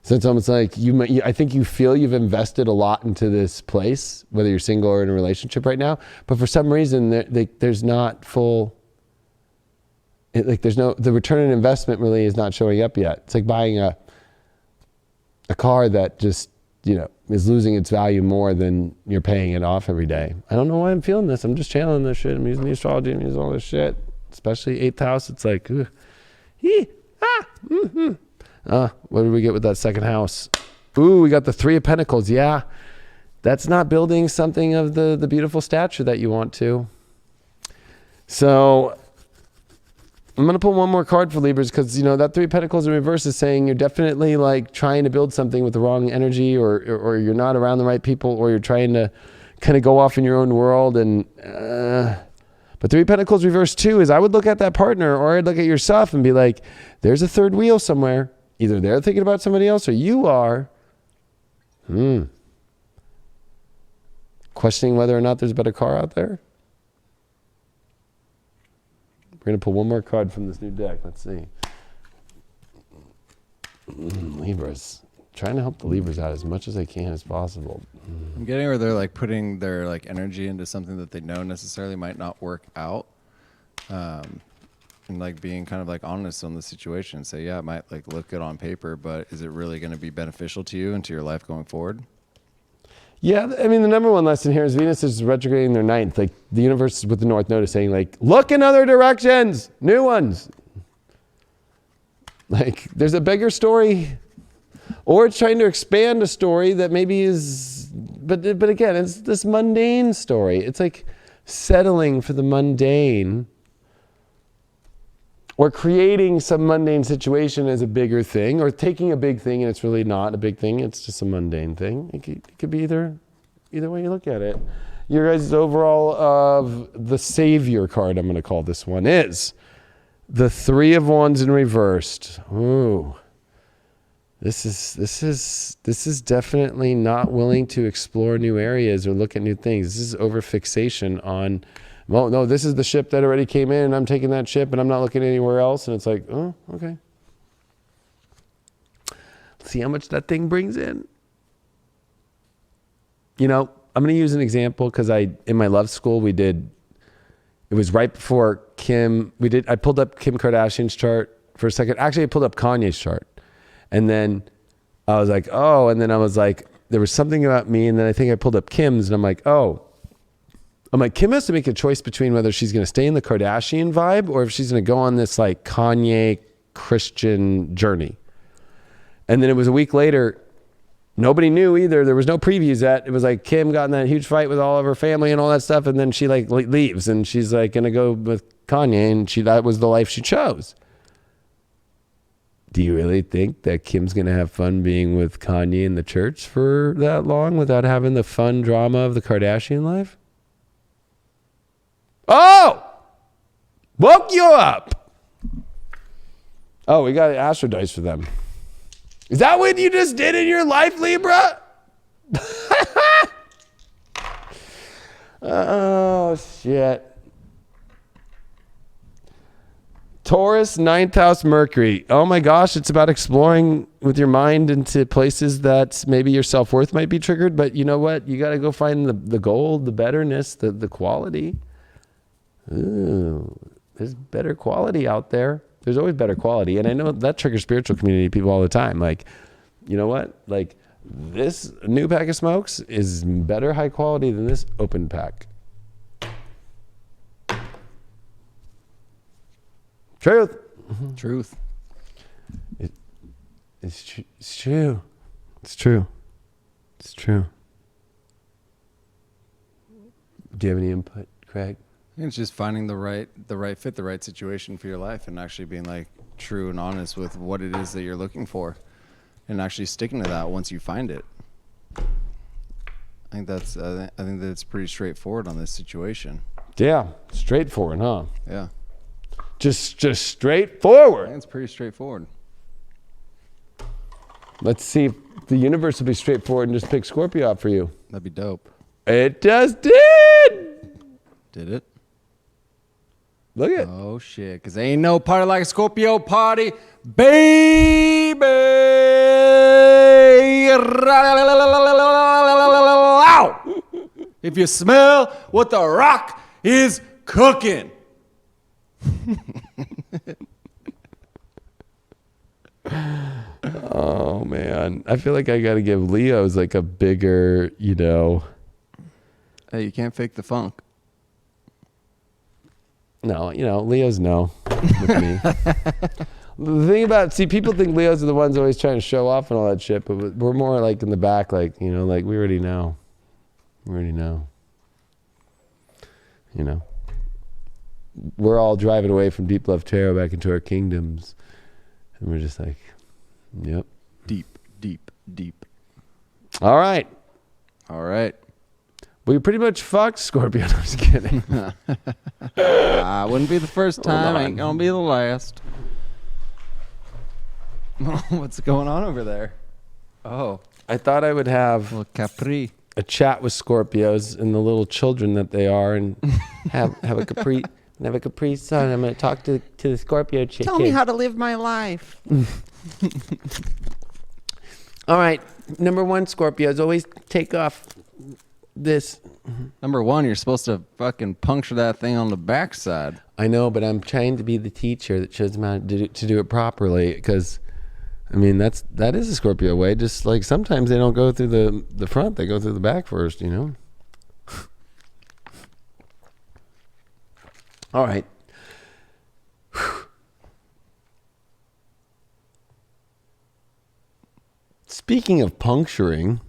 So it's almost like I think you feel you've invested a lot into this place, whether you're single or in a relationship right now, but for some reason there's not full, the return on investment really is not showing up yet. It's like buying a car that just, is losing its value more than you're paying it off every day. I don't know why I'm feeling this. I'm just channeling this shit. I'm using the astrology. I'm using all this shit, especially 8th house. It's like, what did we get with that second house? Ooh, we got the 3 of Pentacles. Yeah, that's not building something of the beautiful stature that you want to. So I'm going to pull one more card for Libras because, that 3 of Pentacles in reverse is saying you're definitely like trying to build something with the wrong energy or you're not around the right people or you're trying to kind of go off in your own world. But 3 of Pentacles reverse too is I would look at that partner or I'd look at yourself and be like, there's a third wheel somewhere. Either they're thinking about somebody else or you are. Questioning whether or not there's a better car out there. We're going to pull one more card from this new deck. Let's see. Libras. Trying to help the Libras out as much as I can as possible. I'm getting where they're like putting their like energy into something that they know necessarily might not work out. And like being kind of like honest on the situation. Say, yeah, it might like look good on paper, but is it really going to be beneficial to you and to your life going forward? Yeah, I mean, the number one lesson here is Venus is retrograding their 9th. Like, the universe is with the North Node is saying, like, look in other directions, new ones. Like, there's a bigger story. Or it's trying to expand a story that maybe is, but again, it's this mundane story. It's like settling for the mundane. Or creating some mundane situation as a bigger thing, or taking a big thing and it's really not a big thing, it's just a mundane thing. It could be either way you look at it. your guys' overall of the Savior card, I'm going to call this one, is the Three of Wands in reversed. Ooh. This is definitely not willing to explore new areas or look at new things. This is over fixation on, well, no, this is the ship that already came in and I'm taking that ship and I'm not looking anywhere else. And it's like, oh, okay. Let's see how much that thing brings in. You know, I'm going to use an example because in my love school, it was right before I pulled up Kim Kardashian's chart for a second. Actually, I pulled up Kanye's chart. And then I was like, oh, and then I was like, there was something about me. And then I think I pulled up Kim's and I'm like, Kim has to make a choice between whether she's going to stay in the Kardashian vibe or if she's going to go on this like Kanye Christian journey. And then it was a week later, nobody knew either. There was no previews yet. It was like Kim got in that huge fight with all of her family and all that stuff. And then she like leaves and she's like going to go with Kanye and that was the life she chose. Do you really think that Kim's going to have fun being with Kanye in the church for that long without having the fun drama of the Kardashian life? Oh! Woke you up! Oh, we got an Astro Dice for them. Is that what you just did in your life, Libra? Oh, shit. Taurus, 9th house Mercury. Oh my gosh, it's about exploring with your mind into places that maybe your self-worth might be triggered, but you know what? You got to go find the gold, the betterness, the quality. Ooh, there's better quality out there. There's always better quality. And I know that triggers spiritual community people all the time. Like, you know what? Like, this new pack of smokes is better high quality than this open pack. Truth. Truth. It's true. It's true. It's true. Do you have any input, Craig? It's just finding the right fit, the right situation for your life, and actually being like true and honest with what it is that you're looking for, and actually sticking to that once you find it. I think that it's pretty straightforward on this situation. Yeah, straightforward, huh? Yeah. Just straightforward. I think it's pretty straightforward. Let's see if the universe will be straightforward and just pick Scorpio out for you. That'd be dope. It just did. Did it? Look at. Oh shit! Cause ain't no party like a Scorpio party, baby. If you smell what the rock is cooking. Oh man, I feel like I got to give Leo's like a bigger, Hey, you can't fake the funk. No, Leo's no with me. The thing about, people think Leos are the ones always trying to show off and all that shit, but we're more like in the back, like, like we already know. We already know. We're all driving away from Deep Love Tarot back into our kingdoms. And we're just like, yep. Deep, deep, deep. All right. All right. Well, you pretty much fucked Scorpio. I'm just kidding. Wouldn't be the first time. Ain't gonna be the last. What's going on over there? Oh. I thought I would have Capri. a chat with Scorpios and the little children that they are and have a Capri. Have a Capri Sun. I'm going to talk to the Scorpio chick. Tell me how to live my life. All right. Number one, Scorpios always take off this. Number one, you're supposed to fucking puncture that thing on the backside. I know, but I'm trying to be the teacher that shows them how to do it properly. Because, that is a Scorpio way. Just like sometimes they don't go through the front. They go through the back first, All right. Speaking of puncturing,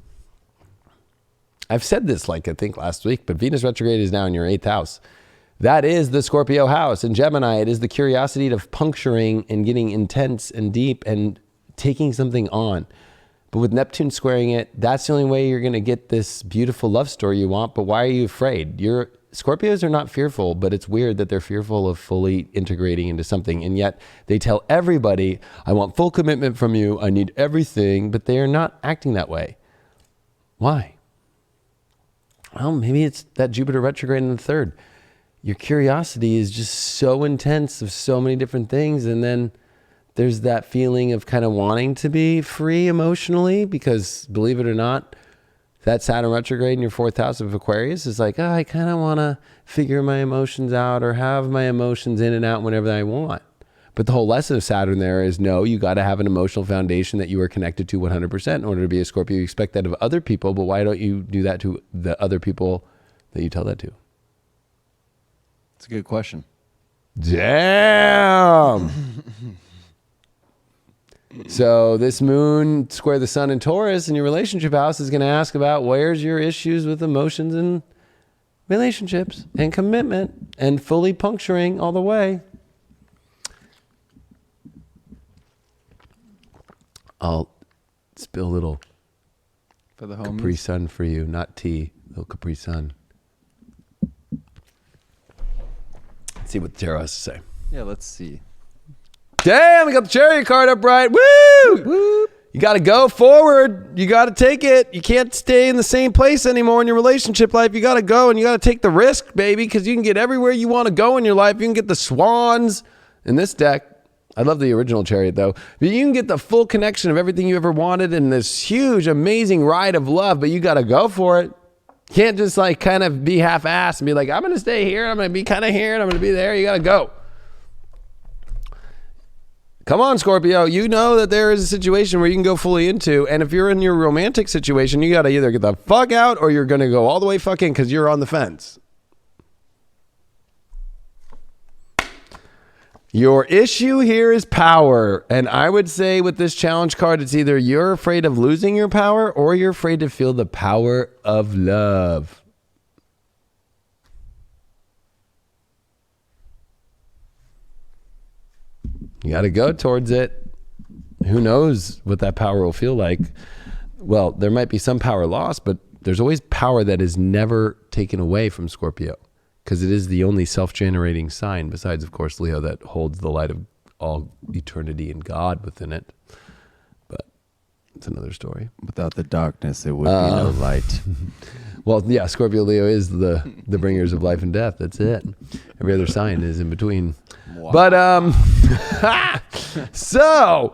I've said this I think last week, but Venus retrograde is now in your 8th house. That is the Scorpio house. In Gemini, it is the curiosity of puncturing and getting intense and deep and taking something on. But with Neptune squaring it, that's the only way you're going to get this beautiful love story you want. But why are you afraid? Scorpios are not fearful, but it's weird that they're fearful of fully integrating into something. And yet they tell everybody, I want full commitment from you. I need everything, but they are not acting that way. Why? Well, maybe it's that Jupiter retrograde in the third. Your curiosity is just so intense of so many different things. And then there's that feeling of kind of wanting to be free emotionally because, believe it or not, that Saturn retrograde in your fourth house of Aquarius is like, I kind of want to figure my emotions out or have my emotions in and out whenever I want. But the whole lesson of Saturn there is, no, you got to have an emotional foundation that you are connected to 100% in order to be a Scorpio. You expect that of other people, but why don't you do that to the other people that you tell that to? It's a good question. Damn. So this moon square the sun in Taurus in your relationship house is going to ask about where's your issues with emotions and relationships and commitment and fully puncturing all the way. I'll spill a little For the Capri homies. Sun for you, not tea, little Capri Sun. Let's see what the tarot has to say. Yeah, let's see. Damn, we got the Chariot card up right. Woo! Woo! You got to go forward. You got to take it. You can't stay in the same place anymore in your relationship life. You got to go and you got to take the risk, baby, because you can get everywhere you want to go in your life. You can get the swans in this deck. I love the original Chariot, though. But you can get the full connection of everything you ever wanted in this huge, amazing ride of love, but you got to go for it. You can't just like kind of be half-assed and be like, I'm going to stay here. I'm going to be kind of here and I'm going to be there. You got to go. Come on, Scorpio. You know that there is a situation where you can go fully into, and if you're in your romantic situation, you got to either get the fuck out or you're going to go all the way fucking because you're on the fence. Your issue here is power, and I would say with this challenge card, it's either you're afraid of losing your power or you're afraid to feel the power of love. You got to go towards it. Who knows what that power will feel like? Well, there might be some power lost, but there's always power that is never taken away from Scorpio because it is the only self-generating sign, besides, of course, Leo, that holds the light of all eternity and God within it. But it's another story. Without the darkness, there would be no light. Well, yeah, Scorpio, Leo is the bringers of life and death. That's it. Every other sign is in between. Wow. But, so,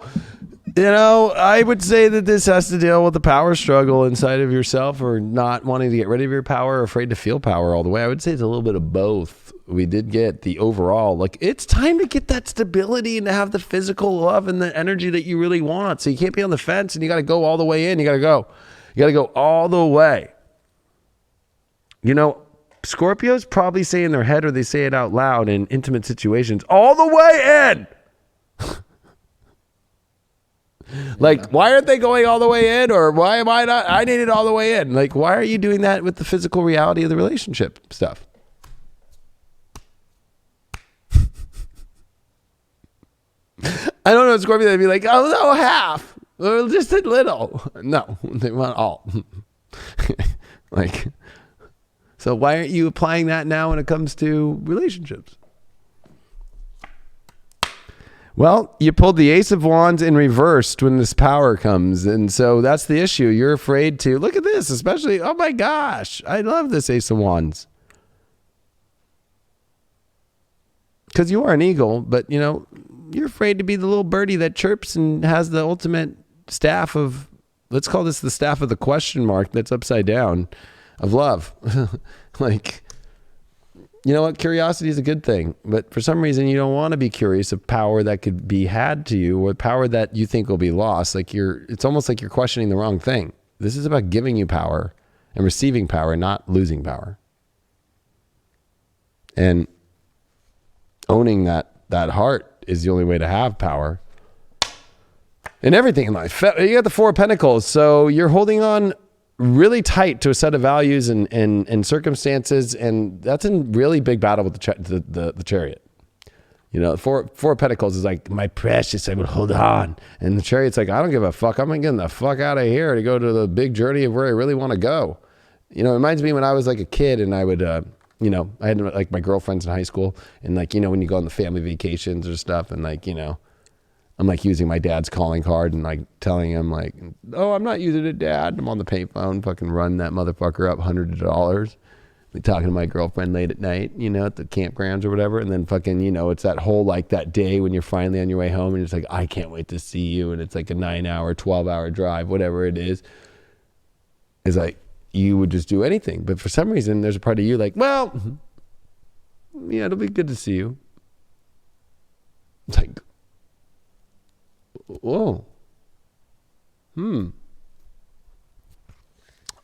you know, I would say that this has to deal with the power struggle inside of yourself or not wanting to get rid of your power or afraid to feel power all the way. I would say it's a little bit of both. We did get the overall, like, it's time to get that stability and to have the physical love and the energy that you really want. So you can't be on the fence and you got to go all the way in. You got to go. You got to go all the way. You know, Scorpios probably say in their head or they say it out loud in intimate situations, all the way in. Like, why aren't they going all the way in? Or why am I not? I need it all the way in. Like, why are you doing that with the physical reality of the relationship stuff? I don't know, Scorpio, they'd be like, oh, no, half. Or just a little. No, they want all. Like... So why aren't you applying that now when it comes to relationships? Well, you pulled the Ace of Wands in reversed when this power comes. And so that's the issue. You're afraid to, look at this, especially, oh my gosh, I love this Ace of Wands. Because you are an eagle, but you know, you're afraid to be the little birdie that chirps and has the ultimate staff of, let's call this the staff of the question mark that's upside down. Of love. Like, you know what? Curiosity is a good thing, but for some reason you don't want to be curious of power that could be had to you or power that you think will be lost. Like it's almost like you're questioning the wrong thing. This is about giving you power and receiving power, not losing power. And owning that heart is the only way to have power in everything in life. You got the Four of Pentacles, so you're holding on really tight to a set of values and circumstances, and that's a really big battle with the Chariot. You know, four of Pentacles is like, my precious, I will hold on. And the Chariot's like, I don't give a fuck. I'm getting the fuck out of here to go to the big journey of where I really want to go. You know, it reminds me when I was like a kid and I would, you know, I had like my girlfriends in high school and like, you know, when you go on the family vacations or stuff and like, you know, I'm like using my dad's calling card and like telling him like, oh, I'm not using it, Dad. I'm on the payphone, fucking run that motherfucker up hundreds of dollars. Talking to my girlfriend late at night, you know, at the campgrounds or whatever. And then fucking, you know, it's that whole, like that day when you're finally on your way home and it's like, I can't wait to see you. And it's like a 9-hour, 12-hour drive, whatever it is. It's like, you would just do anything. But for some reason, there's a part of you like, well, yeah, it'll be good to see you. It's like, whoa.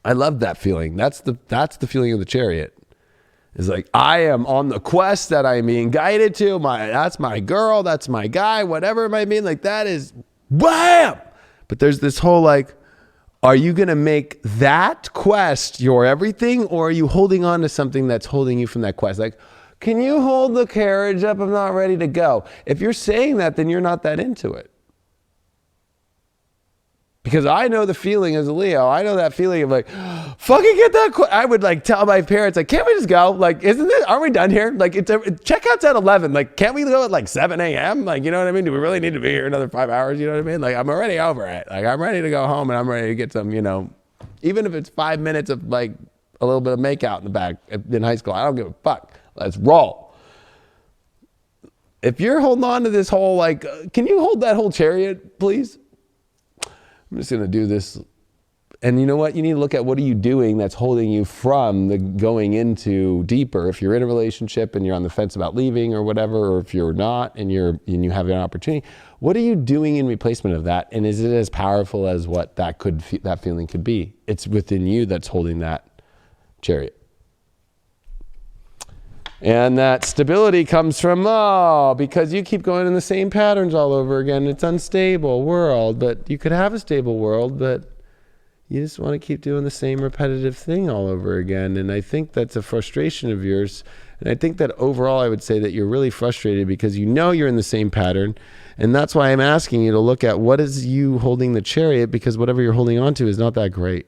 I love that feeling. That's the feeling of the Chariot. It's like, I am on the quest that I'm being guided to. That's my girl, that's my guy, whatever it might mean. Like that is wham! But there's this whole like, are you gonna make that quest your everything, or are you holding on to something that's holding you from that quest? Like, can you hold the carriage up? I'm not ready to go. If you're saying that, then you're not that into it. Because I know the feeling as a Leo. I know that feeling of like, fucking get that. I would like tell my parents, like, can't we just go? Like, aren't we done here? Like, checkout's at 11. Like, can't we go at like 7 a.m.? Like, you know what I mean? Do we really need to be here another 5 hours? You know what I mean? Like, I'm already over it. Like, I'm ready to go home and I'm ready to get some, you know, even if it's 5 minutes of like a little bit of makeout in the back in high school. I don't give a fuck. Let's roll. If you're holding on to this whole, like, can you hold that whole Chariot, please? I'm just going to do this. And you know what? You need to look at what are you doing that's holding you from the going into deeper. If you're in a relationship and you're on the fence about leaving or whatever, or if you're not and you have an opportunity, what are you doing in replacement of that? And is it as powerful as what that feeling could be? It's within you that's holding that Chariot. And that stability comes from, because you keep going in the same patterns all over again. It's unstable world, but you could have a stable world, but you just want to keep doing the same repetitive thing all over again. And I think that's a frustration of yours. And I think that overall, I would say that you're really frustrated because you know you're in the same pattern. And that's why I'm asking you to look at what is you holding the Chariot, because whatever you're holding on to is not that great.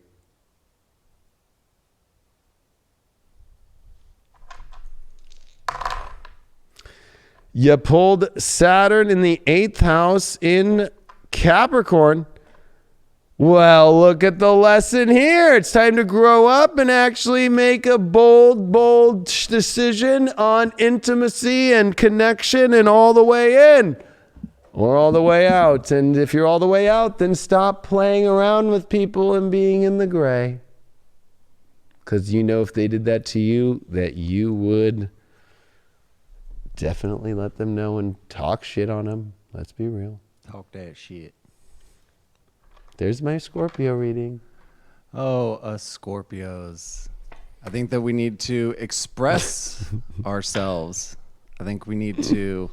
You pulled Saturn in the 8th house in Capricorn. Well, look at the lesson here. It's time to grow up and actually make a bold decision on intimacy and connection and all the way in or all the way out. And if you're all the way out, then stop playing around with people and being in the gray. Because you know if they did that to you, that you would definitely let them know and talk shit on them. Let's be real. Talk that shit. There's my Scorpio reading. Oh, us Scorpios. I think that we need to express ourselves. I think we need to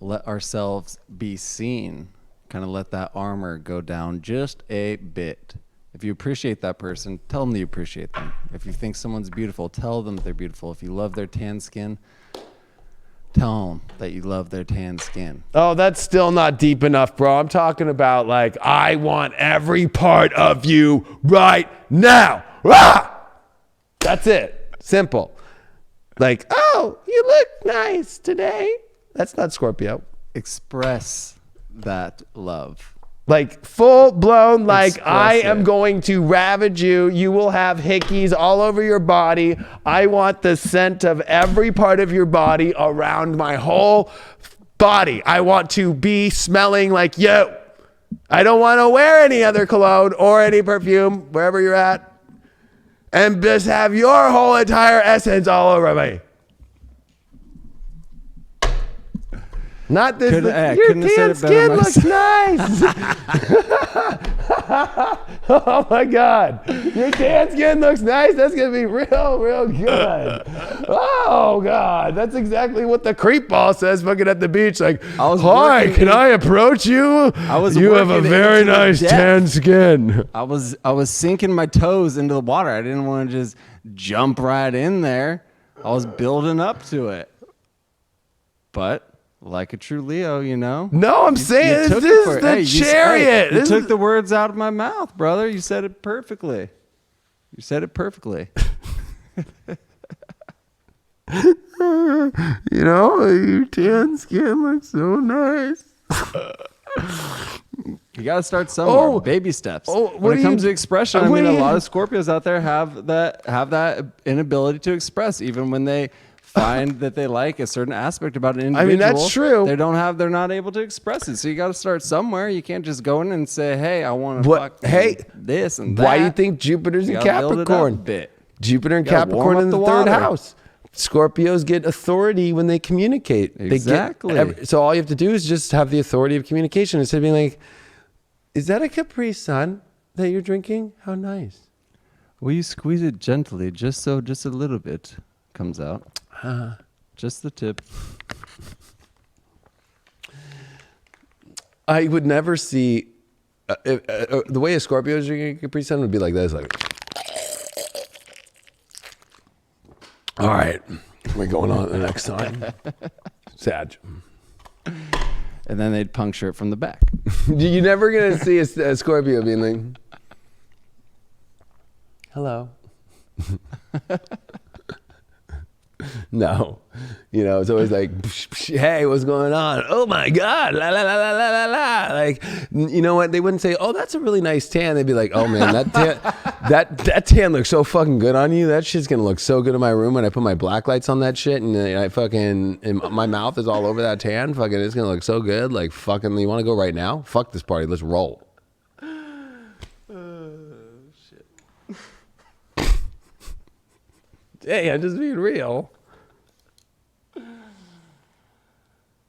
let ourselves be seen. Kind of let that armor go down just a bit. If you appreciate that person, tell them that you appreciate them. If you think someone's beautiful, tell them they're beautiful. If you love their tan skin, tell them that you love their tan skin. Oh, that's still not deep enough, bro. I'm talking about like, I want every part of you right now. Ah! That's it. Simple. Like, oh, you look nice today. That's not Scorpio. Express that love. Like full blown, like Express I it. am going to ravage you. You will have hickeys all over your body. I want the scent of every part of your body around my whole body. I want to be smelling like you. I don't want to wear any other cologne or any perfume wherever you're at. And just have your whole entire essence all over me. Not this. Your tan skin looks nice. Oh my God. Your tan skin looks nice. That's going to be real good. Oh God. That's exactly what the creep ball says fucking at the beach. Like, hi, can I approach you? You have a very nice tan skin. I was sinking my toes into the water. I didn't want to just jump right in there. I was building up to it. But like a true Leo, you know. No, I'm saying this is the chariot. You took the words out of my mouth, brother. You said it perfectly. You said it perfectly. You know, your tan skin looks so nice. You got to start somewhere. Baby steps. When it comes to expression, I mean, a lot of Scorpios out there have that inability to express, even when they find that they like a certain aspect about an individual. I mean, that's true. They're not able to express it. So you got to start somewhere. You can't just go in and say, "Hey, I want to fuck this and that." Why do you think Jupiter's in Capricorn? Jupiter and Capricorn in the third house. Scorpios get authority when they communicate. Exactly. So all you have to do is just have the authority of communication instead of being like, "Is that a Capri Sun that you're drinking? How nice." Will you squeeze it gently, just a little bit comes out. Just the tip. I would never see the way a Scorpio is drinking a Capri Sun would be like this, like. All right, we're going on to the next time. Sag. And then they'd puncture it from the back. You're never going to see a Scorpio being like, hello. No. You know, it's always like, hey, what's going on? Oh my God, la la la la la la la. Like, you know what? They wouldn't say, oh, that's a really nice tan. They'd be like, oh man, that tan looks so fucking good on you. That shit's gonna look so good in my room when I put my black lights on that shit, and my mouth is all over that tan. Fucking, it's gonna look so good. Like, fucking, you want to go right now? Fuck this party. Let's roll. Shit. Hey, I'm just being real.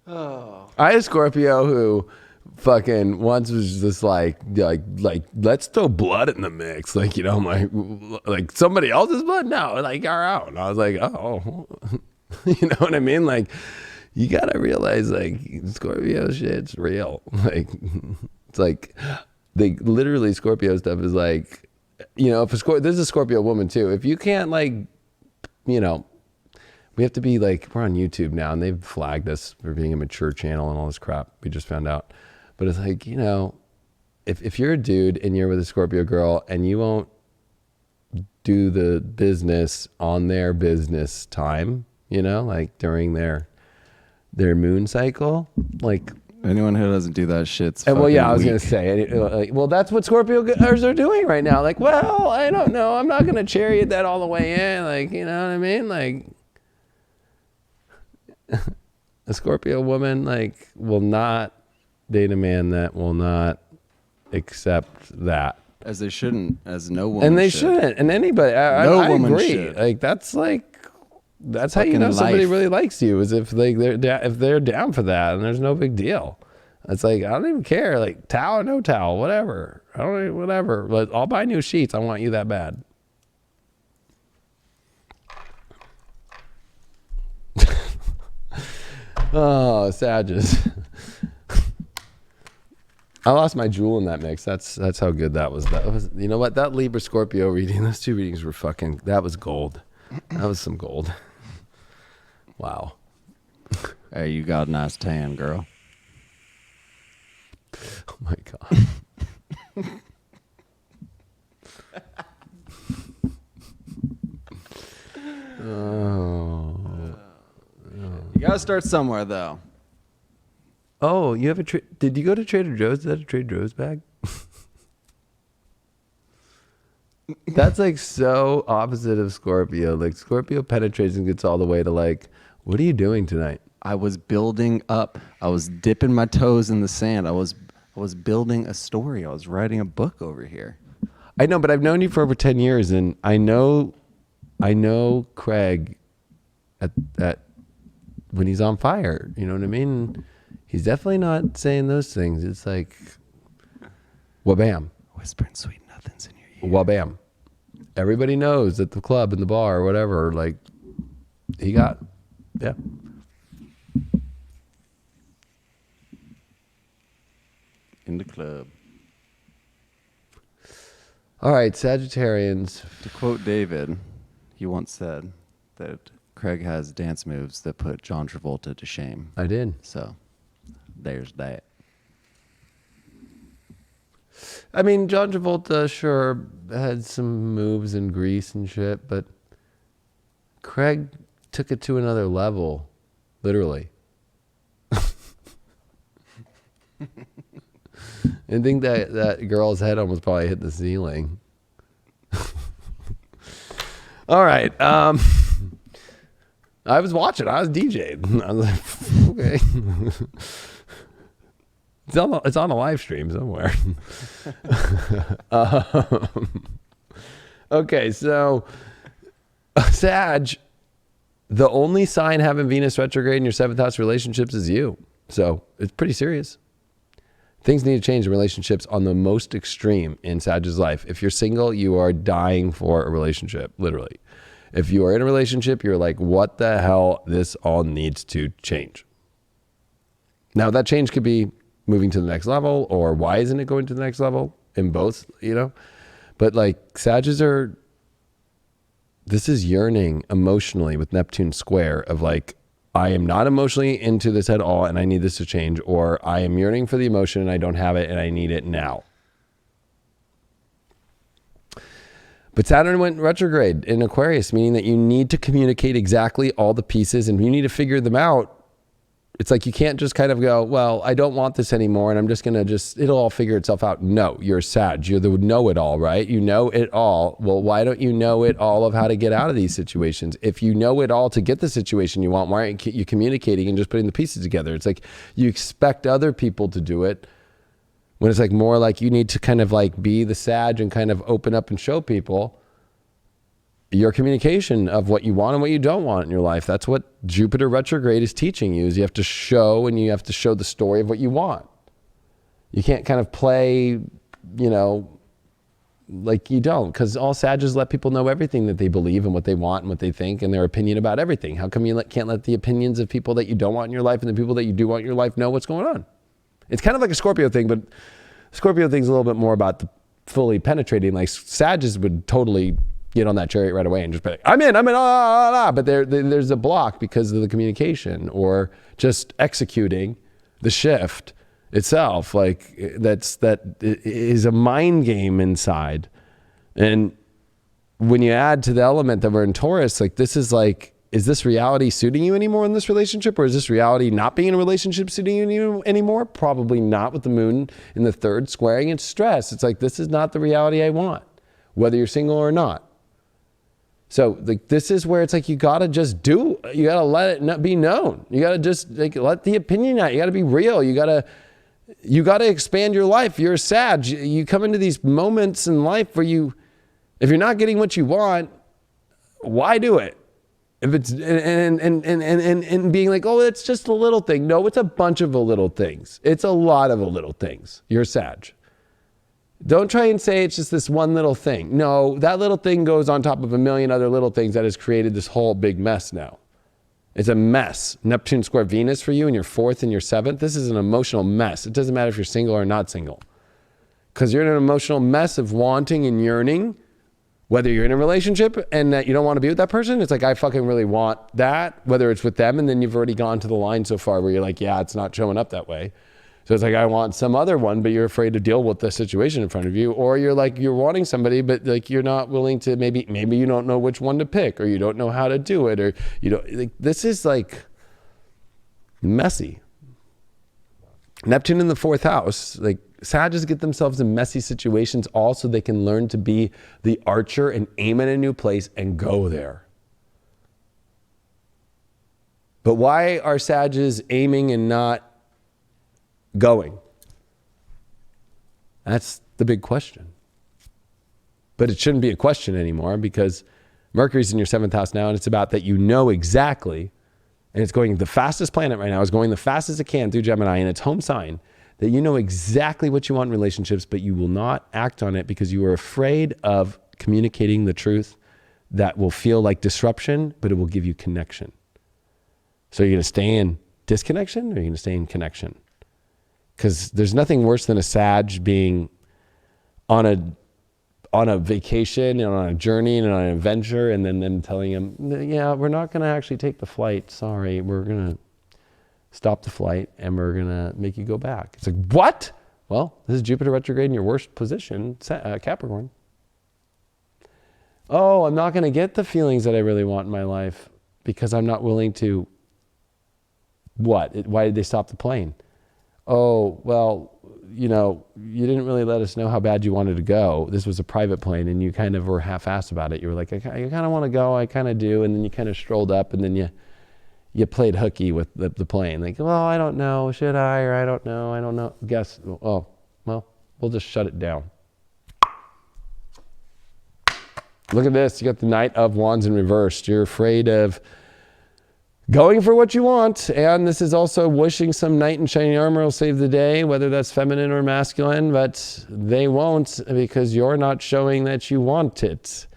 Oh. I had a Scorpio who fucking once was just like let's throw blood in the mix, like, you know, like somebody else's blood, no, like our own. I was like, oh. You know what I mean? Like, you gotta realize, like, Scorpio shit's real. Like, it's like they literally, Scorpio stuff is like, you know, this is a Scorpio woman too. If you can't, like, you know, we have to be like, we're on YouTube now and they've flagged us for being a mature channel and all this crap. We just found out. But it's like, you know, if you're a dude and you're with a Scorpio girl and you won't do the business on their business time, you know, like during their moon cycle, like, anyone who doesn't do that shit's well, yeah, I was weak. going to say, well, that's what Scorpio girls are doing right now. Like, well, I don't know. I'm not going to chariot that all the way in. Like, you know what I mean? Like, a Scorpio woman, like, will not date a man that will not accept that. As they shouldn't, as no woman And they should. shouldn't. And anybody, I agree. Should. Like, that's how you know somebody really likes you, is if they're down for that and there's no big deal. It's like, I don't even care, like, towel or no towel, whatever. Whatever. But I'll buy new sheets. I want you that bad. Oh, Sages. I lost my jewel in that mix. That's how good that was. That was, you know what? That Libra Scorpio reading, those two readings were fucking, that was gold. That was some gold. Wow. Hey, you got a nice tan, girl. Oh my God. Oh. You gotta start somewhere, though. Oh, you have did you go to Trader Joe's? Is that a Trader Joe's bag? That's like so opposite of Scorpio. Like, Scorpio penetrates and gets all the way to like, what are you doing tonight? I was building up. I was dipping my toes in the sand. I was building a story. I was writing a book over here. I know, but I've known you for over 10 years, and I know Craig at when he's on fire. You know what I mean? He's definitely not saying those things. It's like, wabam. Whispering sweet nothings in your ear. Wabam. Everybody knows at the club, in the bar, or whatever, like, yeah. In the club. All right, Sagittarians. To quote David, he once said that Craig has dance moves that put John Travolta to shame. I did. So there's that. I mean, John Travolta sure had some moves in Grease and shit, but Craig took it to another level, literally. I think that girl's head almost probably hit the ceiling. All right. I was watching. I was DJing. I was like, okay. It's on a live stream somewhere. Okay, so Sag, the only sign having Venus retrograde in your 7th house relationships is you. So it's pretty serious. Things need to change in relationships on the most extreme in Sag's life. If you're single, you are dying for a relationship, literally. If you are in a relationship, you're like, what the hell? This all needs to change. Now, that change could be moving to the next level, or why isn't it going to the next level? In both, you know? But like Sages this is yearning emotionally with Neptune square of like, I am not emotionally into this at all and I need this to change, or I am yearning for the emotion and I don't have it and I need it now. But Saturn went retrograde in Aquarius, meaning that you need to communicate exactly all the pieces and you need to figure them out. It's like you can't just kind of go, well, I don't want this anymore and I'm just going to it'll all figure itself out. No, you're Sag. You're the know-it-all, right? You know it all. Well, why don't you know it all of how to get out of these situations? If you know it all to get the situation you want, why aren't you communicating and just putting the pieces together? It's like you expect other people to do it when it's like more like you need to kind of like be the Sag and kind of open up and show people your communication of what you want and what you don't want in your life. That's what Jupiter retrograde is teaching you, is you have to show, and you have to show the story of what you want. You can't kind of play, like you don't, because all Sages let people know everything that they believe and what they want and what they think and their opinion about everything. How come you can't let the opinions of people that you don't want in your life and the people that you do want in your life know what's going on? It's kind of like a Scorpio thing, but Scorpio thing's a little bit more about the fully penetrating. Like Sages would totally get on that chariot right away and just be like, I'm in, but there's a block because of the communication or just executing the shift itself. Like that is a mind game inside. And when you add to the element that we're in Taurus, like this is like, is this reality suiting you anymore in this relationship, or is this reality not being in a relationship suiting you anymore? Probably not, with the moon in the 3rd squaring its stress. It's like, this is not the reality I want, whether you're single or not. So like, this is where it's like, you got to just you got to let it not be known. You got to just like, let the opinion out. You got to be real. You got to expand your life. You're a Sag. You come into these moments in life where if you're not getting what you want, why do it? If it's, and being like, oh, it's just a little thing. No, it's a bunch of little things. It's a lot of little things. You're Sag. Don't try and say it's just this one little thing. No, that little thing goes on top of a million other little things that has created this whole big mess now. It's a mess. Neptune square Venus for you in your 4th and your 7th. This is an emotional mess. It doesn't matter if you're single or not single. Because you're in an emotional mess of wanting and yearning, whether you're in a relationship and that you don't want to be with that person. It's like, I fucking really want that, whether it's with them and then you've already gone to the line so far where you're like, yeah, it's not showing up that way. So it's like, I want some other one, but you're afraid to deal with the situation in front of you. Or you're like, you're wanting somebody, but like, you're not willing to, maybe you don't know which one to pick, or you don't know how to do it, or you don't, like, this is like messy. Neptune in the 4th house, like Sagittarius get themselves in messy situations all so they can learn to be the archer and aim at a new place and go there. But why are Sagittarius aiming and not going? That's the big question. But it shouldn't be a question anymore, because Mercury's in your 7th house now, and it's about that exactly, and it's going the fastest planet right now, is going the fastest it can through Gemini in its home sign, that you know exactly what you want in relationships, but you will not act on it because you are afraid of communicating the truth that will feel like disruption, but it will give you connection. So you're going to stay in disconnection, or you're going to stay in connection? Because there's nothing worse than a Sag being on on a vacation and on a journey and on an adventure, and then them telling him, yeah, we're not going to actually take the flight. Sorry, we're going to stop the flight and we're going to make you go back. It's like, what? Well, this is Jupiter retrograde in your worst position, Capricorn. Oh, I'm not going to get the feelings that I really want in my life because I'm not willing to, what? Why did they stop the plane? Oh, well, you know, you didn't really let us know how bad you wanted to go. This was a private plane and you kind of were half-assed about it. You were like, I kind of want to go, I kind of do. And then you kind of strolled up and then you played hooky with the plane. Like, well, I don't know, should I? Or I don't know. Guess, oh, well, we'll just shut it down. Look at this, you got the Knight of Wands in reverse. You're afraid of going for what you want, and this is also wishing some knight in shining armor will save the day, whether that's feminine or masculine, but they won't because you're not showing that you want it,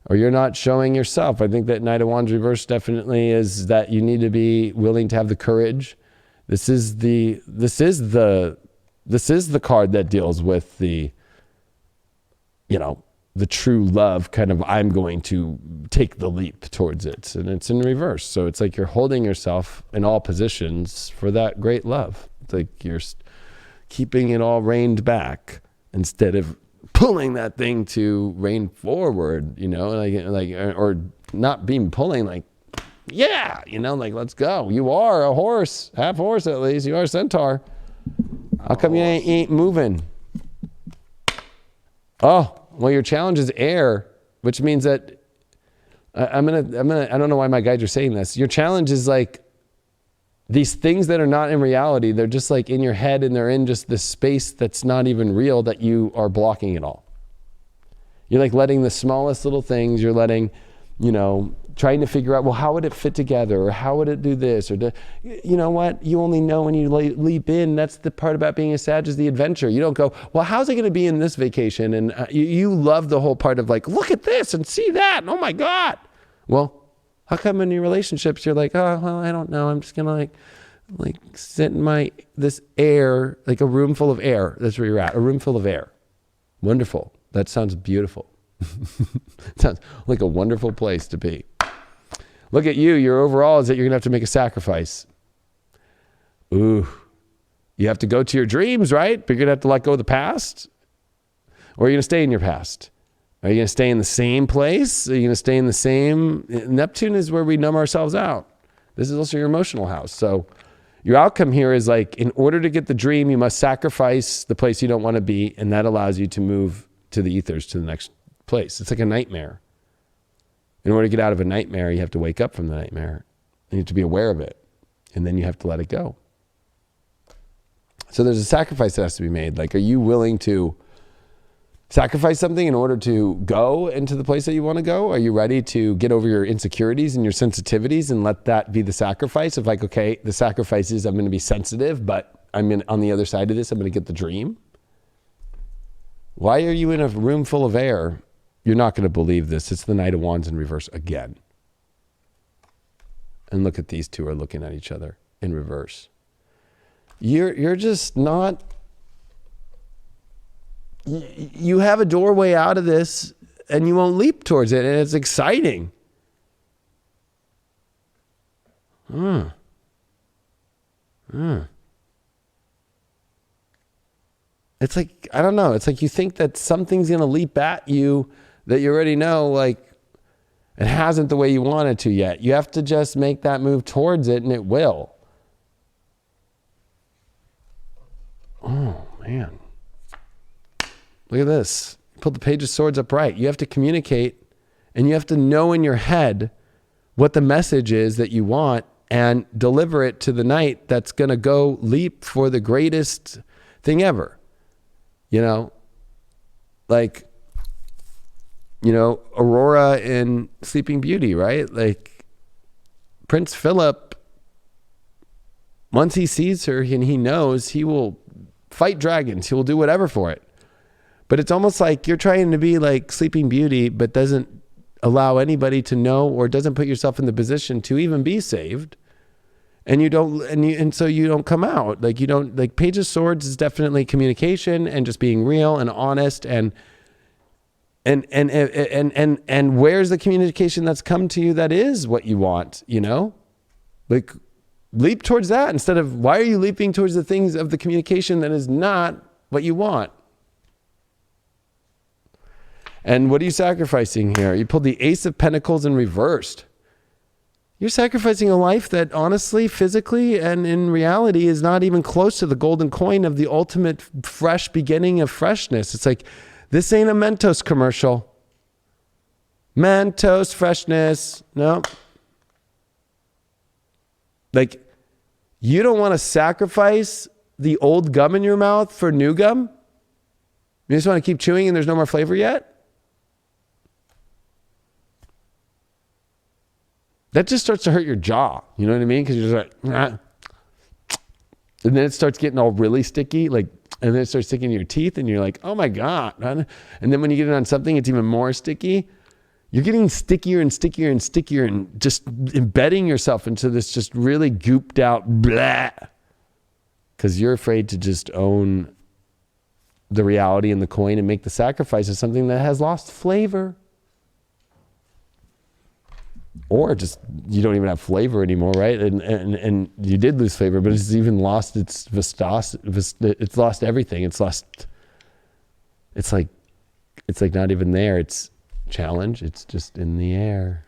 or you're not showing yourself. I think that Knight of Wands reverse definitely is that you need to be willing to have the courage. This is the card that deals with the, you know, the true love kind of, I'm going to take the leap towards it. And it's in reverse. So it's like you're holding yourself in all positions for that great love. It's like you're keeping it all reined back instead of pulling that thing to rein forward, you know, or not being pulling like, yeah, you know, like, let's go. You are a horse, half horse at least. You are a centaur. How come you ain't moving? Oh, well, your challenge is air, which means that I don't know why my guides are saying this. Your challenge is like these things that are not in reality. They're just like in your head and they're in just this space that's not even real, that you are blocking it all. You're like letting the smallest little things, you're letting, you know, trying to figure out, well, how would it fit together? Or how would it do this? Or you know what? You only know when you leap in. That's the part about being a Sag, is the adventure. You don't go, well, how's it going to be in this vacation? And you love the whole part of like, look at this and see that. And oh my God. Well, how come in your relationships, you're like, oh, well, I don't know. I'm just going to like sit in this air, like a room full of air. That's where you're at, a room full of air. Wonderful. That sounds beautiful. Sounds like a wonderful place to be. Look at you. Your overall is that you're going to have to make a sacrifice. Ooh. You have to go to your dreams, right? But you're going to have to let go of the past? Or are you going to stay in your past? Are you going to stay in the same place? Are you going to stay in the same? Neptune is where we numb ourselves out. This is also your emotional house. So your outcome here is like, in order to get the dream, you must sacrifice the place you don't want to be. And that allows you to move to the ethers, to the next place. It's like a nightmare. In order to get out of a nightmare, you have to wake up from the nightmare. You have to be aware of it. And then you have to let it go. So there's a sacrifice that has to be made. Like, are you willing to sacrifice something in order to go into the place that you want to go? Are you ready to get over your insecurities and your sensitivities and let that be the sacrifice of like, okay, the sacrifice is I'm going to be sensitive, but on the other side of this, I'm going to get the dream? Why are you in a room full of air? You're not going to believe this. It's the Knight of Wands in reverse again. And look at these two are looking at each other in reverse. You're just not, you have a doorway out of this and you won't leap towards it, and it's exciting. It's like, I don't know. It's like you think that something's going to leap at you that you already know, like, it hasn't the way you want it to yet. You have to just make that move towards it, and it will. Oh, man. Look at this. Put the Page of Swords upright. You have to communicate, and you have to know in your head what the message is that you want and deliver it to the knight that's going to go leap for the greatest thing ever. You know, like, you know, Aurora in Sleeping Beauty, right? Like, Prince Philip, once he sees her and he knows, he will fight dragons. He will do whatever for it. But it's almost like you're trying to be like Sleeping Beauty, but doesn't allow anybody to know, or doesn't put yourself in the position to even be saved. And you don't, and so you don't come out. Like, you don't, like, Page of Swords is definitely communication and just being real and honest. And And where's the communication that's come to you that is what you want, you know? Like, leap towards that instead of, why are you leaping towards the things of the communication that is not what you want? And what are you sacrificing here? You pulled the Ace of Pentacles in reversed. You're sacrificing a life that honestly, physically, and in reality is not even close to the golden coin of the ultimate fresh beginning of freshness. It's like, this ain't a Mentos commercial. Mentos freshness. No. Like, you don't want to sacrifice the old gum in your mouth for new gum? You just want to keep chewing and there's no more flavor yet? That just starts to hurt your jaw. You know what I mean? Because you're just like, nah. And then it starts getting all really sticky, like, and then it starts sticking to your teeth and you're like, oh my God. And then when you get it on something, it's even more sticky. You're getting stickier and stickier and stickier and just embedding yourself into this just really gooped out blah. Because you're afraid to just own the reality and the coin and make the sacrifice of something that has lost flavor. Or just, you don't even have flavor anymore, right? And you did lose flavor, but it's even lost its viscosity. It's lost everything. It's like not even there. It's challenge. It's just in the air,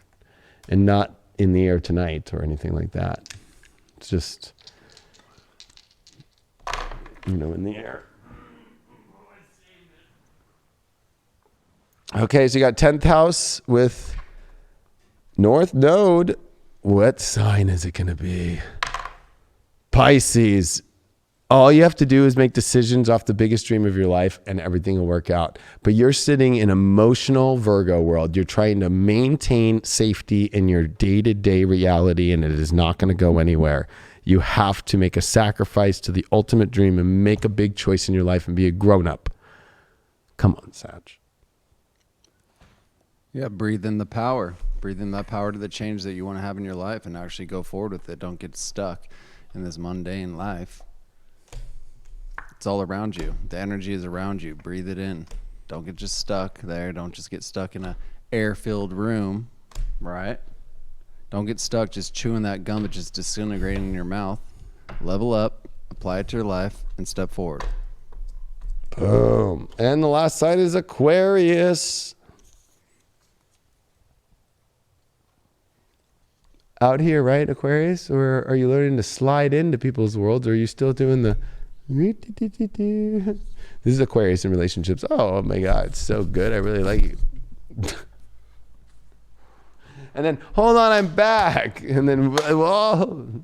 and not in the air tonight or anything like that. It's just, in the air. Okay, so you got 10th house with North Node. What sign is it going to be? Pisces. All you have to do is make decisions off the biggest dream of your life and everything will work out. But you're sitting in emotional Virgo world. You're trying to maintain safety in your day-to-day reality, and it is not going to go anywhere. You have to make a sacrifice to the ultimate dream and make a big choice in your life and be a grown-up. Come on, Sag. Yeah, breathe in the power. Breathe in that power to the change that you want to have in your life and actually go forward with it. Don't get stuck in this mundane life. It's all around you. The energy is around you. Breathe it in. Don't get just stuck there. Don't just get stuck in a air-filled room, right? Don't get stuck just chewing that gum that's just disintegrating in your mouth. Level up, apply it to your life, and step forward. Boom. And the last side is Aquarius. Out here, right, Aquarius? Or are you learning to slide into people's worlds? Or are you still doing the... This is Aquarius in relationships. Oh my God, it's so good. I really like you. And then, hold on, I'm back. And then, whoa.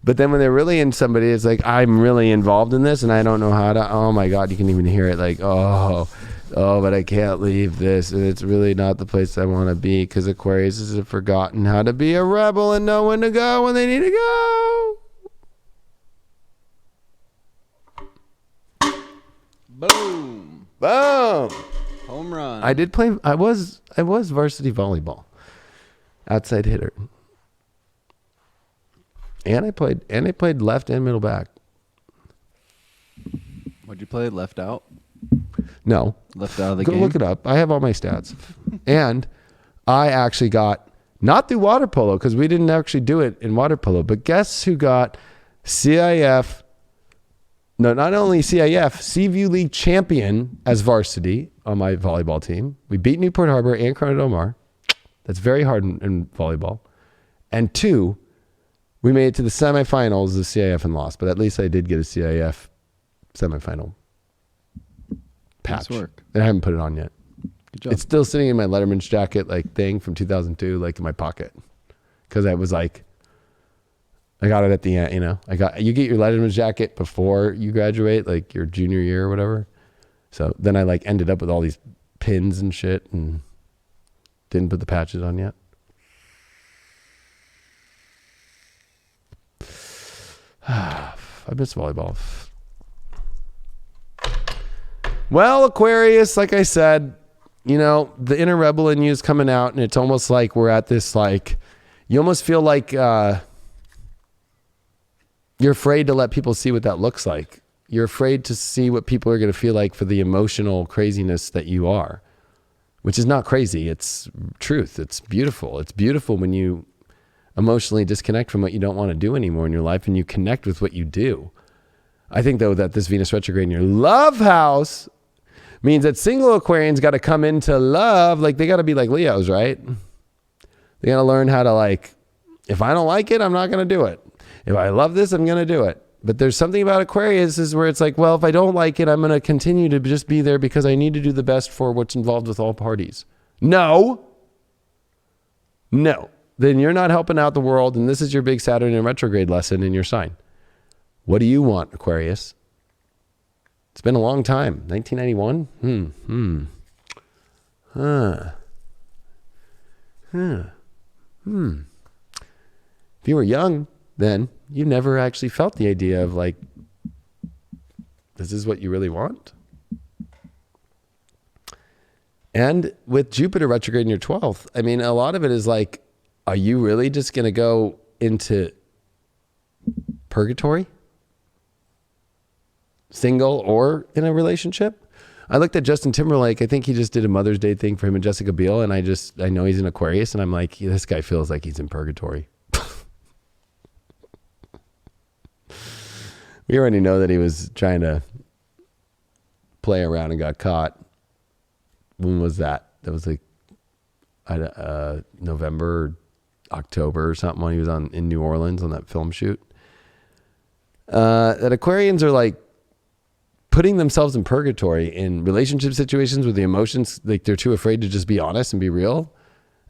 But then when they're really in somebody, it's like, I'm really involved in this and I don't know how to... Oh my God, you can even hear it like, oh, but I can't leave this, and it's really not the place I want to be, because Aquarius has forgotten how to be a rebel and know when to go when they need to go. Boom. Boom. Home run. I did play, I was varsity volleyball. Outside hitter. And I played left and middle back. What'd you play? Left out? No. Left out of the Go game? look it up. I have all my stats. And I actually got, not through water polo, because we didn't actually do it in water polo, but guess who got CIF, no, not only CIF, Seaview League champion as varsity on my volleyball team. We beat Newport Harbor and Corona Del Mar. That's very hard in volleyball. And 2, we made it to the semifinals of CIF and lost, but at least I did get a CIF semifinal patch. Nice work. And I haven't put it on yet. Good job. It's still sitting in my Letterman's jacket thing from 2002, like in my pocket. Because I was like, I got it at the end, you get your Letterman's jacket before you graduate, like your junior year or whatever. So then I ended up with all these pins and shit and didn't put the patches on yet. I miss volleyball. Well, Aquarius, like I said, the inner rebel in you is coming out, and it's almost like we're at this, you almost feel like you're afraid to let people see what that looks like. You're afraid to see what people are going to feel like for the emotional craziness that you are. which is not crazy. It's truth. It's beautiful. It's beautiful when you emotionally disconnect from what you don't want to do anymore in your life and you connect with what you do. I think, though, that this Venus retrograde in your love house means that single Aquarians got to come into love. Like, they got to be like Leos, right? They got to learn how to, like, if I don't like it, I'm not going to do it. If I love this, I'm going to do it. But there's something about Aquarius is where it's like, well, if I don't like it, I'm going to continue to just be there because I need to do the best for what's involved with all parties. No. Then you're not helping out the world, and this is your big Saturn in retrograde lesson in your sign. What do you want, Aquarius? It's been a long time. 1991? If you were young then, you never actually felt the idea of like, this is what you really want? And with Jupiter retrograde in your 12th, I mean, a lot of it is like, are you really just going to go into purgatory? Single or in a relationship? I looked at Justin Timberlake. I think he just did a Mother's Day thing for him and Jessica Biel. And I know he's an Aquarius. And I'm like, this guy feels like he's in purgatory. We already know that he was trying to play around and got caught. When was that? That was like November, October or something when he was in New Orleans on that film shoot. That Aquarians are like putting themselves in purgatory in relationship situations with the emotions. Like they're too afraid to just be honest and be real.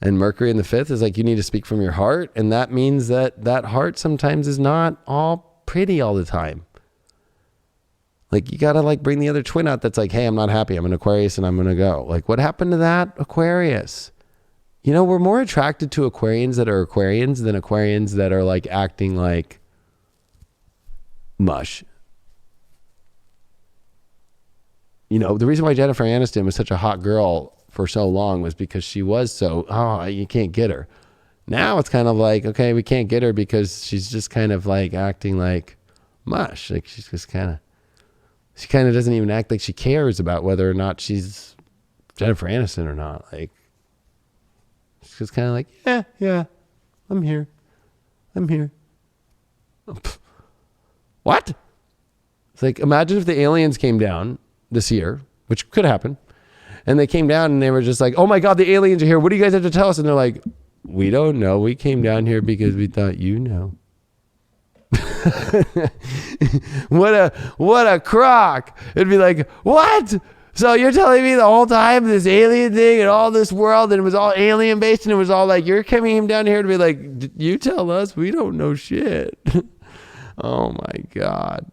And Mercury in the 5th is like, you need to speak from your heart. And that means that heart sometimes is not all pretty all the time. Like you got to like bring the other twin out that's like, hey, I'm not happy. I'm an Aquarius and I'm going to go. Like what happened to that Aquarius? You know, we're more attracted to Aquarians that are Aquarians than Aquarians that are like acting like mush. You know, the reason why Jennifer Aniston was such a hot girl for so long was because she was so, you can't get her. Now it's kind of like, okay, we can't get her because she's just kind of like acting like mush. Like she's just she kind of doesn't even act like she cares about whether or not she's Jennifer Aniston or not. Like, she's just kind of like, yeah, I'm here. What? It's like, imagine if the aliens came down this year, which could happen, and they came down and they were just like, oh my God, the aliens are here. What do you guys have to tell us? And they're like, we don't know. We came down here because we thought you know. What a crock. It'd be like, what? So you're telling me the whole time this alien thing and all this world and it was all alien based and it was all like, you're coming down here to be like, you tell us, we don't know shit. Oh my God.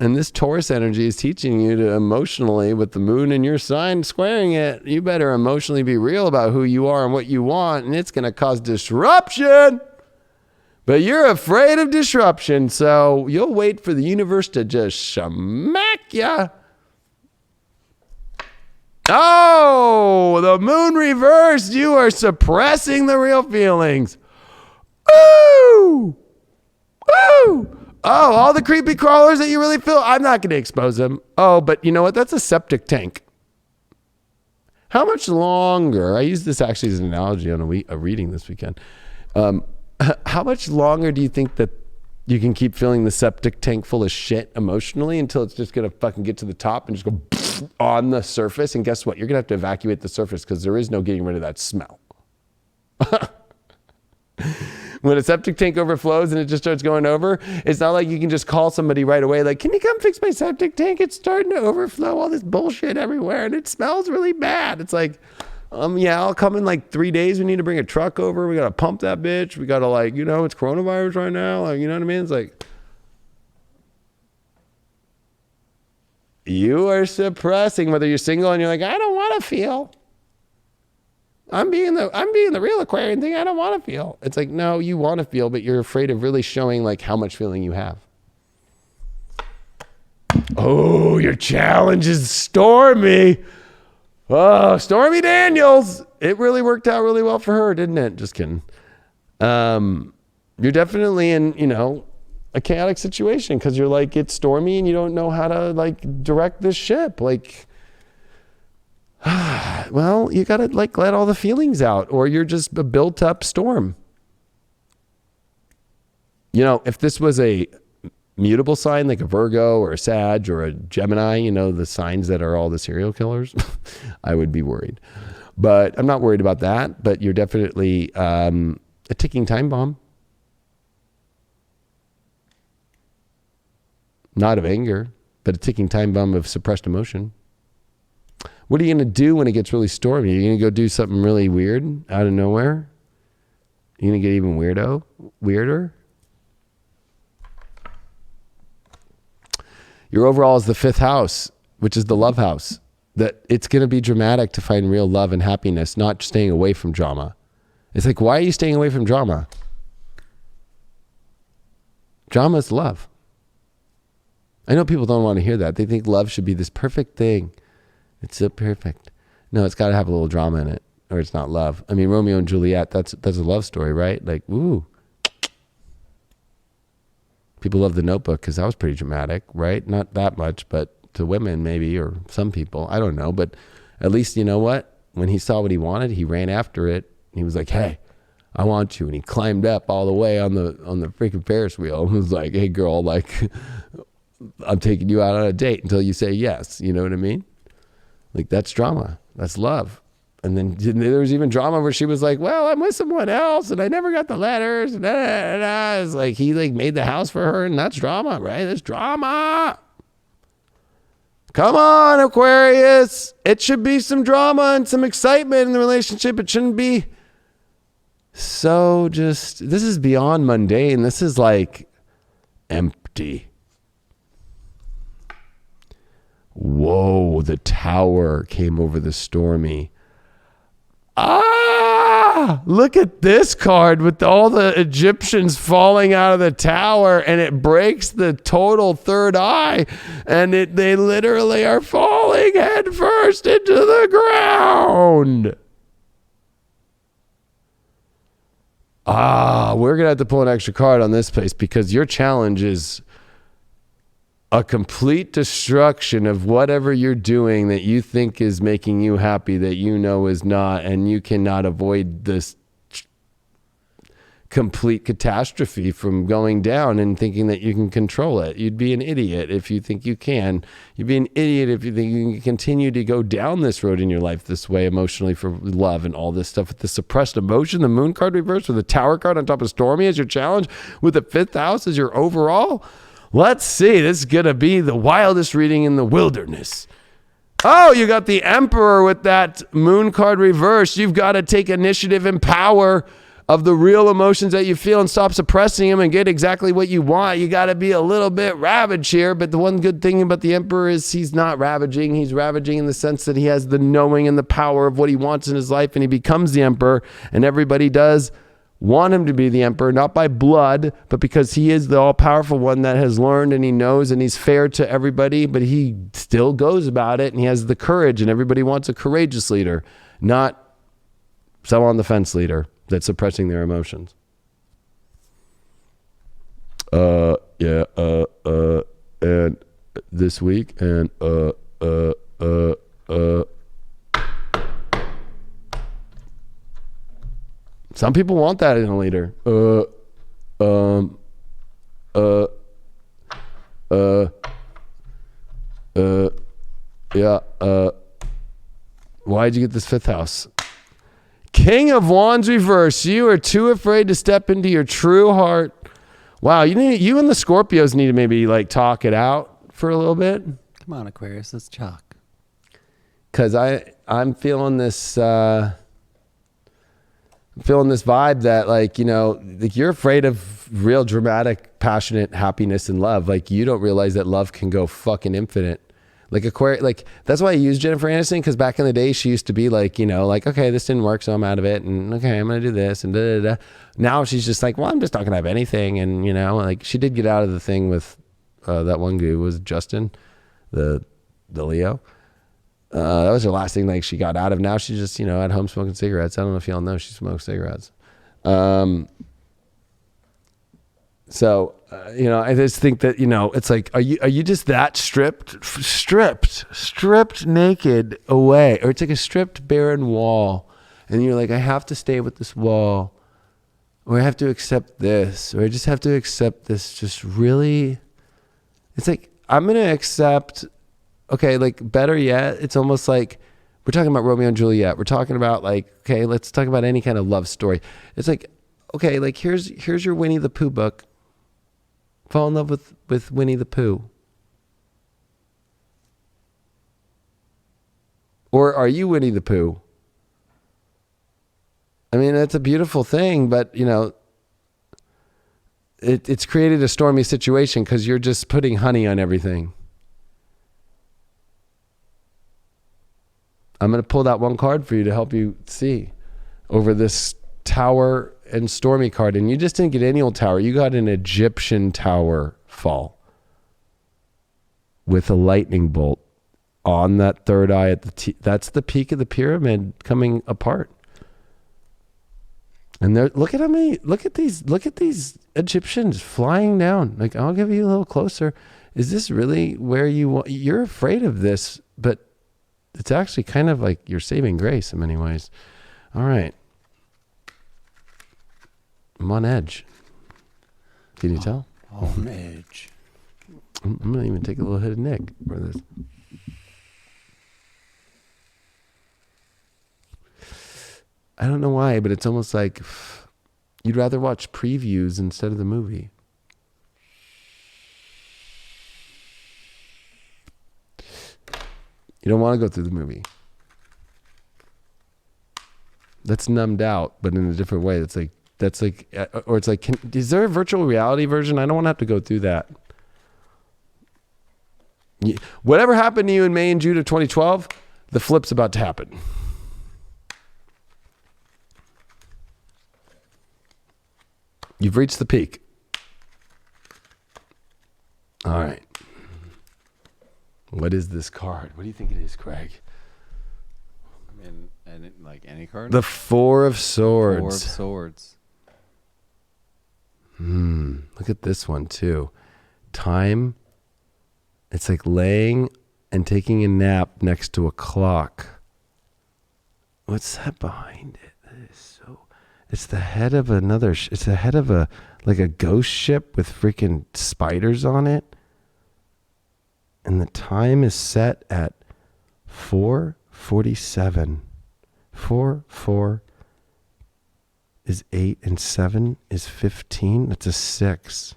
And this Taurus energy is teaching you to emotionally, with the moon in your sign squaring it, you better emotionally be real about who you are and what you want, and it's going to cause disruption. But you're afraid of disruption, so you'll wait for the universe to just smack ya. Oh, the moon reversed. You are suppressing the real feelings. Ooh! Ooh! Oh, all the creepy crawlers that you really feel, I'm not going to expose them. Oh, but you know what? That's a septic tank. How much longer? I used this actually as an analogy on a reading this weekend. How much longer do you think that you can keep filling the septic tank full of shit emotionally until it's just going to fucking get to the top and just go on the surface? And guess what? You're going to have to evacuate the surface because there is no getting rid of that smell. When a septic tank overflows and it just starts going over, it's not like you can just call somebody right away like, can you come fix my septic tank? It's starting to overflow, all this bullshit everywhere, and it smells really bad. It's like, yeah, I'll come in like 3 days. We need to bring a truck over. We got to pump that bitch. We got to like, you know, it's coronavirus right now. Like, you know what I mean? It's like, you are suppressing, whether you're single and you're like, I don't want to feel. I'm being the real Aquarian thing. I don't want to feel. It's like, no, you want to feel, but you're afraid of really showing like how much feeling you have. Oh, your challenge is Stormy. Oh, Stormy Daniels. It really worked out really well for her, didn't it? Just kidding. You're definitely in, you know, a chaotic situation because you're like, it's stormy and you don't know how to like direct this ship. Like, well, you got to like let all the feelings out, or you're just a built up storm. You know, if this was a mutable sign like a Virgo or a Sag or a Gemini, you know, the signs that are all the serial killers, I would be worried. But I'm not worried about that. But you're definitely a ticking time bomb. Not of anger, but a ticking time bomb of suppressed emotion. What are you going to do when it gets really stormy? Are you going to go do something really weird out of nowhere? You're going to get even weirder? Your overall is the 5th house, which is the love house. That it's going to be dramatic to find real love and happiness, not staying away from drama. It's like, why are you staying away from drama? Drama is love. I know people don't want to hear that. They think love should be this perfect thing. It's so perfect. No, it's got to have a little drama in it, or it's not love. I mean, Romeo and Juliet, that's a love story, right? Like, ooh. People love The Notebook because that was pretty dramatic, right? Not that much, but to women maybe, or some people, I don't know. But at least, you know what? When he saw what he wanted, he ran after it. He was like, hey, I want you. And he climbed up all the way on the freaking Ferris wheel and was like, hey, girl, like, I'm taking you out on a date until you say yes. You know what I mean? Like, that's drama. That's love. And then there was even drama where she was like, well, I'm with someone else and I never got the letters. And it's like, he like made the house for her, and that's drama, right? That's drama. Come on, Aquarius. It should be some drama and some excitement in the relationship. It shouldn't be so just, this is beyond mundane. This is like empty. Whoa, the tower came over the stormy. Look at this card with all the Egyptians falling out of the tower, and it breaks the total third eye, and they literally are falling head first into the ground. We're going to have to pull an extra card on this place because your challenge is a complete destruction of whatever you're doing that you think is making you happy that you know is not, and you cannot avoid this complete catastrophe from going down and thinking that you can control it. You'd be an idiot if you think you can. You'd be an idiot if you think you can continue to go down this road in your life this way emotionally for love and all this stuff with the suppressed emotion, the moon card reversed with the tower card on top of stormy as your challenge with the 5th house as your overall. Let's see. This is going to be the wildest reading in the wilderness. Oh, you got the Emperor with that moon card reversed. You've got to take initiative and power of the real emotions that you feel and stop suppressing them and get exactly what you want. You got to be a little bit ravaged here. But the one good thing about the Emperor is he's not ravaging. He's ravaging in the sense that he has the knowing and the power of what he wants in his life, and he becomes the Emperor, and everybody does want him to be the Emperor, not by blood, but because he is the all-powerful one that has learned and he knows and he's fair to everybody, but he still goes about it and he has the courage, and everybody wants a courageous leader, not some on-the-fence leader that's suppressing their emotions. And this week, and some people want that in a leader. Why'd you get this 5th house? King of Wands reverse. You are too afraid to step into your true heart. Wow, you and the Scorpios need to maybe like talk it out for a little bit. Come on, Aquarius, let's talk. Because I'm feeling this vibe that, like, you know, like you're afraid of real dramatic, passionate happiness and love. Like, you don't realize that love can go fucking infinite. Like Aquarius, like that's why I use Jennifer Aniston, because back in the day she used to be like, you know, like, okay, this didn't work, so I'm out of it, and okay, I'm gonna do this, and da da da. Now she's just like, well, I'm just not gonna have anything, and you know, like she did get out of the thing with that one guy was Justin, the Leo. That was her last thing, like she got out of. Now she's just, you know, at home smoking cigarettes. I don't know if y'all know she smokes cigarettes. So, I just think that, it's like, are you just that stripped naked away? Or it's like a stripped barren wall. And you're like, I have to stay with this wall, or I have to accept this, or I just have to accept this. Just really, it's like, I'm going to accept, okay, like better yet, it's almost like we're talking about Romeo and Juliet. We're talking about like, okay, let's talk about any kind of love story. It's like, okay, like here's your Winnie the Pooh book. Fall in love with Winnie the Pooh. Or are you Winnie the Pooh? I mean, that's a beautiful thing, but it's created a stormy situation because you're just putting honey on everything. I'm going to pull that one card for you to help you see over this tower and stormy card. And you just didn't get any old tower. You got an Egyptian tower fall with a lightning bolt on that third eye at the that's the peak of the pyramid coming apart. And look at these Egyptians flying down. Like, I'll give you a little closer. Is this really where you're afraid of this, but it's actually kind of like your saving grace in many ways. All right. I'm on edge. Can you tell? On edge. I'm going to even take a little hit of Nick for this. I don't know why, but it's almost like you'd rather watch previews instead of the movie. You don't want to go through the movie. That's numbed out, but in a different way. Or it's like, is there a virtual reality version? I don't want to have to go through that. Whatever happened to you in May and June of 2012, the flip's about to happen. You've reached the peak. All right. What is this card? What do you think it is, Craig? I mean, like any card? The Four of Swords. Four of Swords. Look at this one too. Time. It's like laying and taking a nap next to a clock. What's that behind it? That is so... It's the head of it's the head of a ghost ship with freaking spiders on it. And the time is set at 4:47. 4 is 8 and 7 is 15. That's a 6.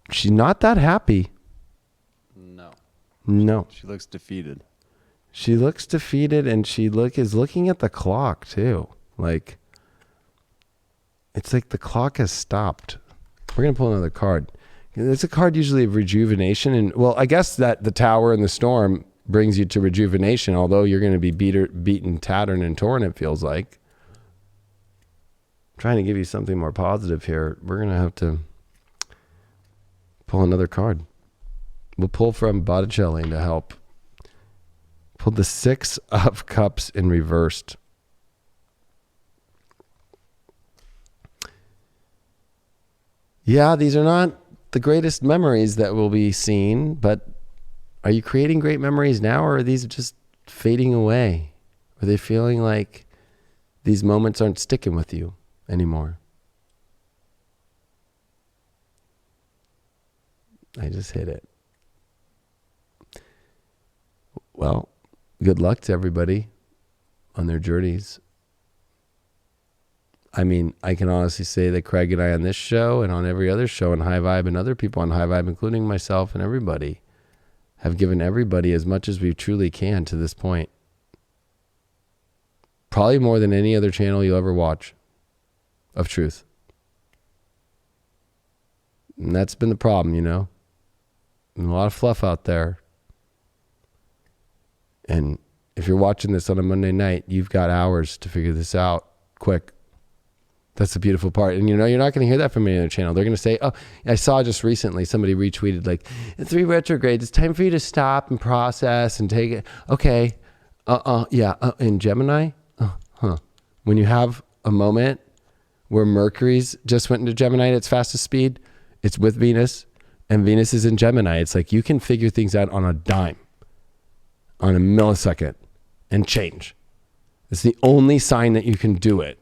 She's not that happy. No. She looks defeated. She looks defeated, and she is looking at the clock too. Like, it's like the clock has stopped. We're going to pull another card. It's a card usually of rejuvenation. And, well, I guess that the tower and the storm brings you to rejuvenation, although you're going to be beaten, tattered, and torn, it feels like. I'm trying to give you something more positive here. We're going to have to pull another card. We'll pull from Botticelli to help. Pull the 6 of Cups in reversed. Yeah, these are not the greatest memories that will be seen, but are you creating great memories now, or are these just fading away? Are they feeling like these moments aren't sticking with you anymore? I just hit it. Well, good luck to everybody on their journeys. I mean, I can honestly say that Craig and I on this show and on every other show on High Vibe and other people on High Vibe, including myself and everybody, have given everybody as much as we truly can to this point. Probably more than any other channel you'll ever watch of truth. And that's been the problem, And a lot of fluff out there. And if you're watching this on a Monday night, you've got hours to figure this out quick. That's the beautiful part. And you're not going to hear that from any other channel. They're going to say, oh, I saw just recently somebody retweeted like, 3 retrogrades. It's time for you to stop and process and take it. Okay. In Gemini, when you have a moment where Mercury's just went into Gemini at its fastest speed, it's with Venus, and Venus is in Gemini. It's like you can figure things out on a dime, on a millisecond, and change. It's the only sign that you can do it.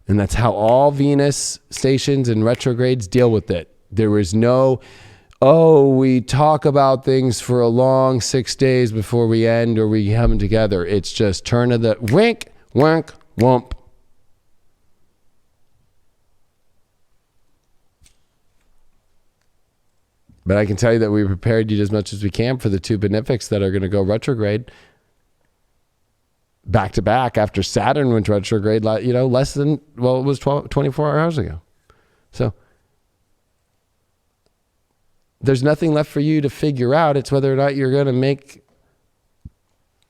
And that's how all Venus stations and retrogrades deal with it. There is no, we talk about things for a long 6 days before we end or we have them together. It's just turn of the wink, wink, wump. But I can tell you that we prepared you as much as we can for the two benefics that are going to go retrograde back to back after Saturn went retrograde, it was 24 hours ago. So there's nothing left for you to figure out. It's whether or not you're going to make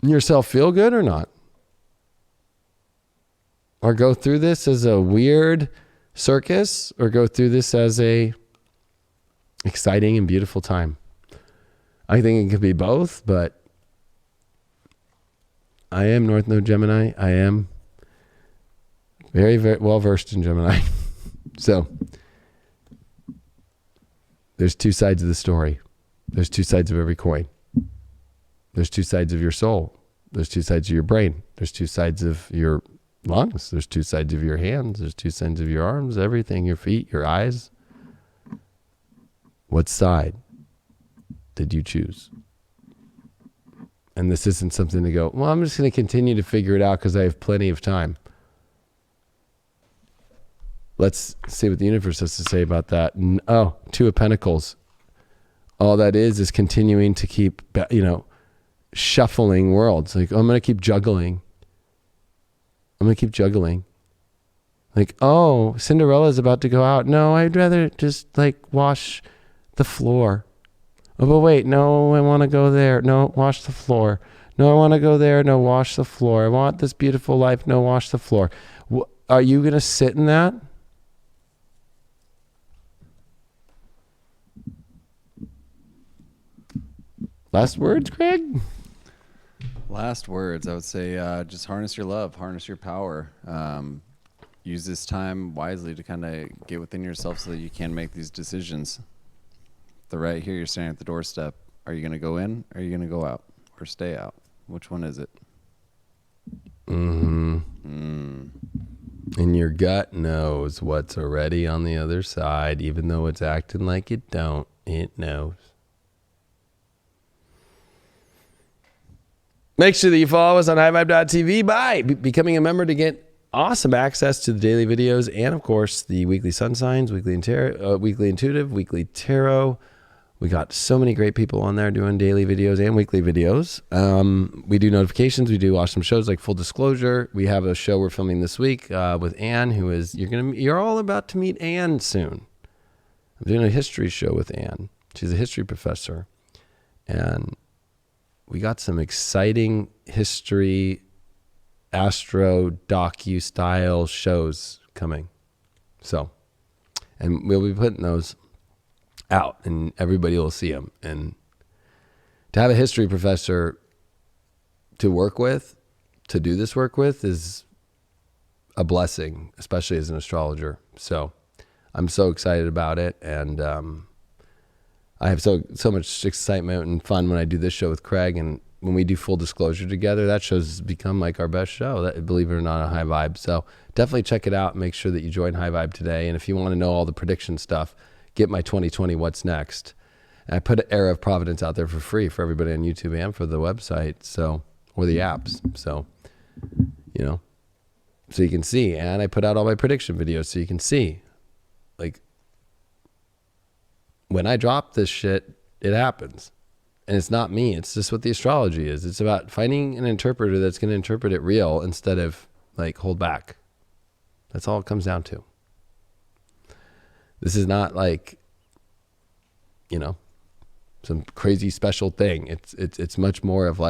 yourself feel good or not. Or go through this as a weird circus, or go through this as a exciting and beautiful time. I think it could be both, but I am North Node Gemini. I am very, very well versed in Gemini. So there's two sides of the story. There's two sides of every coin. There's two sides of your soul. There's two sides of your brain. There's two sides of your lungs. There's two sides of your hands. There's two sides of your arms, everything, your feet, your eyes. What side did you choose? And this isn't something to go, well, I'm just going to continue to figure it out because I have plenty of time. Let's see what the universe has to say about that. Two of Pentacles. All that is continuing to keep, shuffling worlds. Like, I'm going to keep juggling. Like, Cinderella's about to go out. No, I'd rather just wash the floor. Oh, but wait, no, I want to go there. No, wash the floor. No, I want to go there. No, wash the floor. I want this beautiful life. No, wash the floor. Are you going to sit in that? Last words, Craig? Last words, I would say just harness your love, harness your power. Use this time wisely to kind of get within yourself so that you can make these decisions. Right here, you're standing at the doorstep. Are you going to go in? Or are you going to go out or stay out? Which one is it? And your gut knows what's already on the other side, even though it's acting like it don't. It knows. Make sure that you follow us on highvibe.tv by becoming a member to get awesome access to the daily videos and, of course, the weekly sun signs, weekly intuitive, weekly tarot. We got so many great people on there doing daily videos and weekly videos. We do notifications. We do awesome shows like Full Disclosure. We have a show we're filming this week with Anne, who is you're all about to meet Anne soon. I'm doing a history show with Anne. She's a history professor, and we got some exciting history, astro docu style shows coming. So, and we'll be putting those out and everybody will see them. And to have a history professor to work with, to do this work with, is a blessing, especially as an astrologer. So I'm so excited about it. And I have so much excitement and fun when I do this show with Craig. And when we do Full Disclosure together, that show's become like our best show, believe it or not, on High Vibe. So definitely check it out. Make sure that you join High Vibe today. And if you want to know all the prediction stuff, get my 2020 What's Next. And I put an Era of Providence out there for free for everybody on YouTube and for the website, or the apps. So, so you can see. And I put out all my prediction videos so you can see. Like, when I drop this shit, it happens. And it's not me. It's just what the astrology is. It's about finding an interpreter that's going to interpret it real instead of hold back. That's all it comes down to. This is not some crazy special thing. It's much more of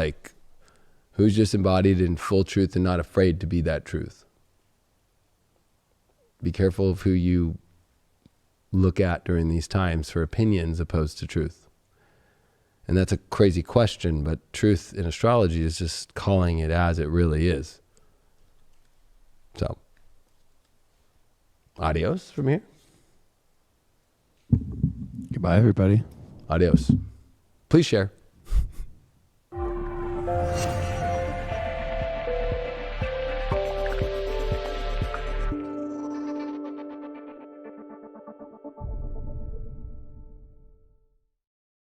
who's just embodied in full truth and not afraid to be that truth. Be careful of who you look at during these times for opinions opposed to truth. And that's a crazy question, but truth in astrology is just calling it as it really is. So, adios from here. Goodbye, everybody. Adios. Please share.